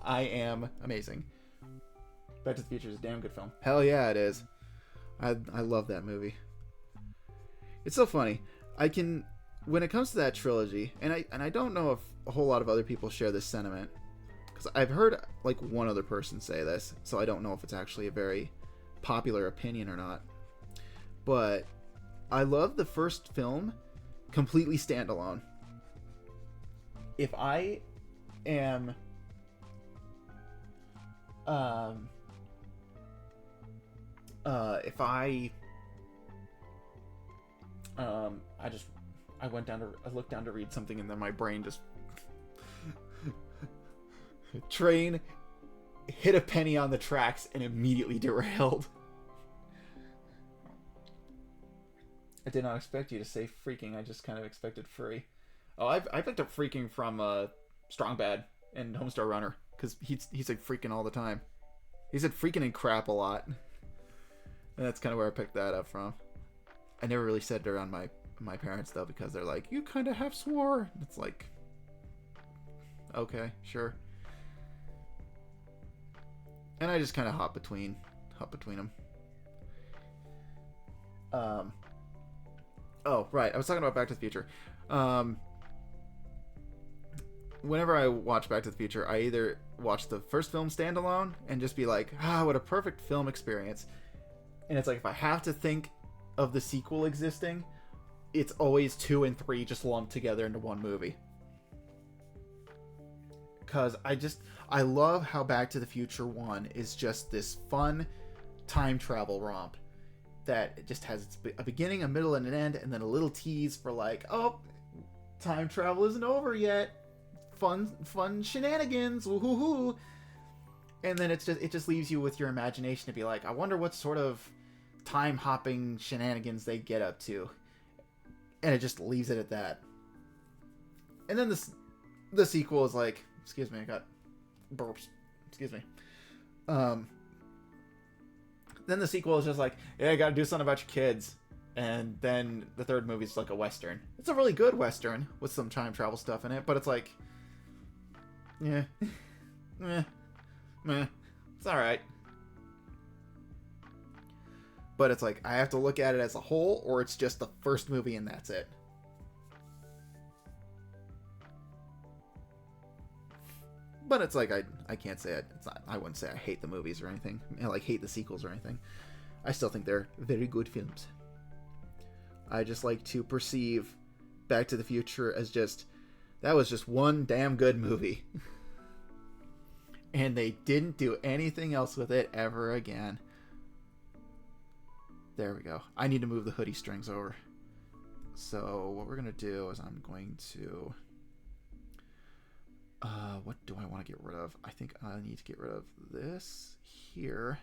I am amazing. Back to the Future is a damn good film. Hell yeah, it is. I love that movie. It's so funny. When it comes to that trilogy, and I don't know if a whole lot of other people share this sentiment, because I've heard like one other person say this, so I don't know if it's actually a very popular opinion or not. But I love the first film completely standalone. If I am I looked down to read something, and then my brain just train hit a penny on the tracks and immediately derailed. I did not expect you to say freaking. I just kind of expected free. Oh, I picked up freaking from Strong Bad and Homestar Runner because he said freaking all the time. He said freaking and crap a lot, and that's kind of where I picked that up from. I never really said it around my parents though, because they're like, you kind of half swore. It's like, okay, sure. And I just kind of hop between them. Oh, right. I was talking about Back to the Future. Whenever I watch Back to the Future, I either watch the first film standalone and just be like, what a perfect film experience. And it's like, if I have to think of the sequel existing, it's always 2 and 3 just lumped together into one movie. Because I love how Back to the Future 1 is just this fun time travel romp that it just has a beginning, a middle, and an end, and then a little tease for like, oh, time travel isn't over yet. Fun shenanigans, woohoo! And then it just leaves you with your imagination to be like, I wonder what sort of time hopping shenanigans they get up to, and it just leaves it at that. And then the sequel is like, excuse me, I got burps. Excuse me. Then the sequel is just like, yeah, you gotta do something about your kids. And then the third movie is like a Western. It's a really good Western with some time travel stuff in it, but it's like, yeah, meh. It's alright. But it's like, I have to look at it as a whole, or it's just the first movie and that's it. But it's like, I can't say it. It's not, I wouldn't say I hate the movies or anything. I like hate the sequels or anything. I still think they're very good films. I just like to perceive Back to the Future as just, that was just one damn good movie. And they didn't do anything else with it ever again. There we go. I need to move the hoodie strings over. So what we're going to do is I'm going to... what do I want to get rid of? I think I need to get rid of this here.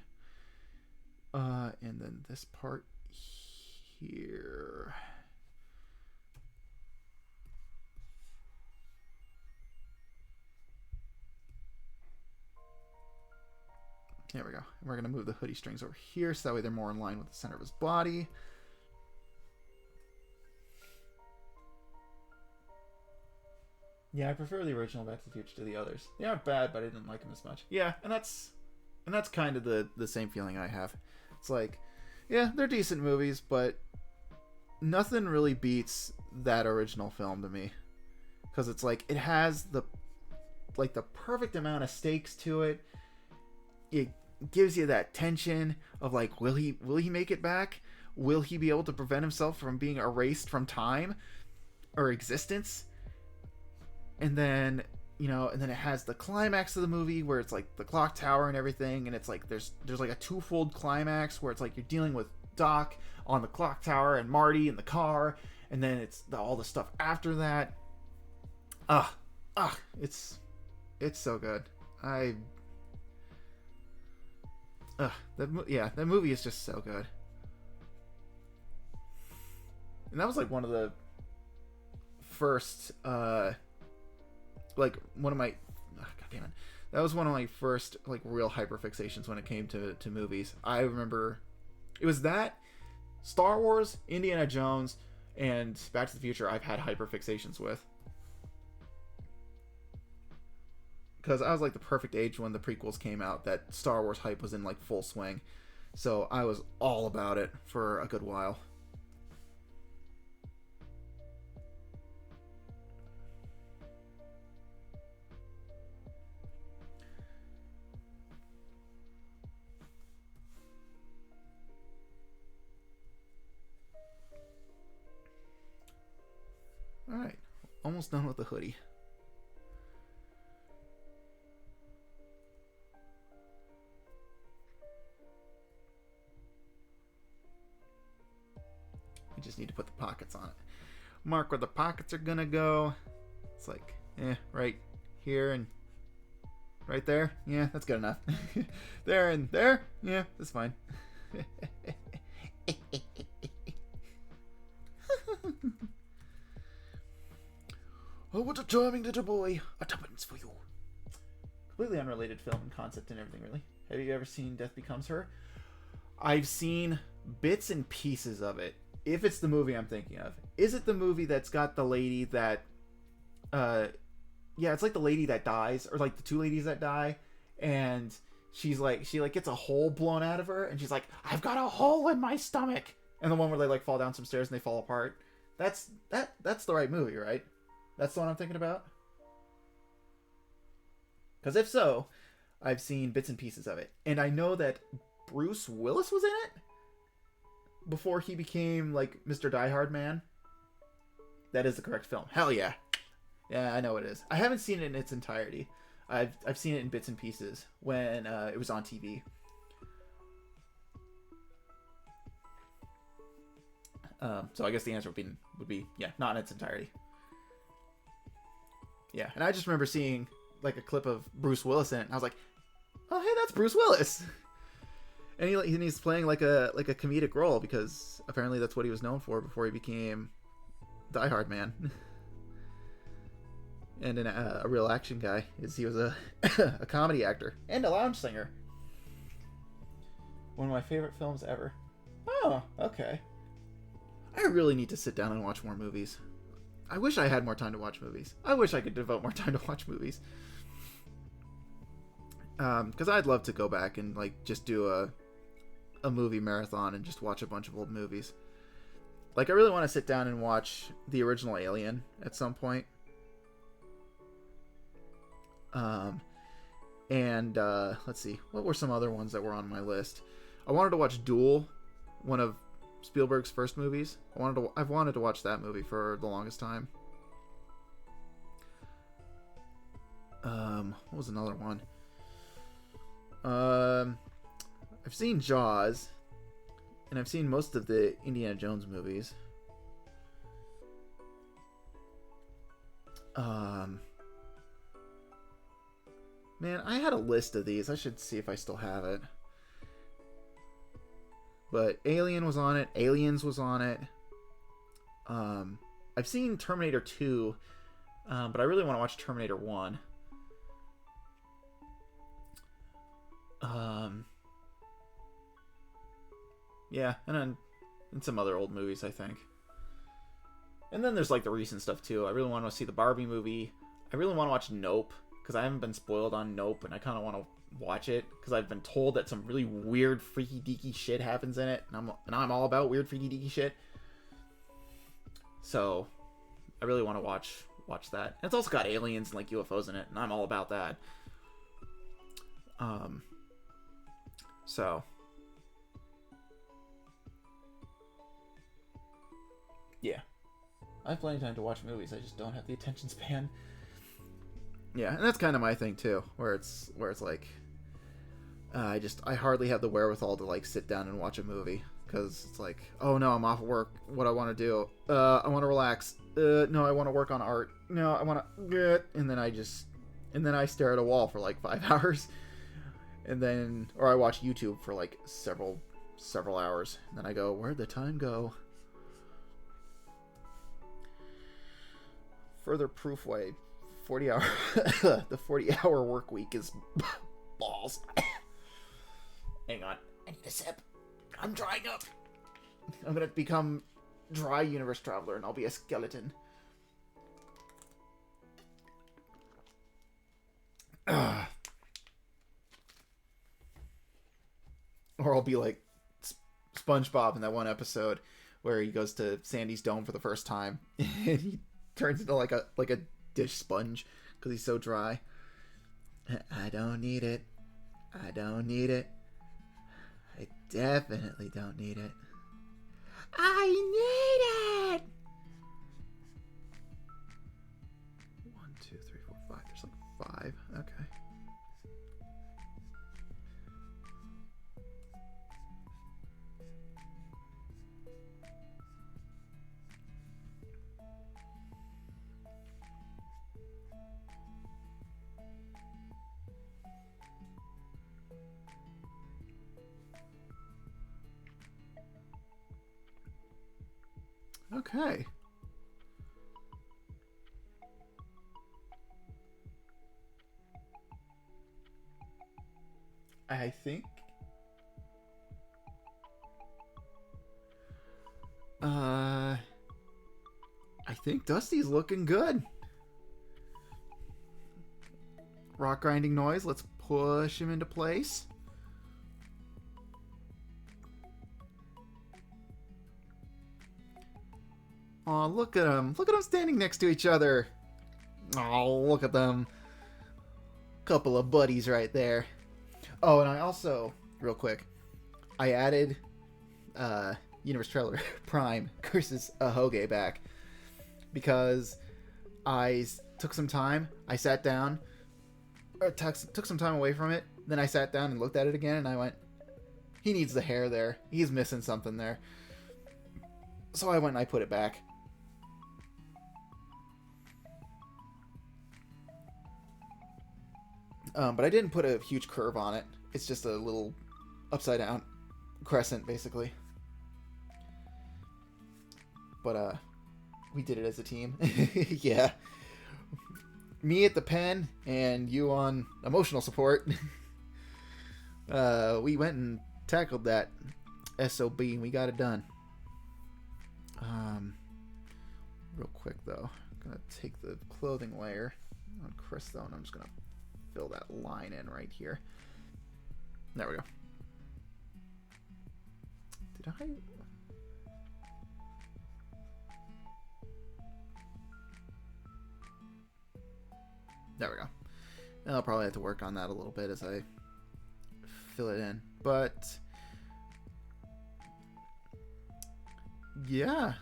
And then this part here. There we go. And we're going to move the hoodie strings over here so that way they're more in line with the center of his body. Yeah, I prefer the original Back to the Future to the others. They aren't bad, but I didn't like them as much. Yeah, and that's kind of the same feeling I have. It's like, yeah, they're decent movies, but nothing really beats that original film to me. Because it's like, it has the perfect amount of stakes to it. It gives you that tension of like, will he make it back? Will he be able to prevent himself from being erased from time or existence? And then, and then it has the climax of the movie where it's like the clock tower and everything, and it's like there's like a twofold climax where it's like you're dealing with Doc on the clock tower and Marty in the car, and then it's all the stuff after that. It's so good. That movie is just so good. And that was like one of the first one of my God damn it. That was one of my first like real hyperfixations when it came to movies. I remember it was that, Star Wars, Indiana Jones, and Back to the Future I've had hyperfixations with. Because I was like the perfect age when the prequels came out, that Star Wars hype was in like full swing. So I was all about it for a good while. Alright, almost done with the hoodie. I just need to put the pockets on it. mark where the pockets are gonna go. It's like, right here and right there. Yeah, that's good enough. There and there. Yeah, that's fine. Oh, what a charming little boy. A tuppence for you. Completely unrelated film and concept and everything, really. Have you ever seen Death Becomes Her? I've seen bits and pieces of it. If it's the movie I'm thinking of. Is it the movie that's got the lady that... yeah, it's like the lady that dies, or like the two ladies that die, and she gets a hole blown out of her, and she's like, I've got a hole in my stomach. And the one where they like fall down some stairs and they fall apart. That's the right movie, right? That's the one I'm thinking about? Because if so, I've seen bits and pieces of it. And I know that Bruce Willis was in it before he became like Mr. Die Hard Man. That is the correct film. Hell yeah. Yeah, I know it is. I haven't seen it in its entirety. I've seen it in bits and pieces when it was on TV. So I guess the answer would be yeah, not in its entirety. Yeah, and I just remember seeing like a clip of Bruce Willis in it, and I was like, "Oh, hey, that's Bruce Willis." And he's playing like a comedic role because apparently that's what he was known for before he became Die Hard Man. And a real action guy is he was a a comedy actor and a lounge singer. One of my favorite films ever. Oh, okay. I really need to sit down and watch more movies. I wish I had more time to watch movies. I wish I could devote more time to watch movies. Because I'd love to go back and like just do a movie marathon and just watch a bunch of old movies. Like I really want to sit down and watch the original Alien at some point. Let's see, what were some other ones that were on my list? I wanted to watch Doodle, one of Spielberg's first movies. I've wanted to watch that movie for the longest time. What was another one? I've seen Jaws, and I've seen most of the Indiana Jones movies. Man, I had a list of these. I should see if I still have it. But Alien was on it. Aliens was on it. I've seen Terminator 2, but I really want to watch Terminator 1. Yeah, and some other old movies, I think. And then there's like the recent stuff too. I really want to see the Barbie movie. I really want to watch Nope, because I haven't been spoiled on Nope, and I kind of want to watch it because I've been told that some really weird, freaky deaky shit happens in it, and I'm all about weird, freaky deaky shit. So I really want to watch that. And it's also got aliens and like UFOs in it, and I'm all about that. So yeah, I have plenty of time to watch movies. I just don't have the attention span. Yeah, and that's kind of my thing too, where it's like I hardly have the wherewithal to like sit down and watch a movie because it's like, oh no, I'm off work. What I want to do? I want to relax. No, I want to work on art. No, I want to. And then I stare at a wall for like 5 hours, or I watch YouTube for like several hours, and then I go, where'd the time go? Further proof why 40-hour the 40-hour work week is balls. Hang on, I need a sip. I'm drying up. I'm gonna become dry universe traveler, and I'll be a skeleton. Or I'll be like SpongeBob in that one episode where he goes to Sandy's dome for the first time, and he turns into like a dish sponge because he's so dry. I don't need it. I don't need it. I definitely don't need it. I need it! 1, 2, 3, 4, 5. There's like 5. Okay. Okay. I think I think Dusty's looking good. Rock grinding noise. Let's push him into place. Oh, look at them. Look at them standing next to each other. Oh, look at them. Couple of buddies right there. Oh, and I also, real quick, I added Universe Trailer Prime Curses Ahoge back because I took some time. I sat down, or took some time away from it. Then I sat down and looked at it again, and I went, he needs the hair there. He's missing something there. So I went and I put it back. But I didn't put a huge curve on it. It's just a little upside down crescent, basically. But we did it as a team. Yeah. Me at the pen and you on emotional support. We went and tackled that SOB and we got it done. Real quick though, I'm gonna take the clothing layer on Chris though, and I'm just gonna fill that line in right here. There we go. Did I? There we go. I'll probably have to work on that a little bit as I fill it in. But yeah.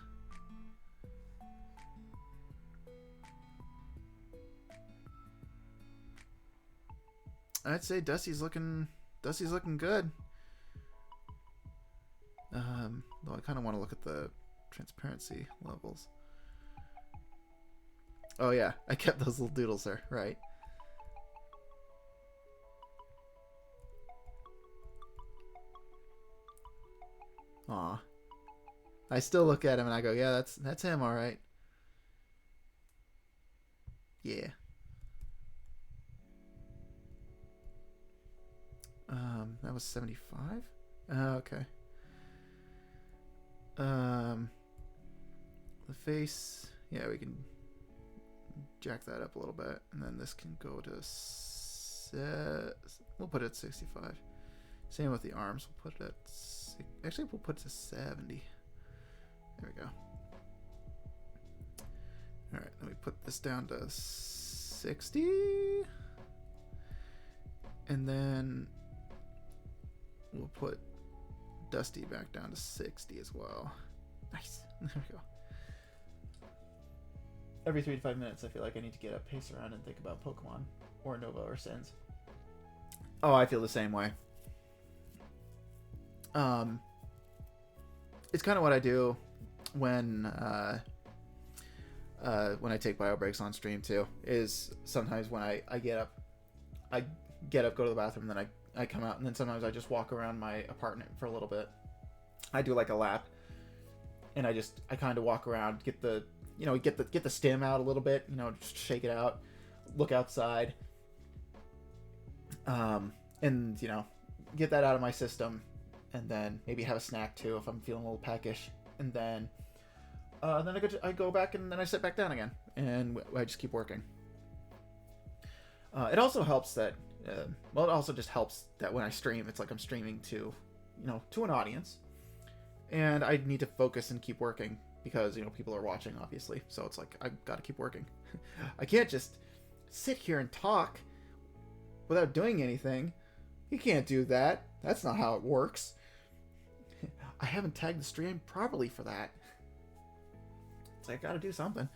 I'd say Dusty's looking good. Though I kind of want to look at the transparency levels. Oh yeah, I kept those little doodles there, right? Aw. I still look at him and I go, yeah, that's him, all right. Yeah. That was 75? Okay. The face, yeah, we can jack that up a little bit, and then this can go to we'll put it at 65. Same with the arms. We'll put it at actually we'll put it to 70. There we go. All right, let me put this down to 60, and then we'll put Dusty back down to 60 as well. Nice. There we go. Every 3 to 5 minutes, I feel like I need to get up, pace around, and think about Pokemon, or Nova, or Sins. Oh, I feel the same way. It's kind of what I do when I take bio breaks on stream too. Is sometimes when I get up, go to the bathroom, then I come out, and then sometimes I just walk around my apartment for a little bit. I do like a lap, and I kind of walk around, get the stem out a little bit, just shake it out, look outside, and get that out of my system, and then maybe have a snack too if I'm feeling a little peckish, and then I go back and then I sit back down again, and I just keep working. It also helps that, it also just helps that when I stream, it's like I'm streaming to an audience, and I need to focus and keep working because people are watching, obviously. So it's like I got to keep working. I can't just sit here and talk without doing anything. You can't do that. That's not how it works. I haven't tagged the stream properly for that. It's like I got to do something.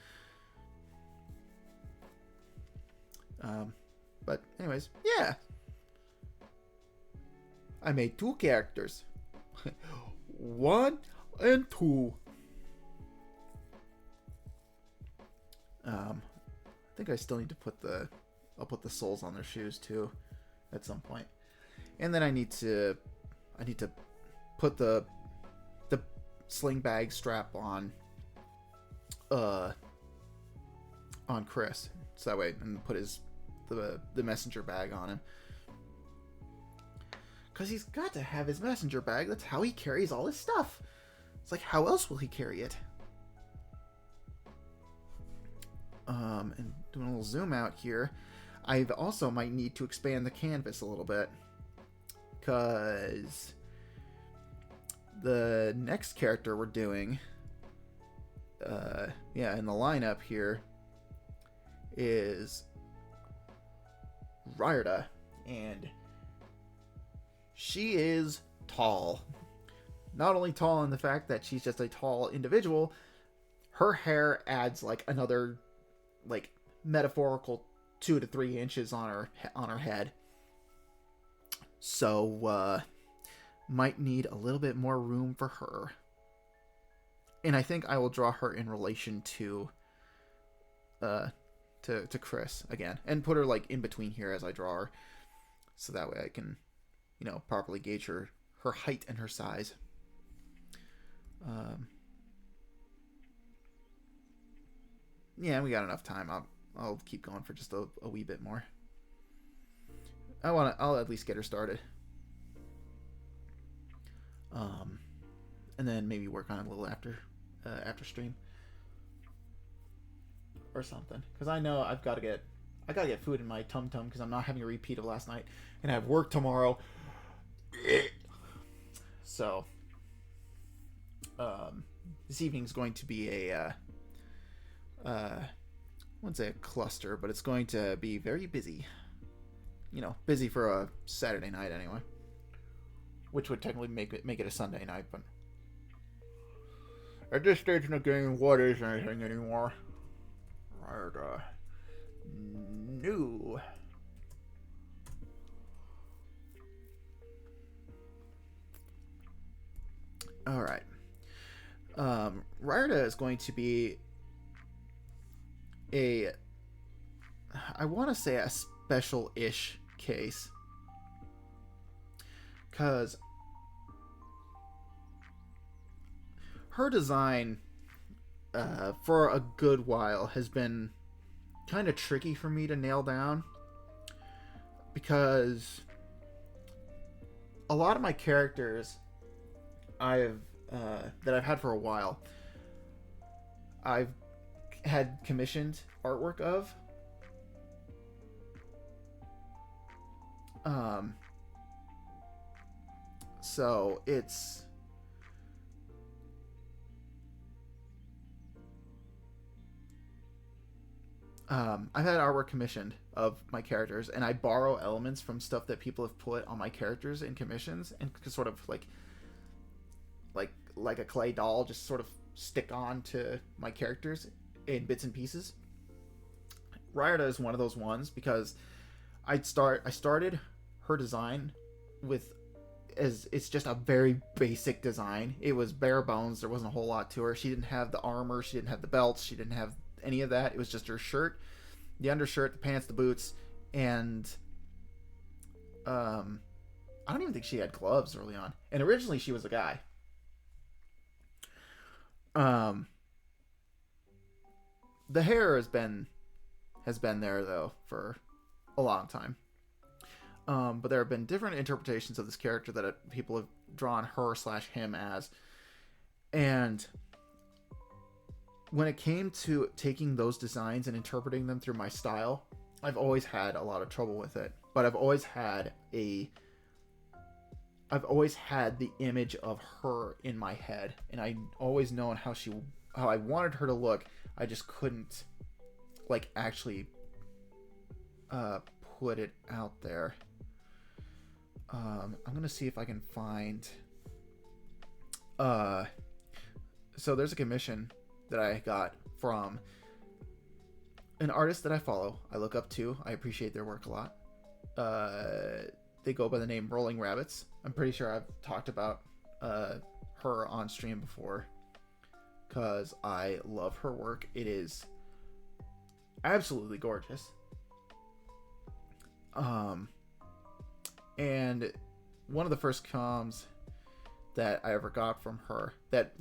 But anyways, yeah. I made 2 characters. 1 and 2. I think I still need to I'll put the soles on their shoes too at some point. And then I need to put the sling bag strap on uh, on Chris, so that way, and put the messenger bag on him. Because he's got to have his messenger bag. That's how he carries all his stuff. It's like, how else will he carry it? And doing a little zoom out here, I also might need to expand the canvas a little bit. Because the next character we're doing, in the lineup here, is Ryrda. And she is tall. Not only tall in the fact that she's just a tall individual, her hair adds like another, like, metaphorical 2 to 3 inches on her head. So might need a little bit more room for her. And I think I will draw her in relation to Chris again, and put her like in between here as I draw her, so that way I can, properly gauge her height and her size. Yeah, we got enough time. I'll keep going for just a wee bit more. I'll at least get her started. And then maybe work on it a little after stream or something, because I know I gotta get food in my tum because I'm not having a repeat of last night, and I have work tomorrow. So this evening is going to be I wouldn't say a cluster, but it's going to be very busy. Busy for a Saturday night anyway, which would technically make it a Sunday night, but at this stage in the game, what is anything anymore? Right, no. All right. Ryrda is going to be I want to say a special-ish case, because her design for a good while has been kind of tricky for me to nail down, because a lot of my characters that I've had for a while, I've had commissioned artwork of. So it's I've had artwork commissioned of my characters, and I borrow elements from stuff that people have put on my characters in commissions, and sort of like a clay doll, just sort of stick on to my characters in bits and pieces. Ryrda is one of those ones, because I started her design it's just a very basic design. It was bare bones. There wasn't a whole lot to her. She didn't have the armor. She didn't have the belts. She didn't have any of that. It was just her shirt, the undershirt, the pants, the boots, and I don't even think she had gloves early on. And originally she was a guy. The hair has been there though for a long time. But there have been different interpretations of this character that people have drawn her/him as. And when it came to taking those designs and interpreting them through my style, I've always had a lot of trouble with it. But I've always had the image of her in my head, and I always known how I wanted her to look. I just couldn't actually put it out there. I'm gonna see if I can find so there's a commission that I got from an artist that I follow, I look up to, I appreciate their work a lot. They go by the name Rolling Rabbits. I'm pretty sure I've talked about her on stream before, because I love her work. It is absolutely gorgeous. And one of the first comms that I ever got from her that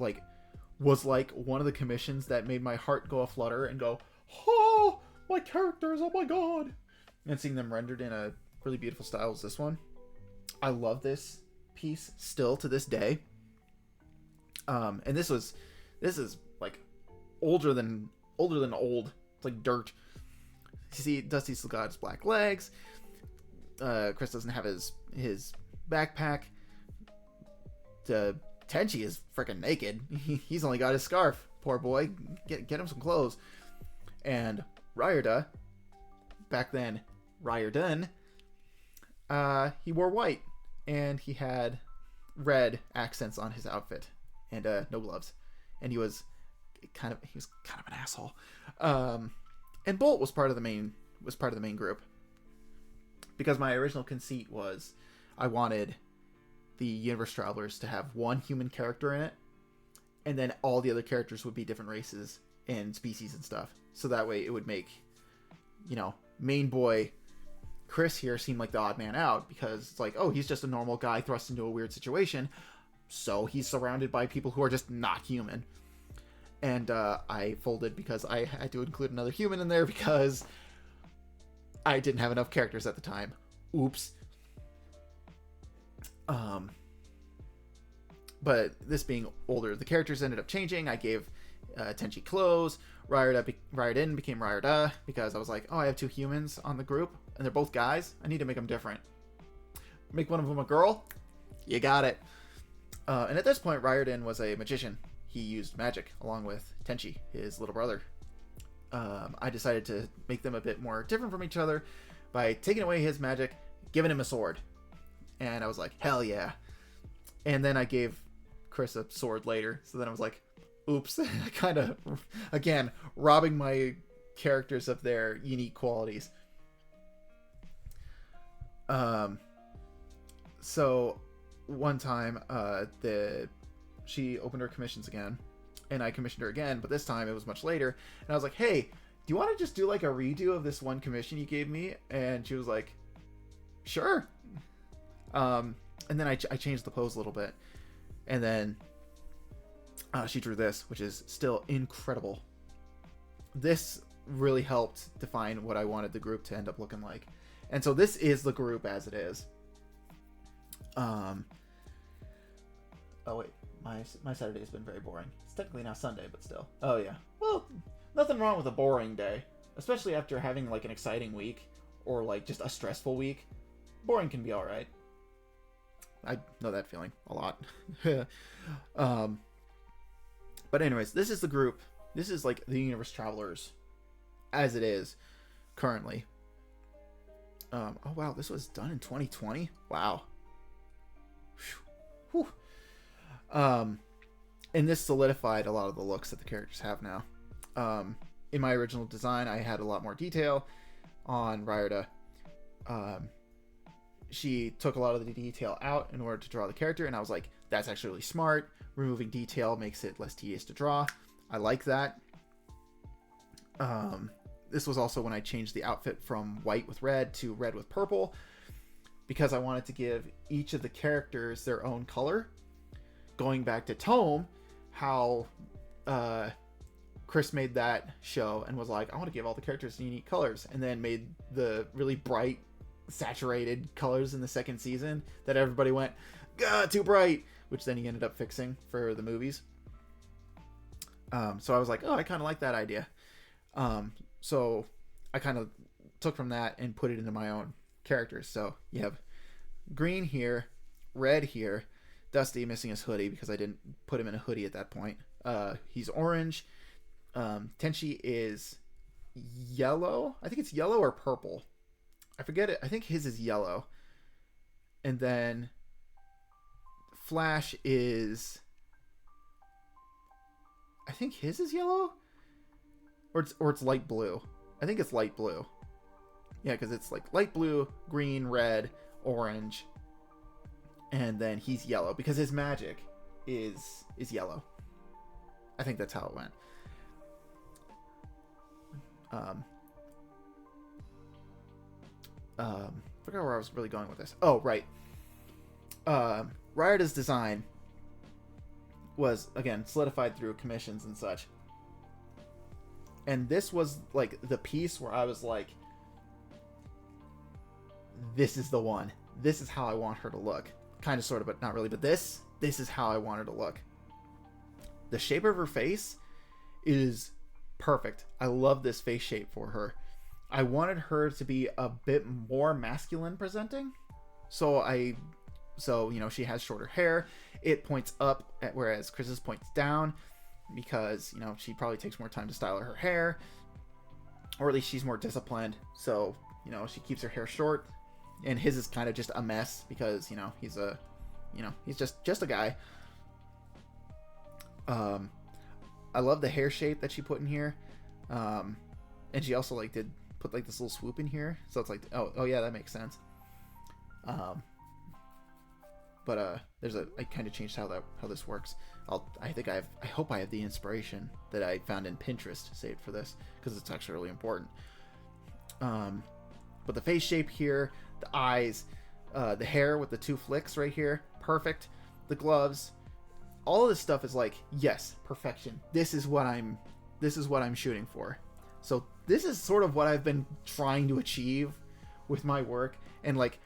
was like one of the commissions that made my heart go aflutter and go, oh, my characters, oh my god. And seeing them rendered in a really beautiful style is this one. I love this piece still to this day. And this is like older than old. It's like dirt. You see, Dusty's still got his black legs. Chris doesn't have his backpack. Tenchi is freaking naked. He's only got his scarf. Poor boy. Get him some clothes. And Ryerda, back then, Ryerden, he wore white. And he had red accents on his outfit. And no gloves. And he was kind of an asshole. And Bolt was part of the main group. Because my original conceit was I wanted the Universe Travelers to have one human character in it, and then all the other characters would be different races and species and stuff. So that way it would make, main boy Chris here seem like the odd man out, because it's like, oh, he's just a normal guy thrust into a weird situation, so he's surrounded by people who are just not human. And I folded because I had to include another human in there because I didn't have enough characters at the time. Oops. But this being older, the characters ended up changing. I gave Tenchi clothes. Ryerden became Ryerda because I was like, oh, I have two humans on the group and they're both guys. I need to make them different. Make one of them a girl. You got it. And at this point, Ryerden was a magician. He used magic along with Tenchi, his little brother. I decided to make them a bit more different from each other by taking away his magic, giving him a sword. And I was like, hell yeah. And then I gave Chris a sword later. So then I was like, oops. I kind of, again, robbing my characters of their unique qualities. So one time, she opened her commissions again. And I commissioned her again, but this time it was much later. And I was like, hey, do you want to just do like a redo of this one commission you gave me? And she was like, sure. And then I changed the pose a little bit. And then she drew this, which is still incredible. This really helped define what I wanted the group to end up looking like. And so this is the group as it is. Oh, wait. My Saturday has been very boring. It's technically now Sunday, but still. Oh, yeah. Well, nothing wrong with a boring day. Especially after having, like, an exciting week. Or, like, just a stressful week. Boring can be alright. I know that feeling a lot. But anyways, this is the group. This is, like, the Universe Travelers. As it is. Currently. Oh, wow. This was done in 2020? Wow. Whew. And this solidified a lot of the looks that the characters have now. In my original design, I had a lot more detail on Ryerda. She took a lot of the detail out in order to draw the character, and I was like, that's actually really smart. Removing detail makes it less tedious to draw. I like that. This was also when I changed the outfit from white with red to red with purple, because I wanted to give each of the characters their own color. Going back to Tome, how Chris made that show and was like, I want to give all the characters unique colors, and then made the really bright, saturated colors in the second season that everybody went, God, too bright, which then he ended up fixing for the movies. So I was like, oh, I kind of like that idea. So I kind of took from that and put it into my own characters. So you have green here, red here, Dusty missing his hoodie because I didn't put him in a hoodie at that point. He's orange. Tenchi is yellow. I think it's yellow or purple. I forget it. I think his is yellow. And then Flash is... I think his is yellow? Or it's light blue. I think it's light blue. Yeah, because it's like light blue, green, red, orange. And then he's yellow because his magic is yellow. I think that's how it went. Forgot where I was really going with this. Oh, right. Ryerda's design was, again, solidified through commissions and such. And this was, like, the piece where I was like, this is the one. This is how I want her to look. Kind of, sort of, but not really. But this is how I want her to look. The shape of her face is perfect. I love this face shape for her. I wanted her to be a bit more masculine presenting. So, you know, she has shorter hair. It points up, whereas Chris's points down. Because, you know, she probably takes more time to style her hair. Or at least she's more disciplined. So, you know, she keeps her hair short. And his is kind of just a mess because, you know, he's just a guy. I love the hair shape that she put in here. And she also, like, did put, like, this little swoop in here. So it's like, oh yeah, that makes sense. But I kind of changed how this works. I hope I have the inspiration that I found in Pinterest saved for this, because it's actually really important. But the face shape here, the eyes, the hair with the 2 flicks right here, perfect. The gloves, all of this stuff is like, yes, perfection. This is what I'm shooting for. So this is sort of what I've been trying to achieve with my work, and like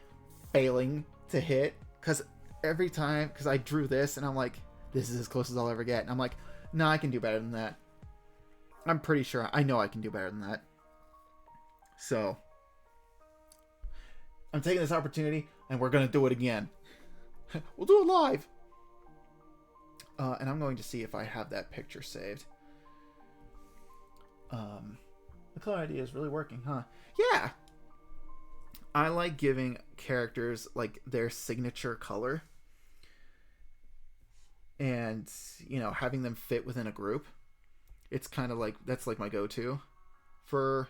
failing to hit, because every time, because I drew this and I'm like, this is as close as I'll ever get, and I'm like, nah, I can do better than that. I'm pretty sure I know I can do better than that. So I'm taking this opportunity, and we're gonna do it again. We'll do it live. And I'm going to see if I have that picture saved. The color idea is really working, huh? Yeah. I like giving characters like their signature color, and, you know, having them fit within a group. It's kind of like, that's like my go-to for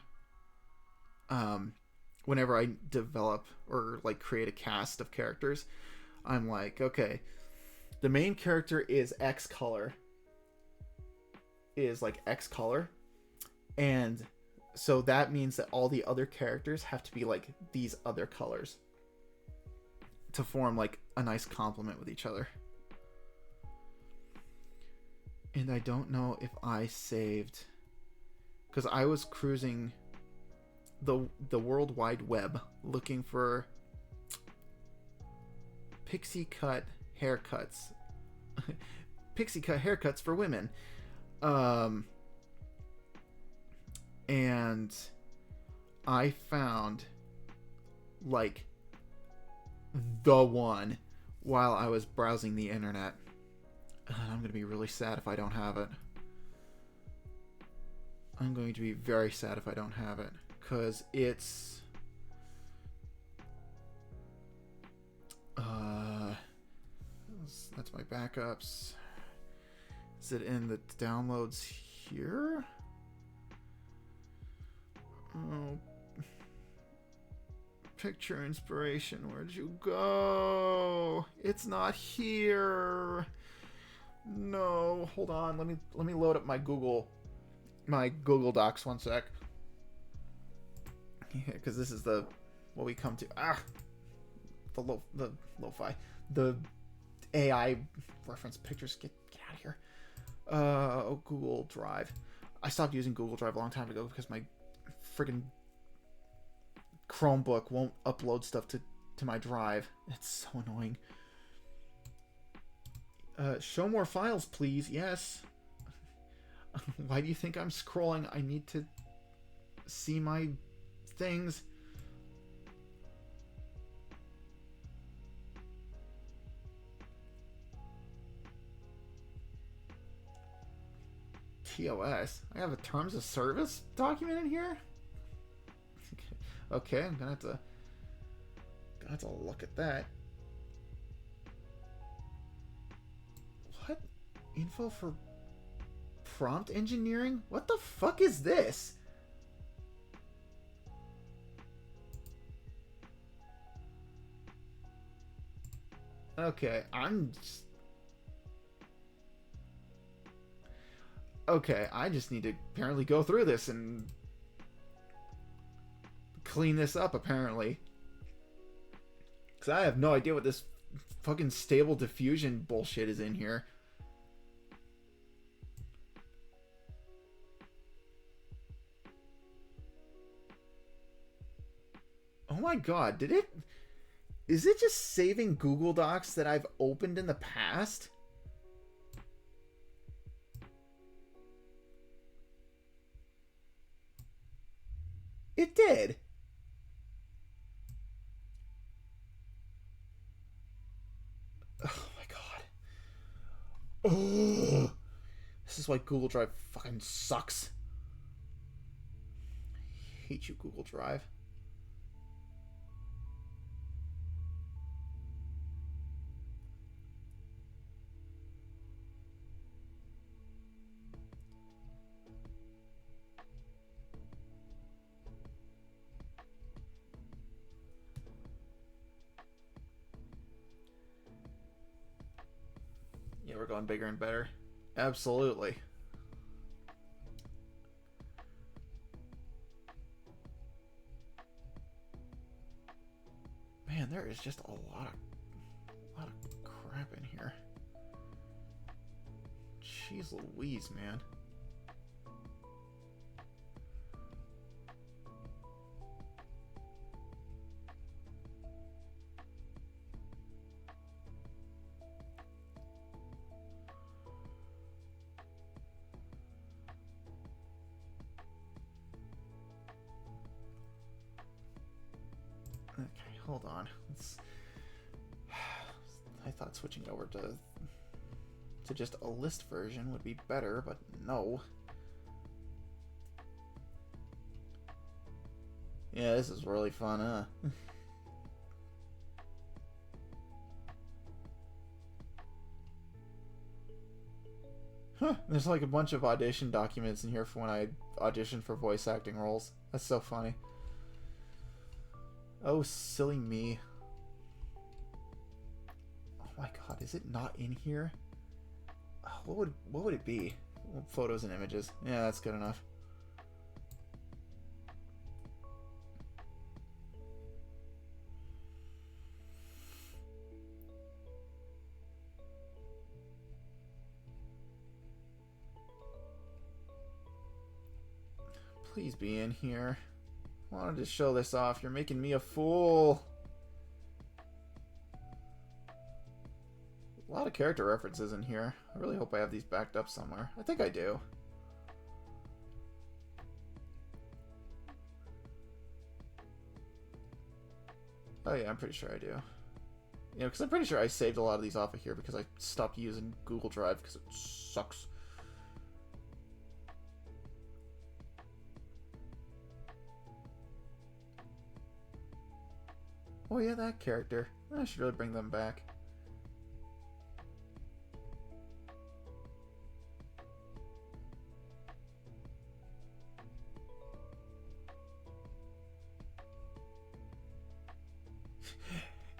whenever I develop or like create a cast of characters. I'm like, okay, the main character is X color, and so that means that all the other characters have to be like these other colors to form like a nice complement with each other. And I don't know if I saved, because I was cruising the World Wide Web looking for pixie cut haircuts. Pixie cut haircuts for women. And I found like the one while I was browsing the internet. And I'm going to be really sad if I don't have it. I'm going to be very sad if I don't have it, because it's that's my backups. Is it in the downloads here? Oh, picture inspiration, where'd you go? It's not here. No, hold on. Let me load up my Google Docs 1 sec. Yeah, because this is what we come to. The lo-fi, the AI reference pictures. Get out of here. Google Drive. I stopped using Google Drive a long time ago because my friggin' Chromebook won't upload stuff to my drive. It's so annoying. Show more files, please. Yes. Why do you think I'm scrolling? I need to see my things. TOS. I have a terms of service document in here? Okay, I'm gonna have to look at that. What? Info for prompt engineering? What the fuck is this? Okay, okay, I just need to apparently go through this and clean this up, apparently. Because I have no idea what this fucking stable diffusion bullshit is in here. Oh my god, did it... Is it just saving Google Docs that I've opened in the past? It did. Oh my god. Ugh. This is why Google Drive fucking sucks. I hate you, Google Drive. Yeah, we're going bigger and better. Absolutely. Man, there is just a lot of crap in here. Jeez Louise, man. Okay, hold on. I thought switching over to just a list version would be better, but no. Yeah, this is really fun, huh? Huh, there's like a bunch of audition documents in here for when I auditioned for voice acting roles. That's so funny. Oh, silly me. Oh my god, is it not in here? What would it be? Photos and images. Yeah, that's good enough. Please be in here. I wanted to show this off. You're making me a fool. A lot of character references in here. I really hope I have these backed up somewhere. I think I do. Oh yeah, I'm pretty sure I do. You know, because I'm pretty sure I saved a lot of these off of here because I stopped using Google Drive because it sucks. Oh yeah, that character. I should really bring them back.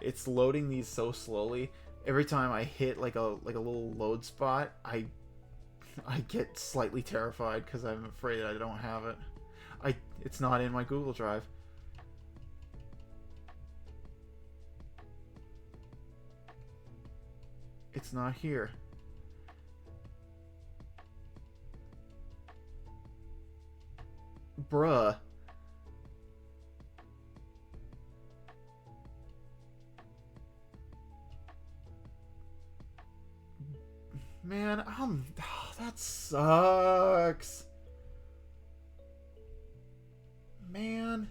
It's loading these so slowly. Every time I hit like a little load spot, I get slightly terrified because I'm afraid I don't have it. It's not in my Google Drive. It's not here. Bruh. Man, that sucks. Man.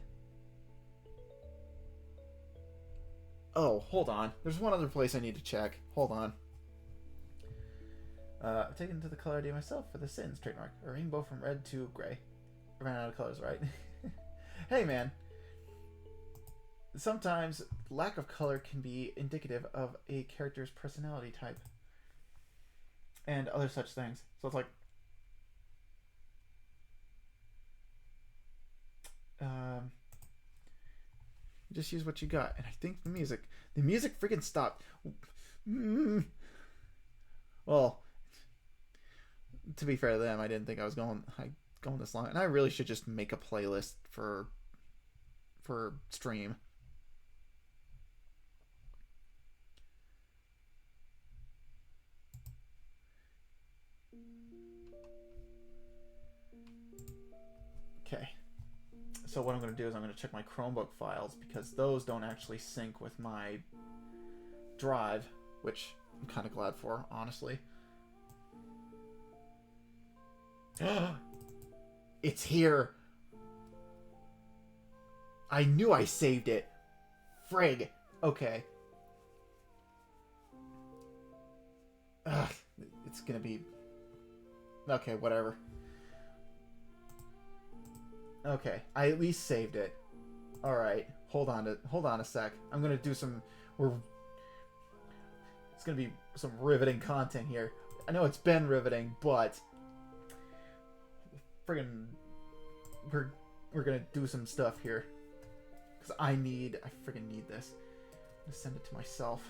Oh, hold on. There's one other place I need to check. Hold on. I've taken to the color idea myself for the Sins trademark. A rainbow from red to gray. I ran out of colors, right? Hey, man. Sometimes lack of color can be indicative of a character's personality type. And other such things. So it's like... just use what you got. And I think the music freaking stopped. Well, to be fair to them, I didn't think I was going this long. And I really should just make a playlist for stream. Okay. So what I'm going to do is I'm going to check my Chromebook files because those don't actually sync with my drive, which I'm kind of glad for, honestly. It's here. I knew I saved it. Frig. Okay. Ugh, it's gonna be... Okay, whatever. Okay, I at least saved it. Alright, hold on a sec. I'm gonna do some... It's gonna be some riveting content here. I know it's been riveting, but... Friggin... We're gonna do some stuff here. Because I friggin' need this. I'm gonna send it to myself.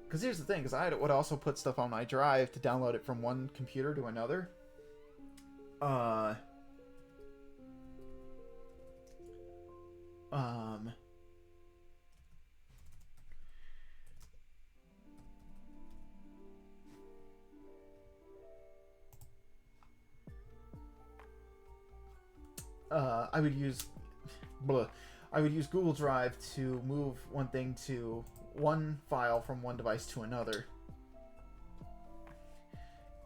Because here's the thing, because I would also put stuff on my drive to download it from one computer to another. I would use Google Drive to move one file from one device to another.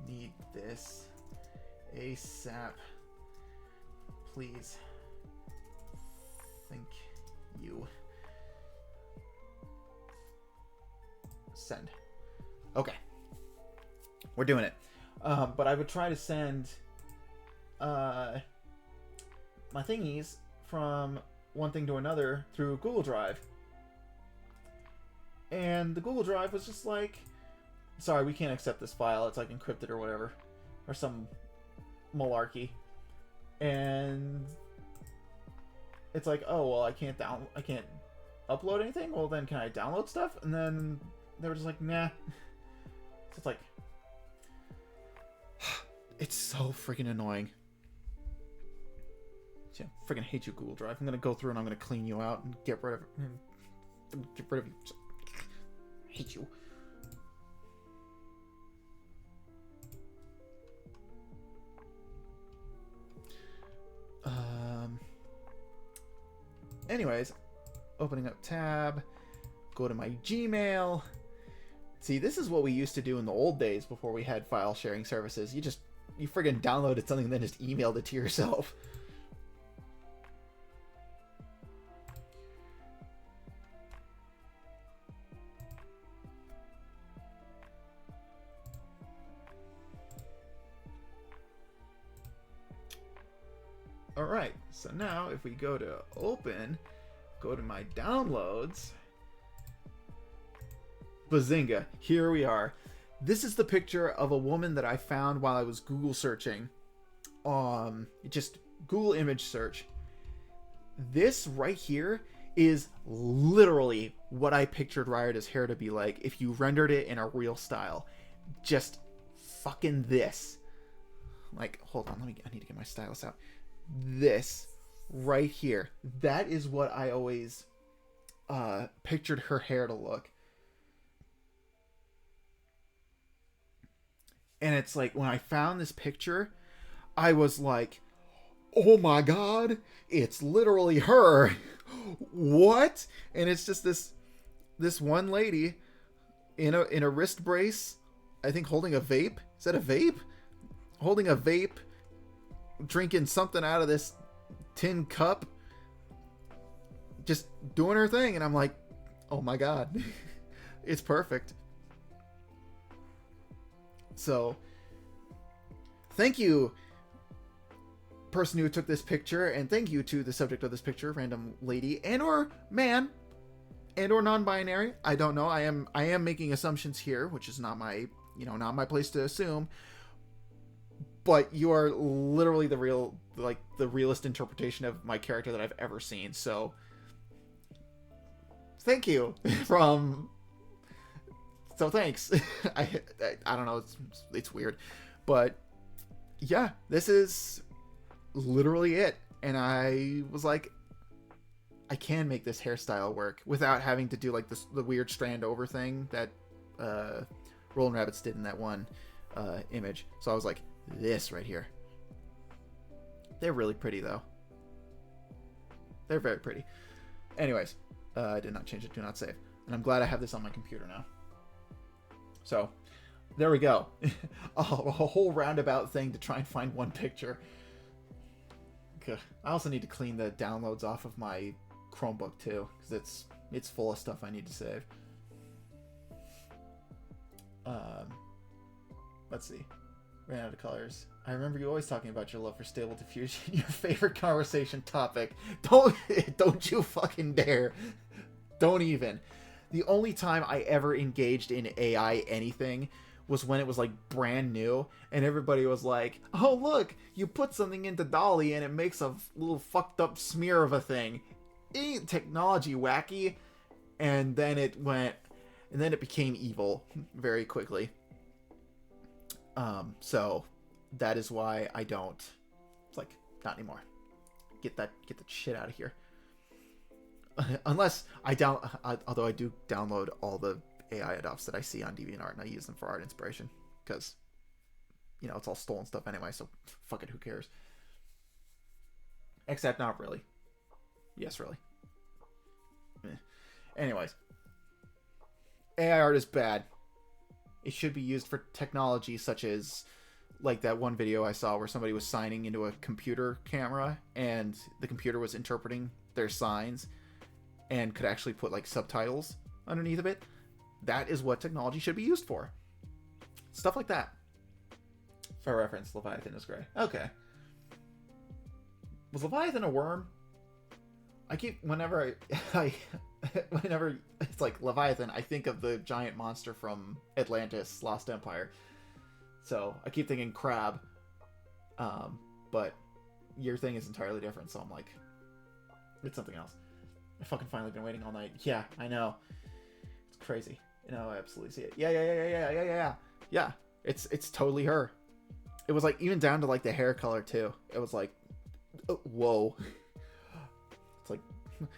Need this ASAP, please. Thank you. Send. Okay, we're doing it. But I would try to send my thingies from one thing to another through Google Drive. And the Google Drive was just like, sorry, we can't accept this file. It's like encrypted or whatever. Or some malarkey. And it's like, oh, well, I can't upload anything? Well, then can I download stuff? And then they were just like, nah. So it's like, it's so freaking annoying. Yeah, I freaking hate you, Google Drive. I'm gonna go through and I'm gonna clean you out and get rid of you. I hate you. Anyways, opening up tab, go to my Gmail. See, this is what we used to do in the old days before we had file sharing services. You friggin' downloaded something and then just emailed it to yourself. Alright, so now if we go to open, go to my downloads, bazinga, here we are. This is the picture of a woman that I found while I was Google searching. Just Google image search. This right here is literally what I pictured Riot's hair to be like if you rendered it in a real style. Just fucking this. Like, hold on, I need to get my stylus out. This right here, that is what I always pictured her hair to look. And it's like, when I found this picture, I was like, oh my god, it's literally her. What? And it's just this one lady in a wrist brace, I think holding a vape. Is that a vape? Holding a vape, drinking something out of this tin cup, just doing her thing. And I'm like, oh my god. It's perfect. So thank you, person who took this picture, and thank you to the subject of this picture, random lady and or man and or non-binary. I don't know. I am making assumptions here, which is not my place to assume. But you are literally the realest interpretation of my character that I've ever seen. So thank you. So thanks. I don't know. It's weird, but yeah, this is literally it. And I was like, I can make this hairstyle work without having to do like the weird strand over thing that Rollin' Rabbits did in that one image. So I was like, this right here. They're really pretty though. They're very pretty. Anyways, I did not change it. Do not save. And I'm glad I have this on my computer now. So, there we go. A whole roundabout thing to try and find one picture. Okay. I also need to clean the downloads off of my Chromebook too, because it's full of stuff I need to save. Let's see. Ran out of colors. I remember you always talking about your love for Stable Diffusion, your favorite conversation topic. Don't you fucking dare. Don't even. The only time I ever engaged in AI anything was when it was like brand new and everybody was like, oh look, you put something into Dolly and it makes a little fucked up smear of a thing. Ain't technology wacky? And then it became evil very quickly. So that is why I don't. It's like, not anymore. Get that shit out of here. Unless although I do download all the AI adopts that I see on DeviantArt and I use them for art inspiration because, you know, it's all stolen stuff anyway. So fuck it, who cares? Except not really. Yes, really. Anyways, AI art is bad. It should be used for technology such as, like that one video I saw where somebody was signing into a computer camera and the computer was interpreting their signs and could actually put like subtitles underneath of it. That is what technology should be used for. Stuff like that. For reference, Leviathan is gray. Okay. Was Leviathan a worm? I keep, whenever whenever it's like Leviathan, I think of the giant monster from Atlantis, Lost Empire. So I keep thinking crab. But your thing is entirely different, so I'm like, it's something else. I fucking finally been waiting all night. Yeah, I know. It's crazy. You know, I absolutely see it. Yeah. It's totally her. It was like, even down to like the hair color too. It was like, whoa. It's like,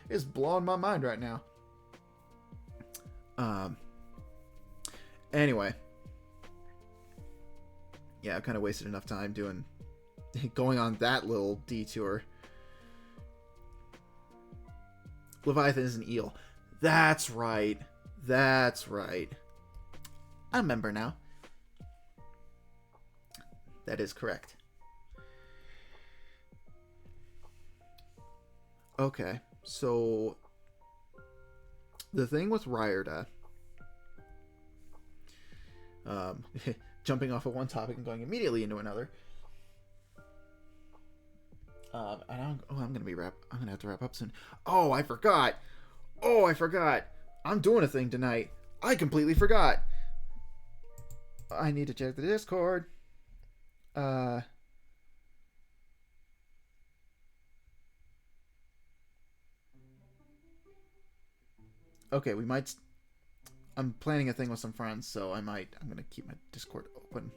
it's blowing my mind right now. Anyway. Yeah, I've kind of wasted enough time going on that little detour. Leviathan is an eel. That's right. I remember now. That is correct. Okay, so the thing with Ryerda, jumping off of one topic and going immediately into another. I'm gonna have to wrap up soon. Oh, I forgot. I'm doing a thing tonight. I completely forgot. I need to check the Discord. Okay, I'm planning a thing with some friends, so I'm gonna keep my Discord open,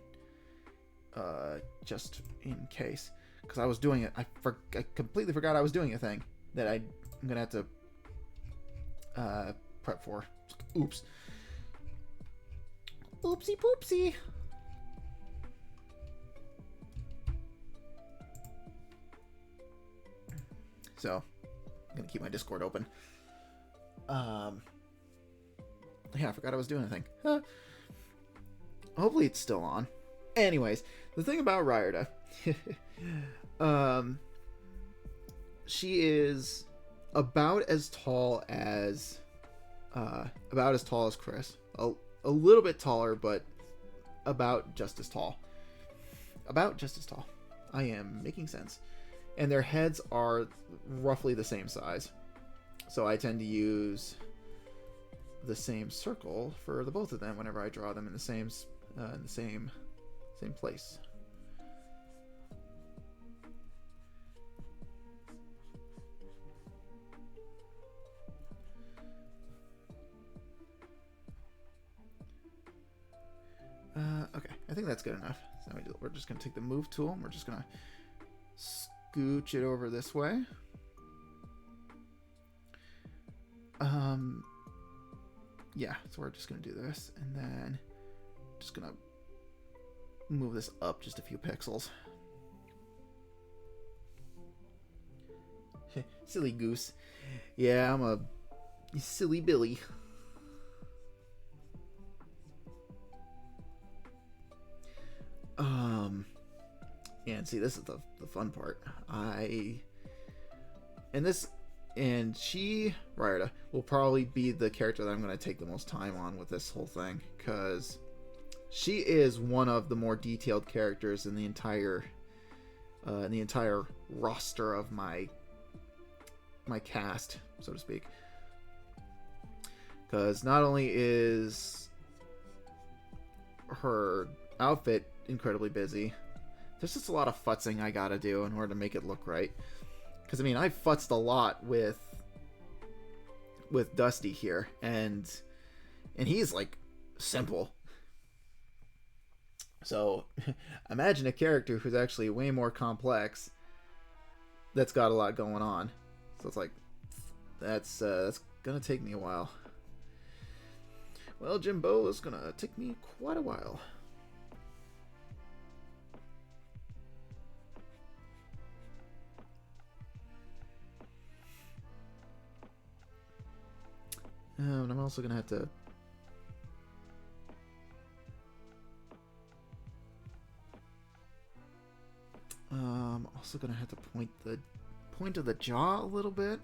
just in case, because I was doing it. I completely forgot I was doing a thing that I'm gonna have to prep for. Oops. Oopsie poopsie. So, I'm gonna keep my Discord open. Yeah, I forgot I was doing a thing. Hopefully it's still on. Anyways, the thing about Ryerda, she is about as tall as Chris. A little bit taller, but about just as tall. I am making sense. And their heads are roughly the same size. So I tend to use the same circle for the both of them whenever I draw them in the same place. Okay, I think that's good enough. So we're just going to take the move tool and we're just going to scooch it over this way. Yeah, so we're just going to do this and then just going to move this up just a few pixels. Silly goose. Yeah, I'm a silly Billy. And see, this is the fun part. Rarda, will probably be the character that I'm going to take the most time on with this whole thing, because she is one of the more detailed characters in the entire roster of my cast, so to speak. Because not only is her outfit incredibly busy, there's just a lot of futzing I gotta do in order to make it look right. Because I mean, I futzed a lot with Dusty here, and he's like simple. So imagine a character who's actually way more complex, that's got a lot going on. So it's like, that's gonna take me a while. Well, Jimbo, is gonna take me quite a while. And I'm also gonna have to point of the jaw a little bit,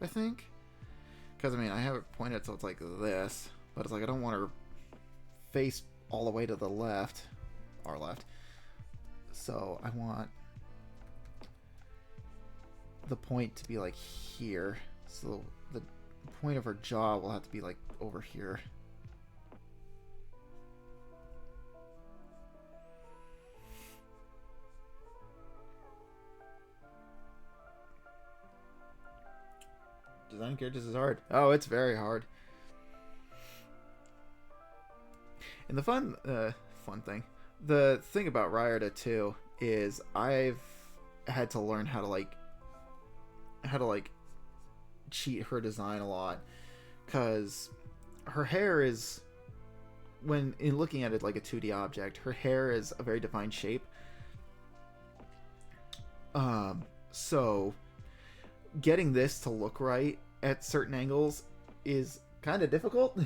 I think. Because I mean, I have it pointed so it's like this, but it's like I don't want her face all the way to the left, our left. So I want the point to be like here. So the point of her jaw will have to be like over here. Design characters is hard. Oh, it's very hard. And the fun thing about Rarda too is I've had to learn how to cheat her design a lot, because her hair is, when in looking at it like a 2D object, her hair is a very defined shape. So getting this to look right at certain angles is kind of difficult.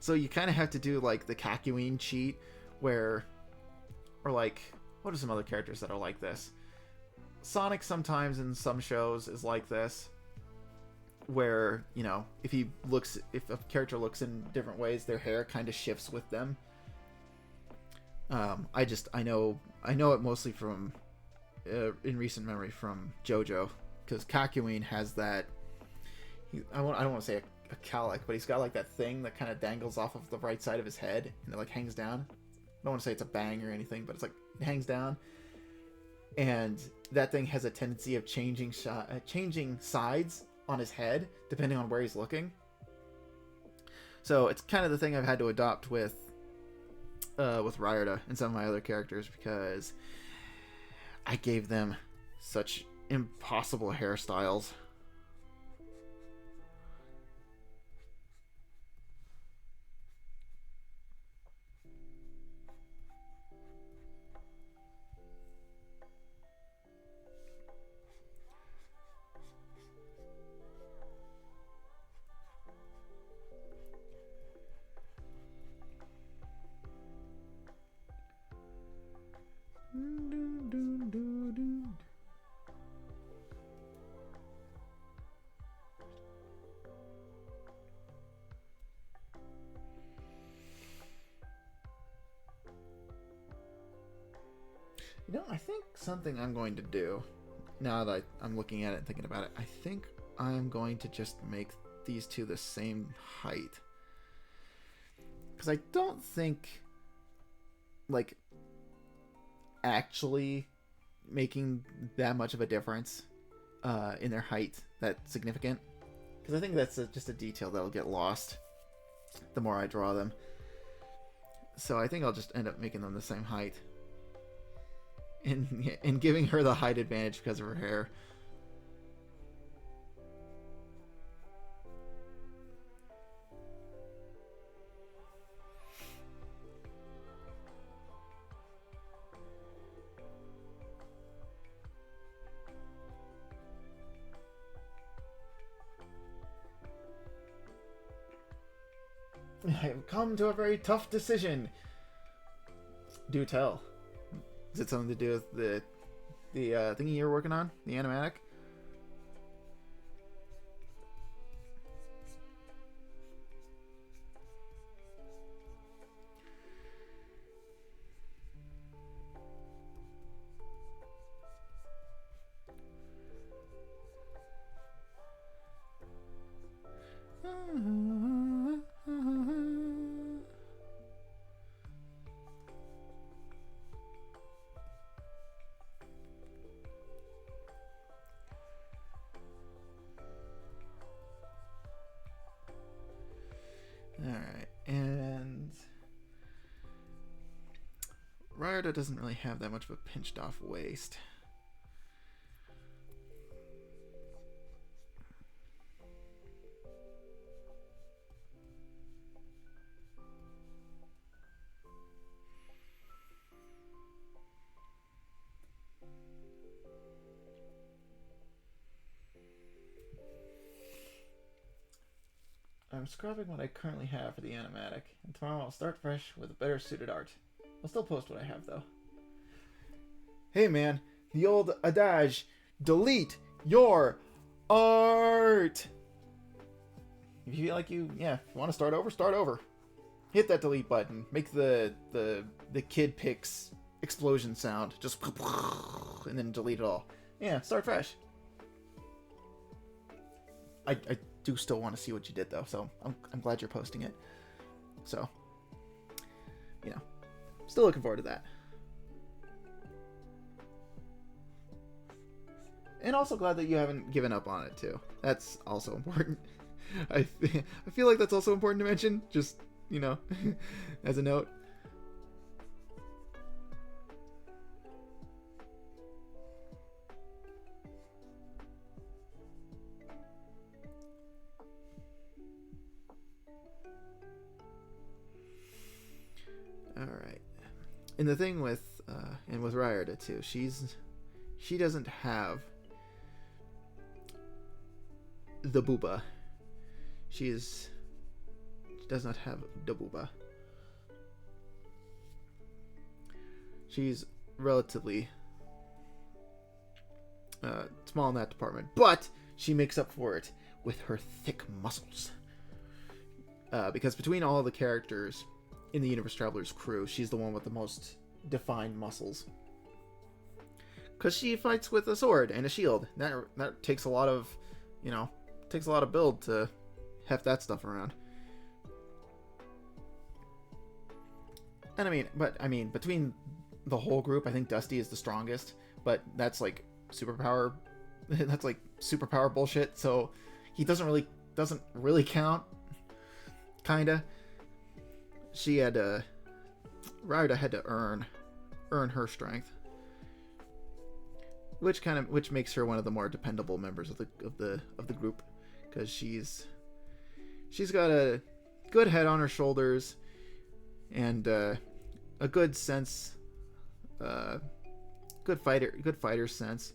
So you kind of have to do like the Kakyoin cheat, or like, what are some other characters that are like this? Sonic sometimes in some shows is like this, where, you know, if a character looks in different ways, their hair kind of shifts with them. I know it mostly from in recent memory from JoJo, because Kakyoin has that. I don't want to say a cowlick, but he's got like that thing that kind of dangles off of the right side of his head and it like hangs down. I don't want to say it's a bang or anything, but it's like it hangs down, and that thing has a tendency of changing sides on his head depending on where he's looking. So it's kind of the thing I've had to adopt with Rarda and some of my other characters, because I gave them such impossible hairstyles. You know, I think something I'm going to do, now that I'm looking at it and thinking about it, I think I'm going to just make these two the same height. Because I don't think, like, actually making that much of a difference in their height that's significant. Because I think that's just a detail that'll get lost the more I draw them. So I think I'll just end up making them the same height. And giving her the height advantage because of her hair. I have come to a very tough decision. Do tell. Is it something to do with the thingy you're working on? The animatic? Alright, and Ryder doesn't really have that much of a pinched off waist. I'm scrubbing what I currently have for the animatic, and tomorrow I'll start fresh with a better suited art. I'll still post what I have, though. Hey man, the old adage, delete your art! If you feel like if you want to start over, start over. Hit that delete button, make the kid pics explosion sound, just and then delete it all. Yeah, start fresh. I do still want to see what you did though, so I'm glad you're posting it. So, still looking forward to that. And also glad that you haven't given up on it too. That's also important. I feel like that's also important to mention, just, as a note. Alright. And the thing with Ryerda too, she doesn't have the booba. She does not have the booba. She's relatively small in that department, but she makes up for it with her thick muscles. Because between all the characters in the Universe Travelers crew, she's the one with the most defined muscles. Because she fights with a sword and a shield. That takes a lot of, build to heft that stuff around. And I mean, between the whole group, I think Dusty is the strongest. But that's like superpower. That's like superpower bullshit. So he doesn't really count. Kinda. Ryder had to earn her strength, which makes her one of the more dependable members of the group, because she's got a good head on her shoulders and a good sense, good fighter sense.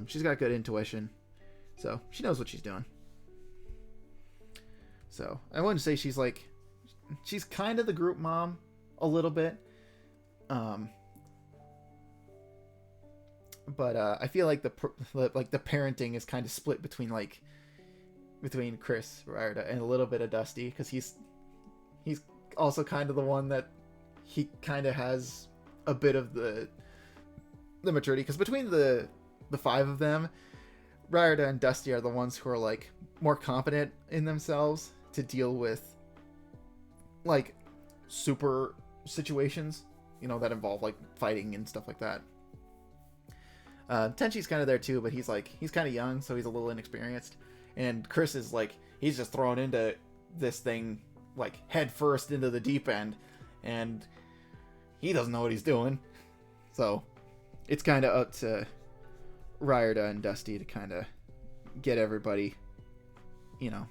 She's got good intuition, so she knows what she's doing. So I wouldn't say she's kind of the group mom a little bit. But I feel like the parenting is kind of split between Chris Ryerda and a little bit of Dusty, because he's also kind of the one that he kind of has a bit of the maturity, because between the five of them, Ryerda and Dusty are the ones who are more competent in themselves to deal with super situations, that involve fighting and stuff like that. Tenchi's kind of there too, but he's kind of young, so he's a little inexperienced. And Chris is he's just thrown into this thing head first into the deep end, and he doesn't know what he's doing. So it's kind of up to Ryerda and Dusty to kind of get everybody on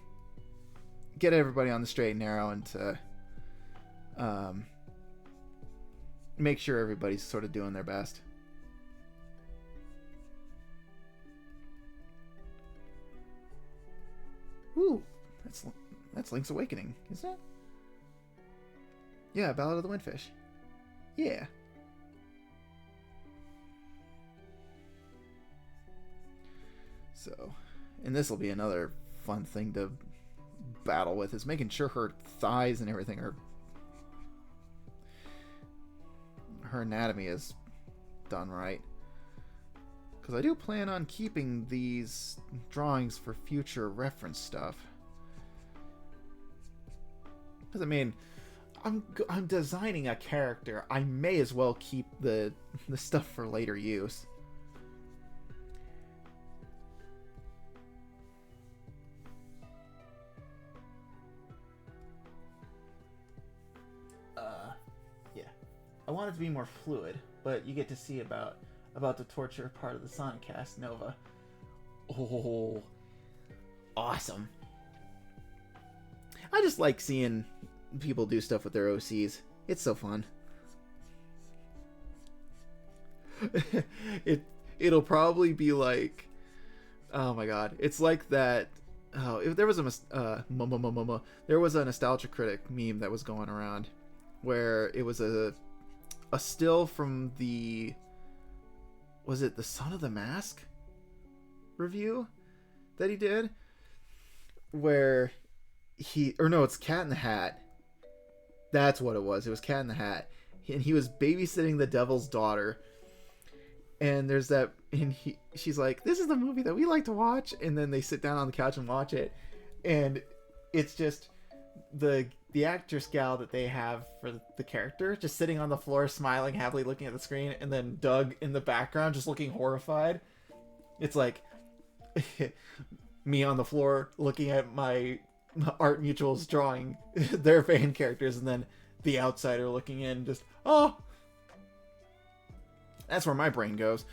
the straight and narrow, and to make sure everybody's sort of doing their best. Woo! That's Link's Awakening, isn't it? Yeah, Ballad of the Windfish. Yeah. So, and this will be another fun thing to battle with, is making sure her thighs and everything are... her anatomy is done right. Because I do plan on keeping these drawings for future reference stuff. Because, I mean, I'm designing a character. I may as well keep the stuff for later use. Yeah. I want it to be more fluid, but you get to see about the torture part of the Sonic cast, Nova. Oh, awesome. I just like seeing people do stuff with their OCs. It's so fun. It'll probably be like, oh my god, it's like that. Oh, if there was there was a Nostalgia Critic meme that was going around where it was a still from the, was it the Son of the Mask review that he did, where it's Cat in the Hat. That's what it was. It was Cat in the Hat, and he was babysitting the devil's daughter. And there's that, and she's like, "This is the movie that we like to watch," and then they sit down on the couch and watch it, and it's just the actress gal that they have for the character just sitting on the floor, smiling happily, looking at the screen, and then Doug in the background just looking horrified. It's like me on the floor looking at my Art Mutual's drawing their fan characters, and then the outsider looking in, just, oh, that's where my brain goes.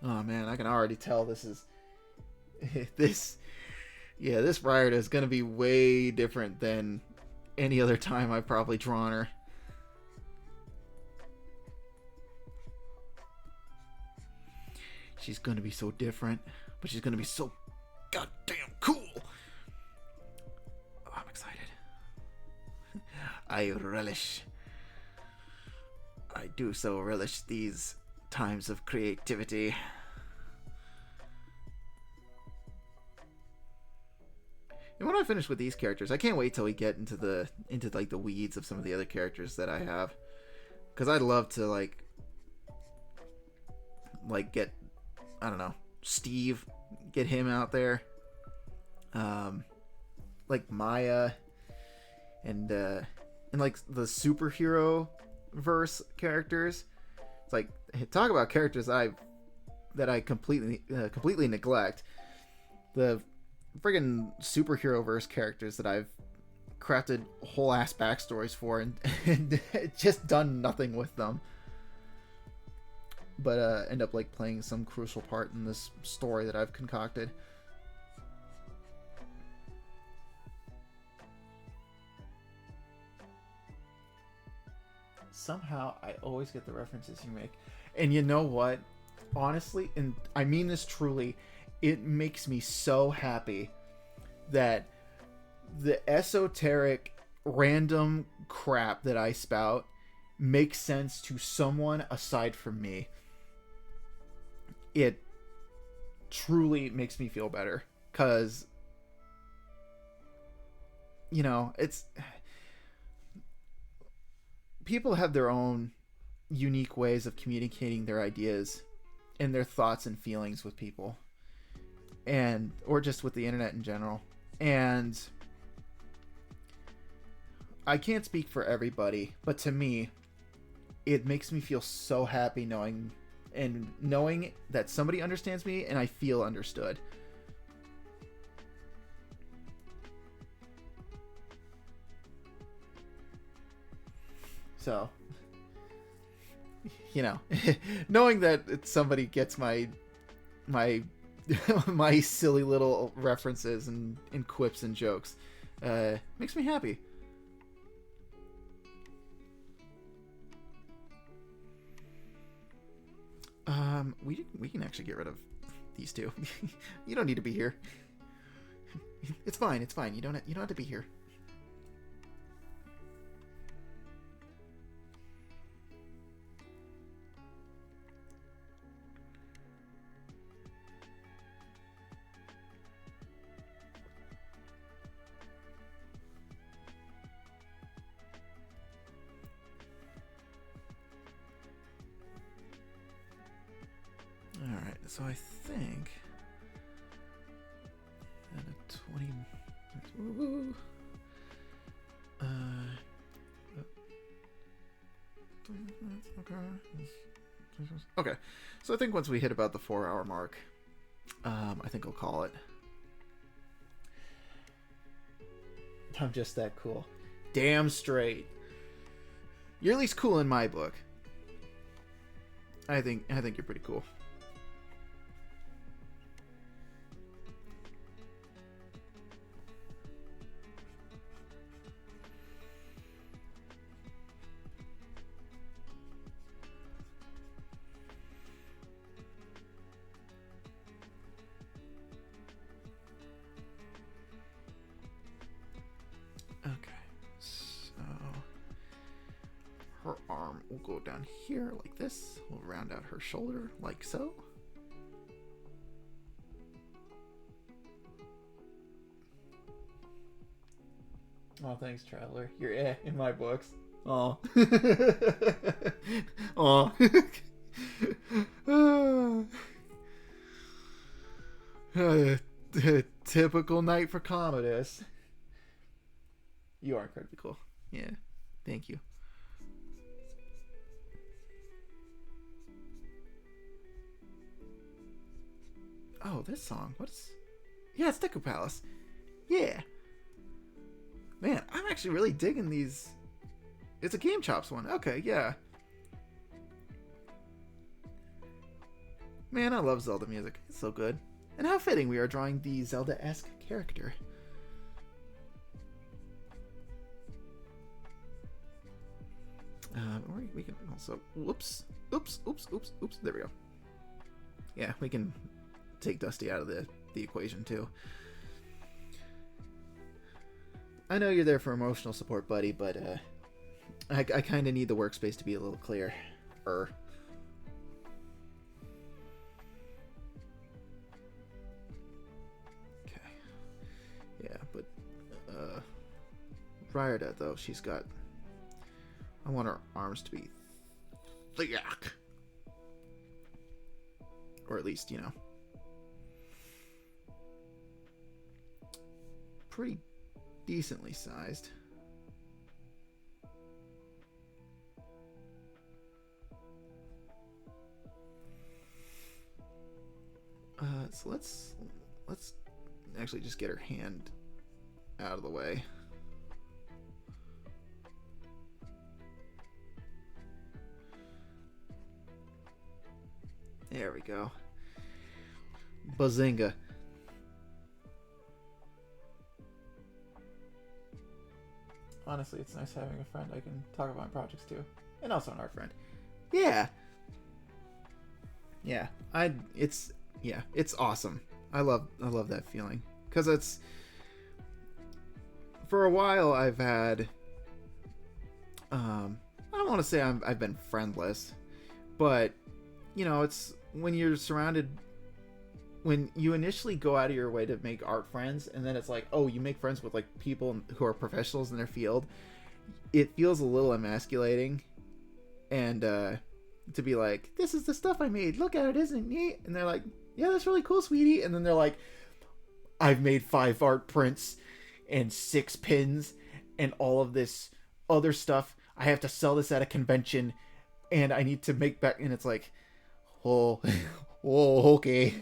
Oh man, I can already tell this is this Rierda is gonna be way different than any other time I've probably drawn her. She's gonna be so different, but she's gonna be so goddamn cool. Oh, I'm excited. I do so relish these times of creativity. And when I finish with these characters, I can't wait till we get into the weeds of some of the other characters that I have, because I'd love to like get, I don't know, Steve, get him out there, like Maya, and like the superhero verse characters. It's like, talk about characters that I completely neglect. The friggin' superhero verse characters that I've crafted whole ass backstories for and just done nothing with them, but end up like playing some crucial part in this story that I've concocted. Somehow I always get the references you make, and you know what, honestly, and I mean this truly, it makes me so happy that the esoteric random crap that I spout makes sense to someone aside from me. It truly makes me feel better, because, you know, it's, people have their own unique ways of communicating their ideas and their thoughts and feelings with people, and or just with the internet in general. And I can't speak for everybody, but to me, it makes me feel so happy knowing that somebody understands me and I feel understood. So you know, knowing that somebody gets my my silly little references and quips and jokes makes me happy. We can actually get rid of these two. You don't need to be here. It's fine. It's fine. You don't have to be here. Alright, so I think at a 20 minutes, okay, so I think once we hit about the 4-hour mark, I think I'll call it. I'm just that cool. Damn straight. You're at least cool in my book. I think you're pretty cool. Her arm will go down here like this. We'll round out her shoulder like so. Oh, thanks, Traveler. You're in my books. Oh. Oh. Typical night for Commodus. You are incredibly cool. Yeah. Thank you. Oh, this song. What's... Yeah, it's Deku Palace. Yeah. Man, I'm actually really digging these. It's a Game Chops one. Okay, yeah. Man, I love Zelda music. It's so good. And how fitting we are drawing the Zelda-esque character. Or we can also... Whoops. Oops. There we go. Yeah, we can take Dusty out of the equation, too. I know you're there for emotional support, buddy, but I kind of need the workspace to be a little clearer. Okay. Yeah, but Ryoda, though, she's got... I want her arms to be thick. Or at least, you know, pretty decently sized. So let's actually just get her hand out of the way. There we go. Bazinga. Honestly, it's nice having a friend I can talk about my projects to. And also an art friend. Yeah. Yeah. It's awesome. I love that feeling. Because it's... For a while, I've had... I don't want to say I've been friendless. But, you know, it's... When you're surrounded... When you initially go out of your way to make art friends, and then it's like, oh, you make friends with, like, people who are professionals in their field, it feels a little emasculating. And, to be like, this is the stuff I made. Look at it, isn't it neat? And they're like, yeah, that's really cool, sweetie. And then they're like, I've made 5 art prints and 6 pins and all of this other stuff. I have to sell this at a convention, and I need to make back. And it's like, oh, okay.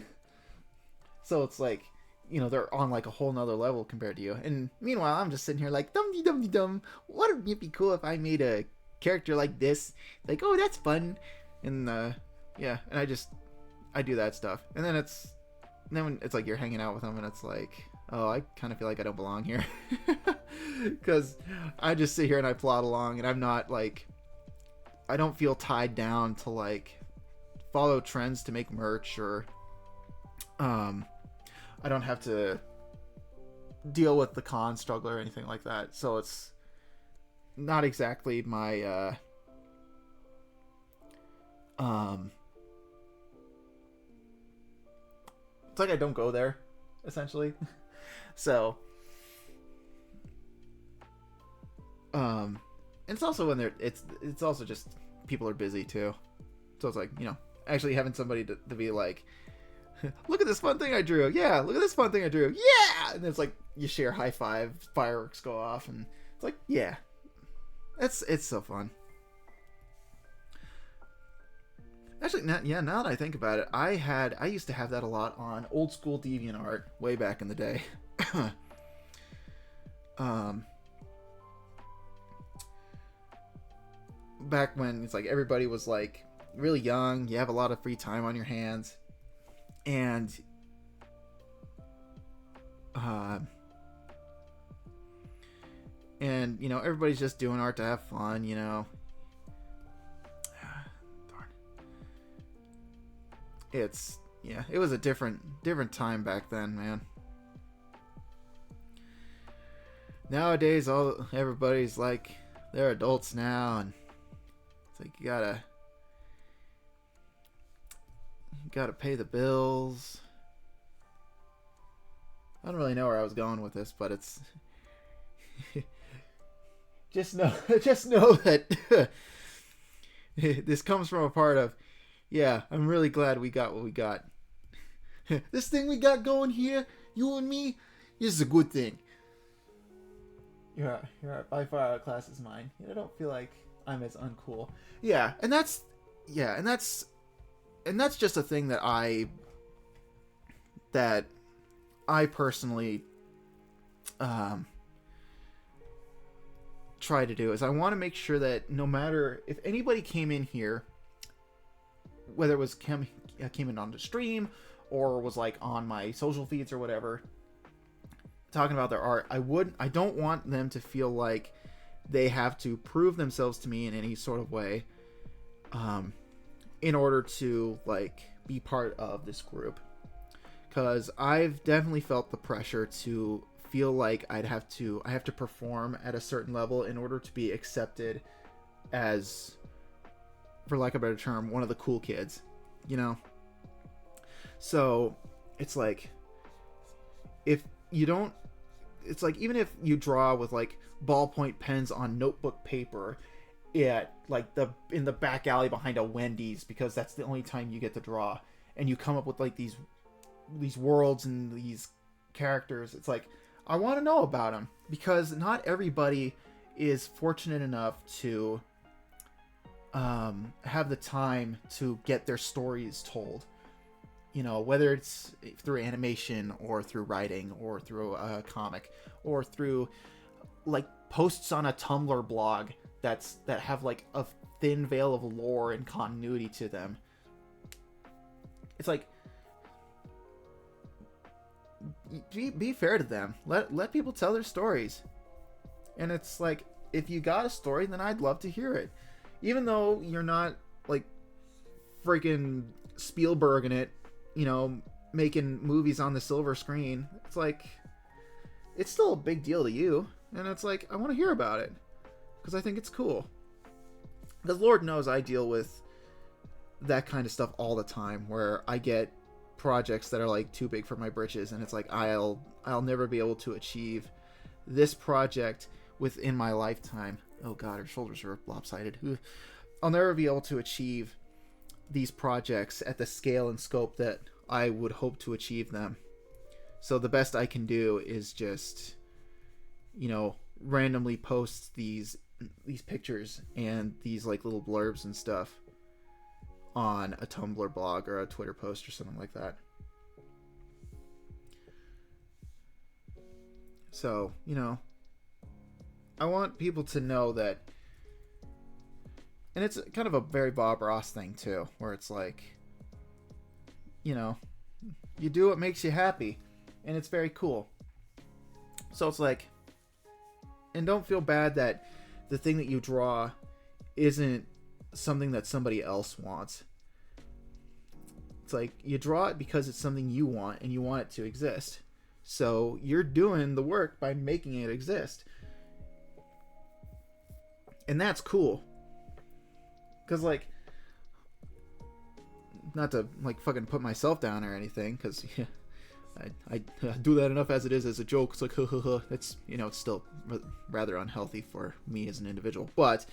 So it's like, you know, they're on like a whole nother level compared to you. And meanwhile, I'm just sitting here like, dum-de-dum-de-dum. Wouldn't it be cool if I made a character like this? Like, oh, that's fun. And yeah, and I do that stuff. And then when it's like you're hanging out with them and it's like, oh, I kind of feel like I don't belong here. Because I just sit here and I plod along, and I'm not like, I don't feel tied down to like follow trends to make merch, or I don't have to deal with the con struggle or anything like that. So it's not exactly my it's like I don't go there, essentially. So and it's also when they're it's also just people are busy too. So it's like, actually having somebody to be like, look at this fun thing I drew. Yeah, look at this fun thing I drew. Yeah, and it's like you share high five, fireworks go off, and it's like, yeah, it's so fun. Actually, now that I think about it, I used to have that a lot on old school DeviantArt way back in the day. Back when it's like everybody was like really young, you have a lot of free time on your hands, and everybody's just doing art to have fun, Darn. It was a different time back then, man. Nowadays, everybody's like, they're adults now, and it's like you gotta pay the bills. I don't really know where I was going with this, but it's just know that this comes from a part of, yeah, I'm really glad we got what we got. This thing we got going here, you and me, this is a good thing. You're by far out of class is mine. I don't feel like I'm as uncool. Yeah, and that's just a thing that I personally try to do, is I want to make sure that no matter if anybody came in here, whether it was came in on the stream or was like on my social feeds or whatever, talking about their art, I don't want them to feel like they have to prove themselves to me in any sort of way in order to like be part of this group, because I've definitely felt the pressure to feel like I have to perform at a certain level in order to be accepted as, for lack of a better term, one of the cool kids, So it's like, if you don't, it's like, even if you draw with like ballpoint pens on notebook paper in the back alley behind a Wendy's, because that's the only time you get to draw, and you come up with like these worlds and these characters, it's like, I want to know about them, because not everybody is fortunate enough to have the time to get their stories told, whether it's through animation or through writing or through a comic or through like posts on a Tumblr blog that have like a thin veil of lore and continuity to them. It's like, be fair to them. Let people tell their stories. And it's like, if you got a story, then I'd love to hear it. Even though you're not like freaking Spielberg in it, making movies on the silver screen. It's like, it's still a big deal to you. And it's like, I want to hear about it, because I think it's cool. Because Lord knows I deal with that kind of stuff all the time, where I get projects that are like too big for my britches, and it's like, I'll never be able to achieve this project within my lifetime. Oh god, her shoulders are lopsided. I'll never be able to achieve these projects at the scale and scope that I would hope to achieve them. So the best I can do is just, randomly post these pictures and these like little blurbs and stuff on a Tumblr blog or a Twitter post or something like that. So, I want people to know that, And it's kind of a very Bob Ross thing too, where it's like, you know, you do what makes you happy, and it's very cool. So it's like, and don't feel bad that the thing that you draw isn't something that somebody else wants. It's like, you draw it because it's something you want, and you want it to exist. So you're doing the work by making it exist. And that's cool. Because, like, not to, like, fucking put myself down or anything, because yeah, I do that enough as it is as a joke. It's like, it's, you know, it's still rather unhealthy for me as an individual. But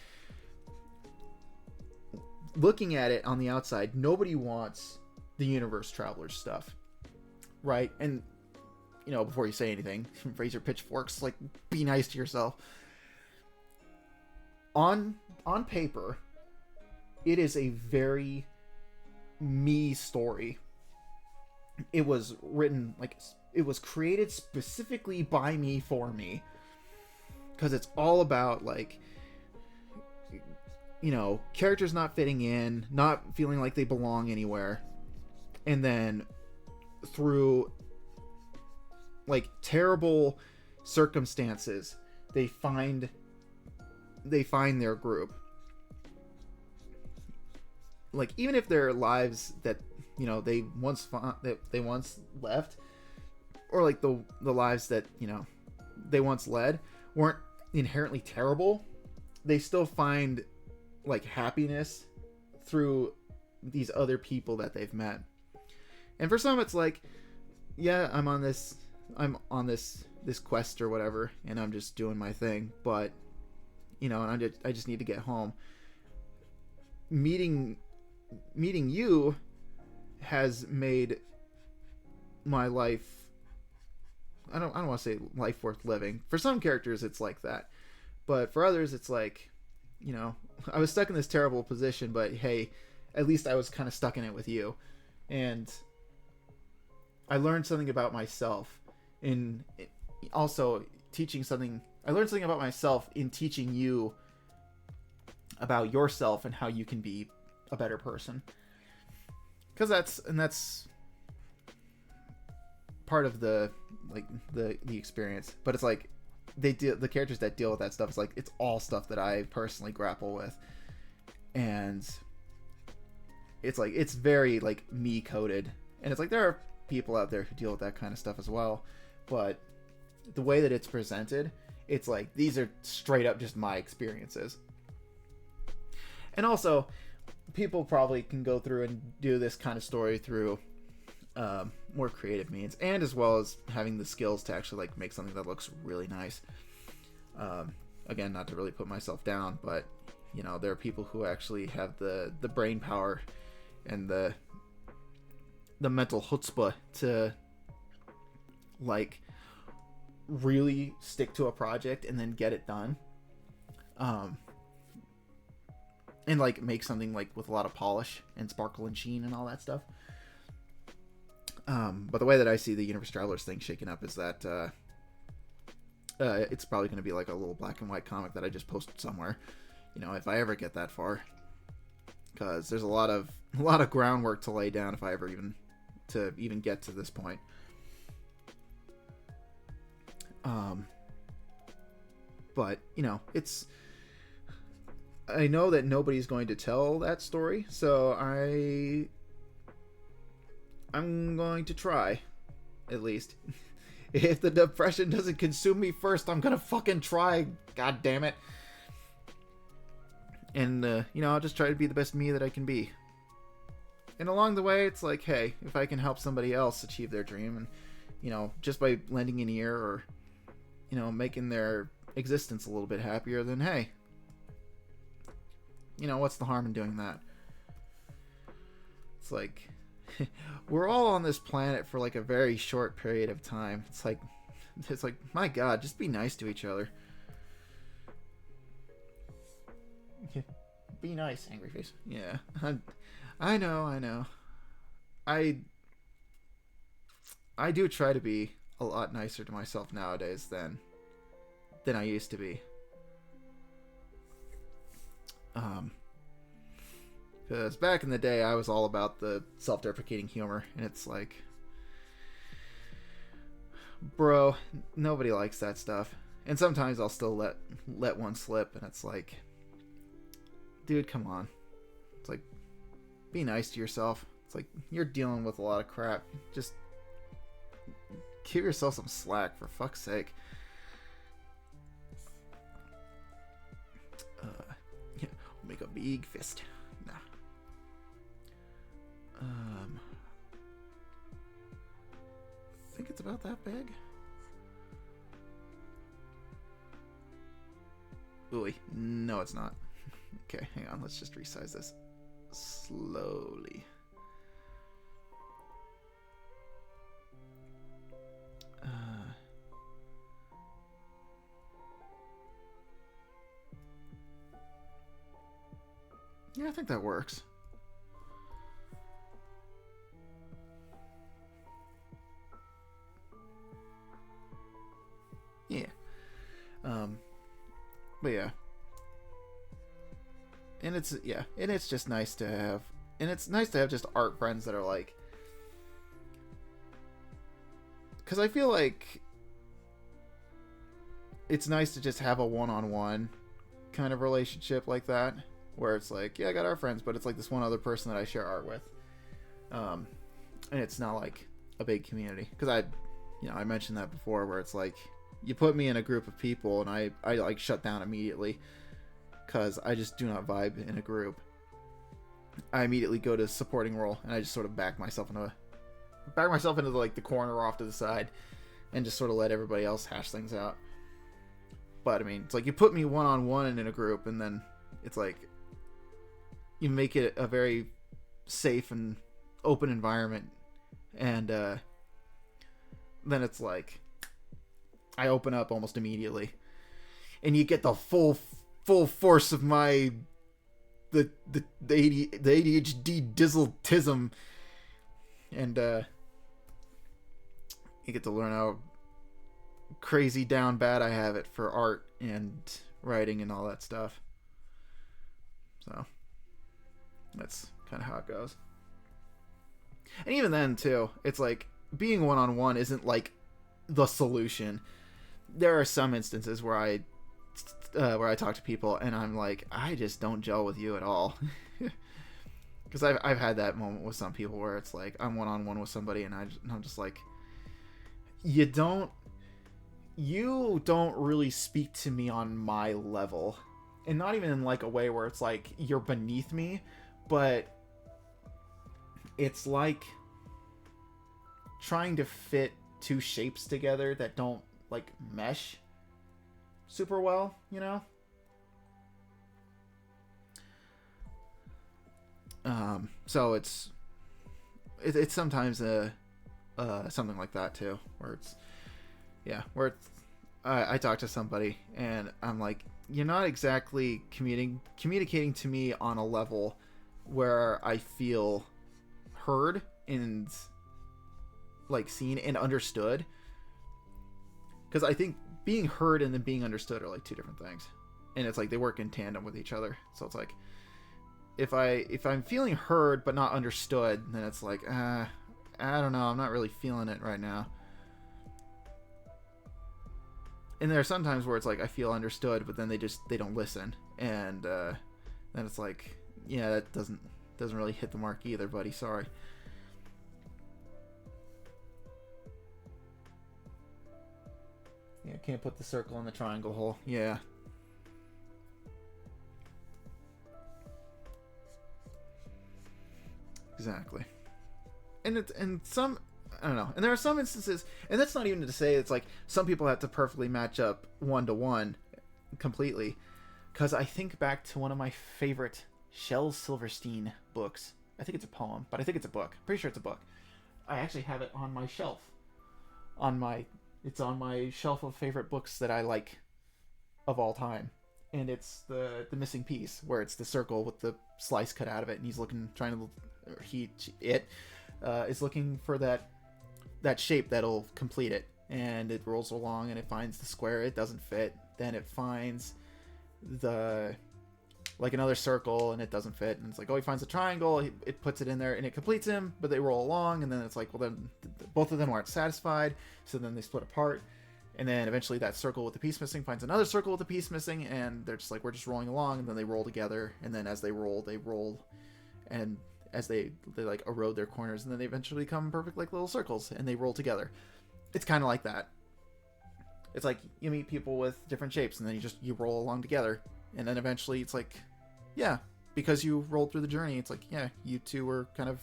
looking at it on the outside, nobody wants the Universe Traveler stuff, right? And, you know, before you say anything, raise your pitchforks, like, be nice to yourself. On paper, it is a very me story. It was written, like, it was created specifically by me for me, because it's all about, like, you know, characters not fitting in, not feeling like they belong anywhere, and then through, like, terrible circumstances, they find their group. Like, even if their lives that, you know, they once left, or like the lives that, you know, they once led weren't inherently terrible, they still find, like, happiness through these other people that they've met. And for some, it's like, yeah, I'm on this quest or whatever, and I'm just doing my thing, but, you know, and I just need to get home. Meeting you has made my life, I don't want to say life worth living. For some characters it's like that, but for others it's like, you know, I was stuck in this terrible position, but hey, at least I was kind of stuck in it with you, and I learned something about myself in also teaching something. I learned something about myself in teaching you about yourself and how you can be a better person. Because that's part of the, like, the experience. But it's like, the characters that deal with that stuff, it's like, it's all stuff that I personally grapple with, and it's like, it's very, like, me coded. And it's like, there are people out there who deal with that kind of stuff as well, but the way that it's presented, it's like, these are straight up just my experiences. And also, people probably can go through and do this kind of story through more creative means, and as well as having the skills to actually, like, make something that looks really nice. Again, not to really put myself down, but, you know, there are people who actually have the brain power and the mental chutzpah to, like, really stick to a project and then get it done. And, like, make something, like, with a lot of polish and sparkle and sheen and all that stuff. But the way that I see the Universe Travelers thing shaking up is that it's probably going to be like a little black and white comic that I just posted somewhere, you know, if I ever get that far, because there's a lot of groundwork to lay down if I ever even get to this point. But, you know, I know that nobody's going to tell that story, so I'm going to try, at least. If the depression doesn't consume me first, I'm gonna fucking try, god damn it. And, you know, I'll just try to be the best me that I can be. And along the way, it's like, hey, if I can help somebody else achieve their dream, and, you know, just by lending an ear or, you know, making their existence a little bit happier, then hey, you know, what's the harm in doing that? It's like, we're all on this planet for, like, a very short period of time. It's like, my god, just be nice to each other. Be nice, angry face. Yeah, I know. I do try to be a lot nicer to myself nowadays than I used to be. Because back in the day, I was all about the self-deprecating humor, and it's like, bro, nobody likes that stuff. And sometimes I'll still let one slip, and it's like, dude, come on. It's like, be nice to yourself. It's like, you're dealing with a lot of crap. Just give yourself some slack, for fuck's sake. Yeah, make a big fist. Nah. I think it's about that big. Ooh, no, it's not. Okay, hang on. Let's just resize this slowly. Yeah, I think that works. Yeah. But yeah. And it's just nice to have, and it's nice to have just art friends that are like, because I feel like it's nice to just have a one-on-one kind of relationship like that, where it's like, yeah, I got art friends, but it's like this one other person that I share art with, and it's not like a big community. Because I mentioned that before, where it's like, you put me in a group of people and I like shut down immediately, because I just do not vibe in a group. I immediately go to supporting role, and I just sort of back myself into like the corner off to the side, and just sort of let everybody else hash things out. But I mean, it's like, you put me one-on-one in a group, and then it's like, you make it a very safe and open environment, and then it's like, I open up almost immediately, and you get the full force of my the ADHD dizzle-tism, and you get to learn how crazy down bad I have it for art and writing and all that stuff. So that's kind of how it goes. And even then too, it's like, being one-on-one isn't like the solution. There are some instances where I talk to people and I'm like, I just don't gel with you at all. Because I've had that moment with some people where it's like, I'm one-on-one with somebody and I'm just like, you don't really speak to me on my level. And not even in like a way where it's like you're beneath me, but it's like trying to fit two shapes together that don't like mesh super well, you know? So it's sometimes something like that too, where I talk to somebody and I'm like, you're not exactly communicating to me on a level where I feel heard and like seen and understood. Because I think being heard and then being understood are like two different things, and it's like they work in tandem with each other. So it's like, if I'm feeling heard but not understood, then it's like, I don't know, I'm not really feeling it right now. And there are some times where it's like I feel understood, but then they don't listen, and then it's like, yeah, that doesn't really hit the mark either, buddy. Sorry. Yeah, can't put the circle in the triangle hole. Yeah. Exactly. And some, I don't know. And there are some instances, and that's not even to say it's like some people have to perfectly match up 1-to-1 completely. Because I think back to one of my favorite Shel Silverstein books. I think it's a poem, but I think it's a book. Pretty sure it's a book. I actually have it on my shelf. It's on my shelf of favorite books that I like of all time. And it's the missing piece, where it's the circle with the slice cut out of it, and he's is looking for that shape that'll complete it. And it rolls along and it finds the square, it doesn't fit. Then it finds the like another circle and it doesn't fit, and it's like, oh, he finds a triangle, it puts it in there and it completes him, but they roll along, and then it's like, well, then both of them aren't satisfied, so then they split apart, and then eventually that circle with the piece missing finds another circle with the piece missing, and they're just like, we're just rolling along, and then they roll together, and then as they roll, and as they like erode their corners, and then they eventually become perfect like little circles, and they roll together. It's kind of like that. It's like you meet people with different shapes, and then you roll along together, and then eventually it's like, yeah, because you rolled through the journey, it's like, yeah, you two were kind of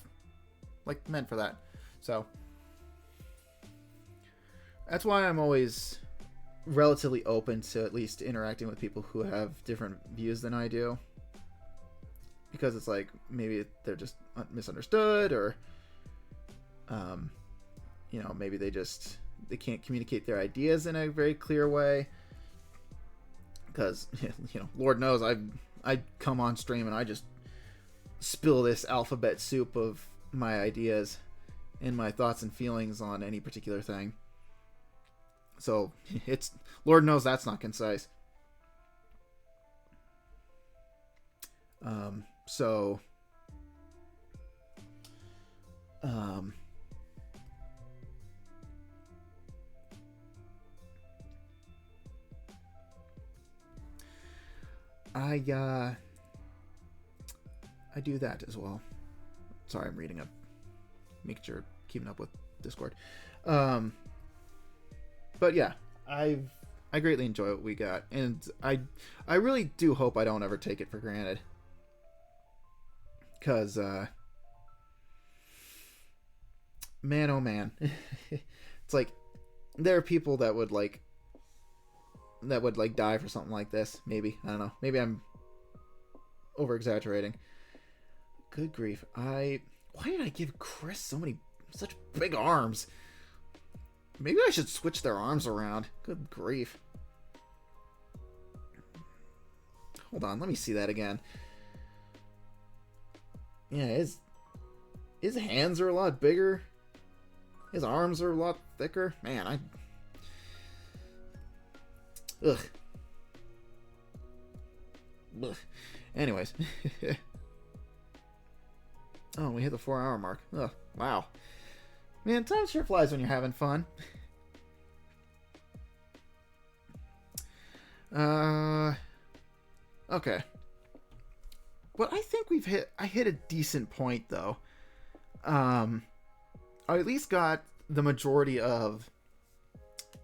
like meant for that. So that's why I'm always relatively open to at least interacting with people who have different views than I do, because it's like, maybe they're just misunderstood, or maybe they can't communicate their ideas in a very clear way, because Lord knows I come on stream and I just spill this alphabet soup of my ideas and my thoughts and feelings on any particular thing. So it's, Lord knows that's not concise. I do that as well. Sorry, I'm reading up, making sure, keeping up with Discord. But yeah, I greatly enjoy what we got, and I really do hope I don't ever take it for granted, because man, oh man, it's like there are people that would die for something like this. Maybe, I don't know, maybe I'm over exaggerating. Good grief. Why did I give Chris such big arms? Maybe I should switch their arms around. Good grief. Hold on, let me see that again. Yeah, his hands are a lot bigger. His arms are a lot thicker. Man, ugh. Ugh. Anyways. Oh, we hit the 4-hour mark. Ugh, wow. Man, time sure flies when you're having fun. Okay. But I think I hit a decent point, though. I at least got the majority of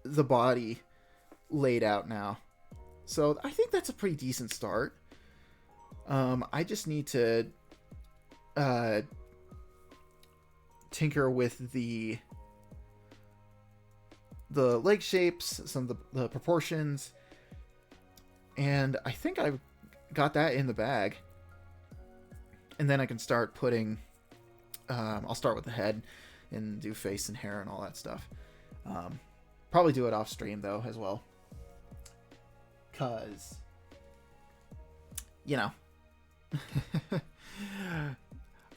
the body laid out now. So I think that's a pretty decent start. I just need to tinker with the leg shapes, some of the proportions, and I think I've got that in the bag. And then I can start putting I'll start with the head and do face and hair and all that stuff. Probably do it off stream though as well, cause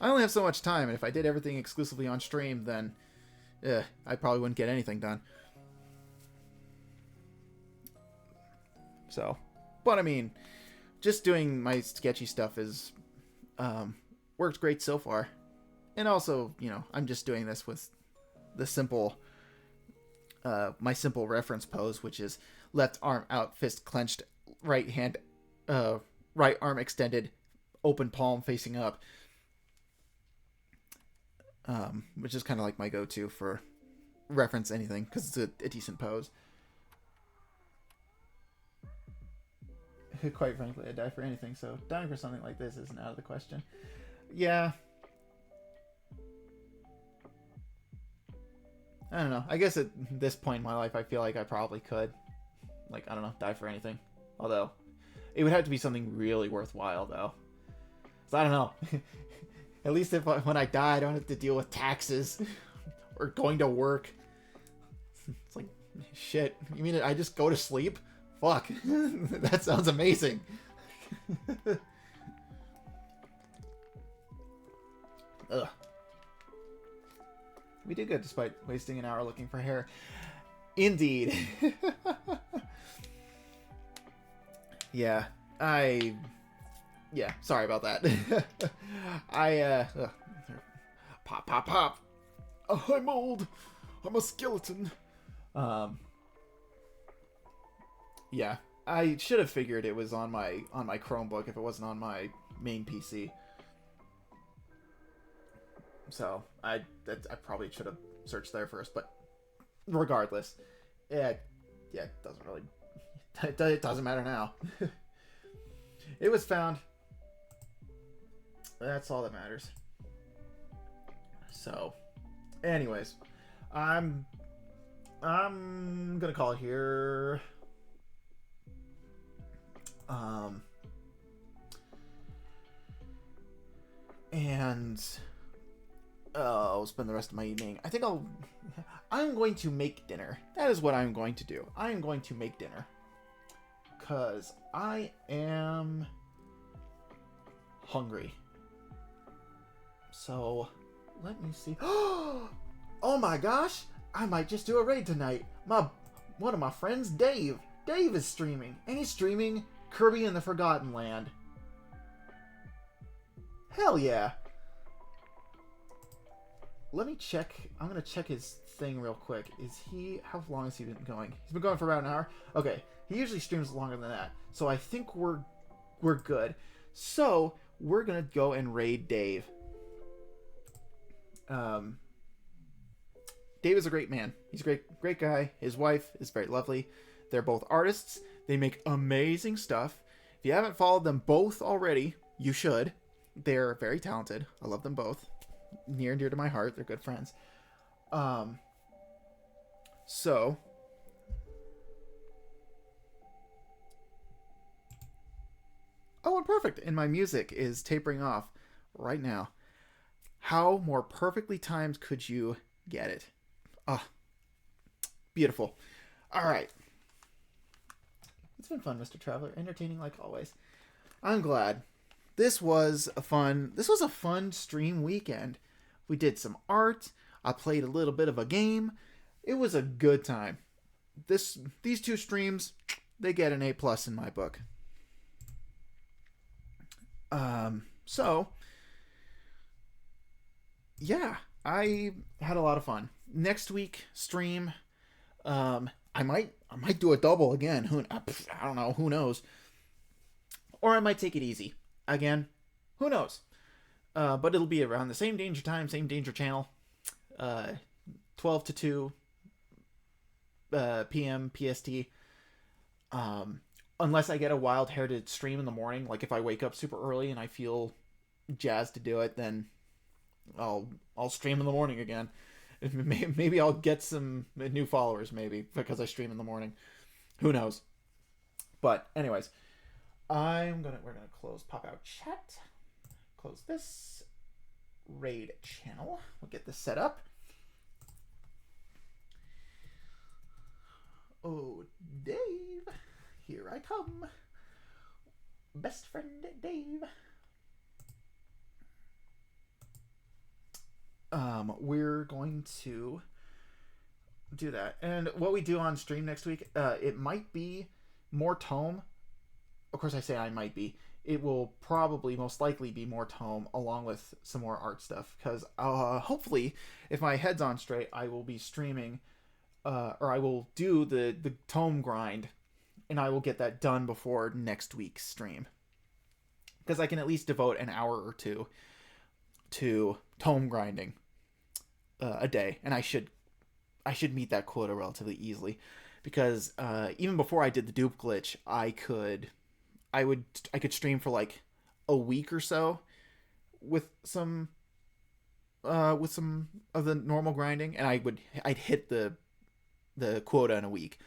I only have so much time, and if I did everything exclusively on stream, then I probably wouldn't get anything done. So, but I mean, just doing my sketchy stuff is worked great so far. And also, I'm just doing this with the simple my simple reference pose, which is left arm out, fist clenched, right arm extended, open palm facing up. Which is kind of like my go-to for reference anything, because it's a decent pose. Quite frankly, I'd die for anything, so dying for something like this isn't out of the question. Yeah. I don't know. I guess at this point in my life, I feel like I probably could. Like, I don't know, die for anything. Although, it would have to be something really worthwhile, though. So I don't know. At least when I die, I don't have to deal with taxes or going to work. It's like, shit. You mean I just go to sleep? Fuck. That sounds amazing. Ugh. We did good despite wasting an hour looking for hair. Indeed. Yeah, I Yeah, sorry about that. Pop, pop, pop. Oh, I'm old. I'm a skeleton. Um, yeah, I should have figured it was on my Chromebook if it wasn't on my main PC. So I probably should have searched there first, but regardless, it doesn't really it doesn't matter now. It was found. That's all that matters. So, anyways, I'm gonna call it here. And I'll spend the rest of my evening. I'm going to make dinner. That is what I'm going to do. I am going to make dinner. Because I am hungry. So, let me see. Oh my gosh! I might just do a raid tonight. One of my friends, Dave. Dave is streaming. And he's streaming Kirby in the Forgotten Land. Hell yeah. Let me check. I'm going to check his thing real quick. How long has he been going? He's been going for about an hour. Okay. He usually streams longer than that. So I think we're good. So we're going to go and raid Dave. Dave is a great man. He's a great guy. His wife is very lovely. They're both artists. They make amazing stuff. If you haven't followed them both already, you should. They're very talented. I love them both. Near and dear to my heart. They're good friends. So oh, and perfect. And my music is tapering off right now. How more perfectly timed could you get it? Ah, beautiful. All right. It's been fun, Mr. Traveler. Entertaining like always. I'm glad. This was a fun stream weekend. We did some art. I played a little bit of a game. It was a good time. These two streams, they get an A+ in my book. So yeah, I had a lot of fun. Next week stream, I might do a double again. I don't know. Who knows? Or I might take it easy again. Who knows? But it'll be around the same danger time, same danger channel. 12 to 2 p.m. PST. Unless I get a wild hair to stream in the morning, like if I wake up super early and I feel jazzed to do it, then I'll stream in the morning again. Maybe I'll get some new followers, maybe, because I stream in the morning. Who knows? But anyways, we're gonna pop out chat, close this raid channel. We'll get this set up. Oh, Dave, here I come. Best friend Dave. We're going to do that. And what we do on stream next week, it might be more tome. Of course, I say I might be. It will probably most likely be more tome along with some more art stuff. Because hopefully, if my head's on straight, I will be streaming, or I will do the tome grind, and I will get that done before next week's stream. Because I can at least devote an hour or two to tome grinding a day, and I should meet that quota relatively easily, because even before I did the dupe glitch, I could stream for like a week or so with some of the normal grinding, and I'd hit the quota in a week.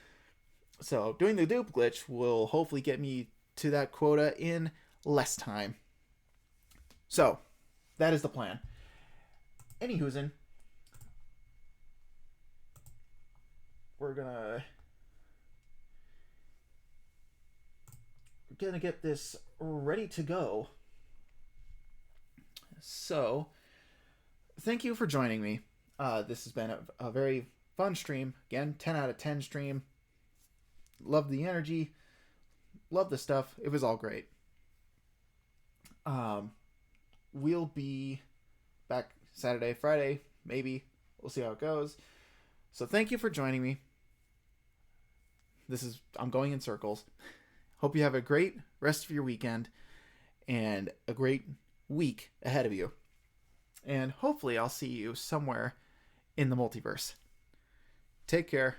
So doing the dupe glitch will hopefully get me to that quota in less time. So that is the plan. Anywhoozin, we're gonna get this ready to go. So thank you for joining me. This has been a very fun stream. Again, 10 out of 10 stream. Love the energy. Love the stuff. It was all great. Um, we'll be back Saturday, Friday, maybe. We'll see how it goes. So thank you for joining me. I'm going in circles. Hope you have a great rest of your weekend and a great week ahead of you. And hopefully I'll see you somewhere in the multiverse. Take care,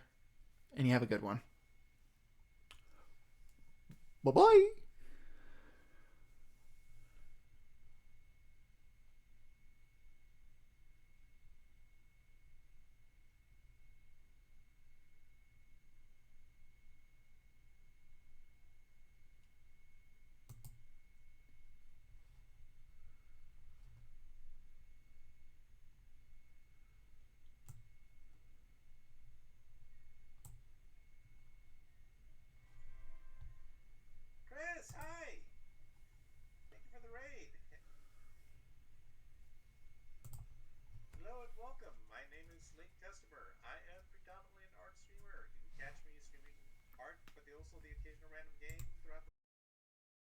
and you have a good one. Bye-bye. Chris, hi! Thank you for the raid. Hello and welcome. My name is Link Customer. I am predominantly an art streamer. You can catch me streaming art, but also the occasional random game.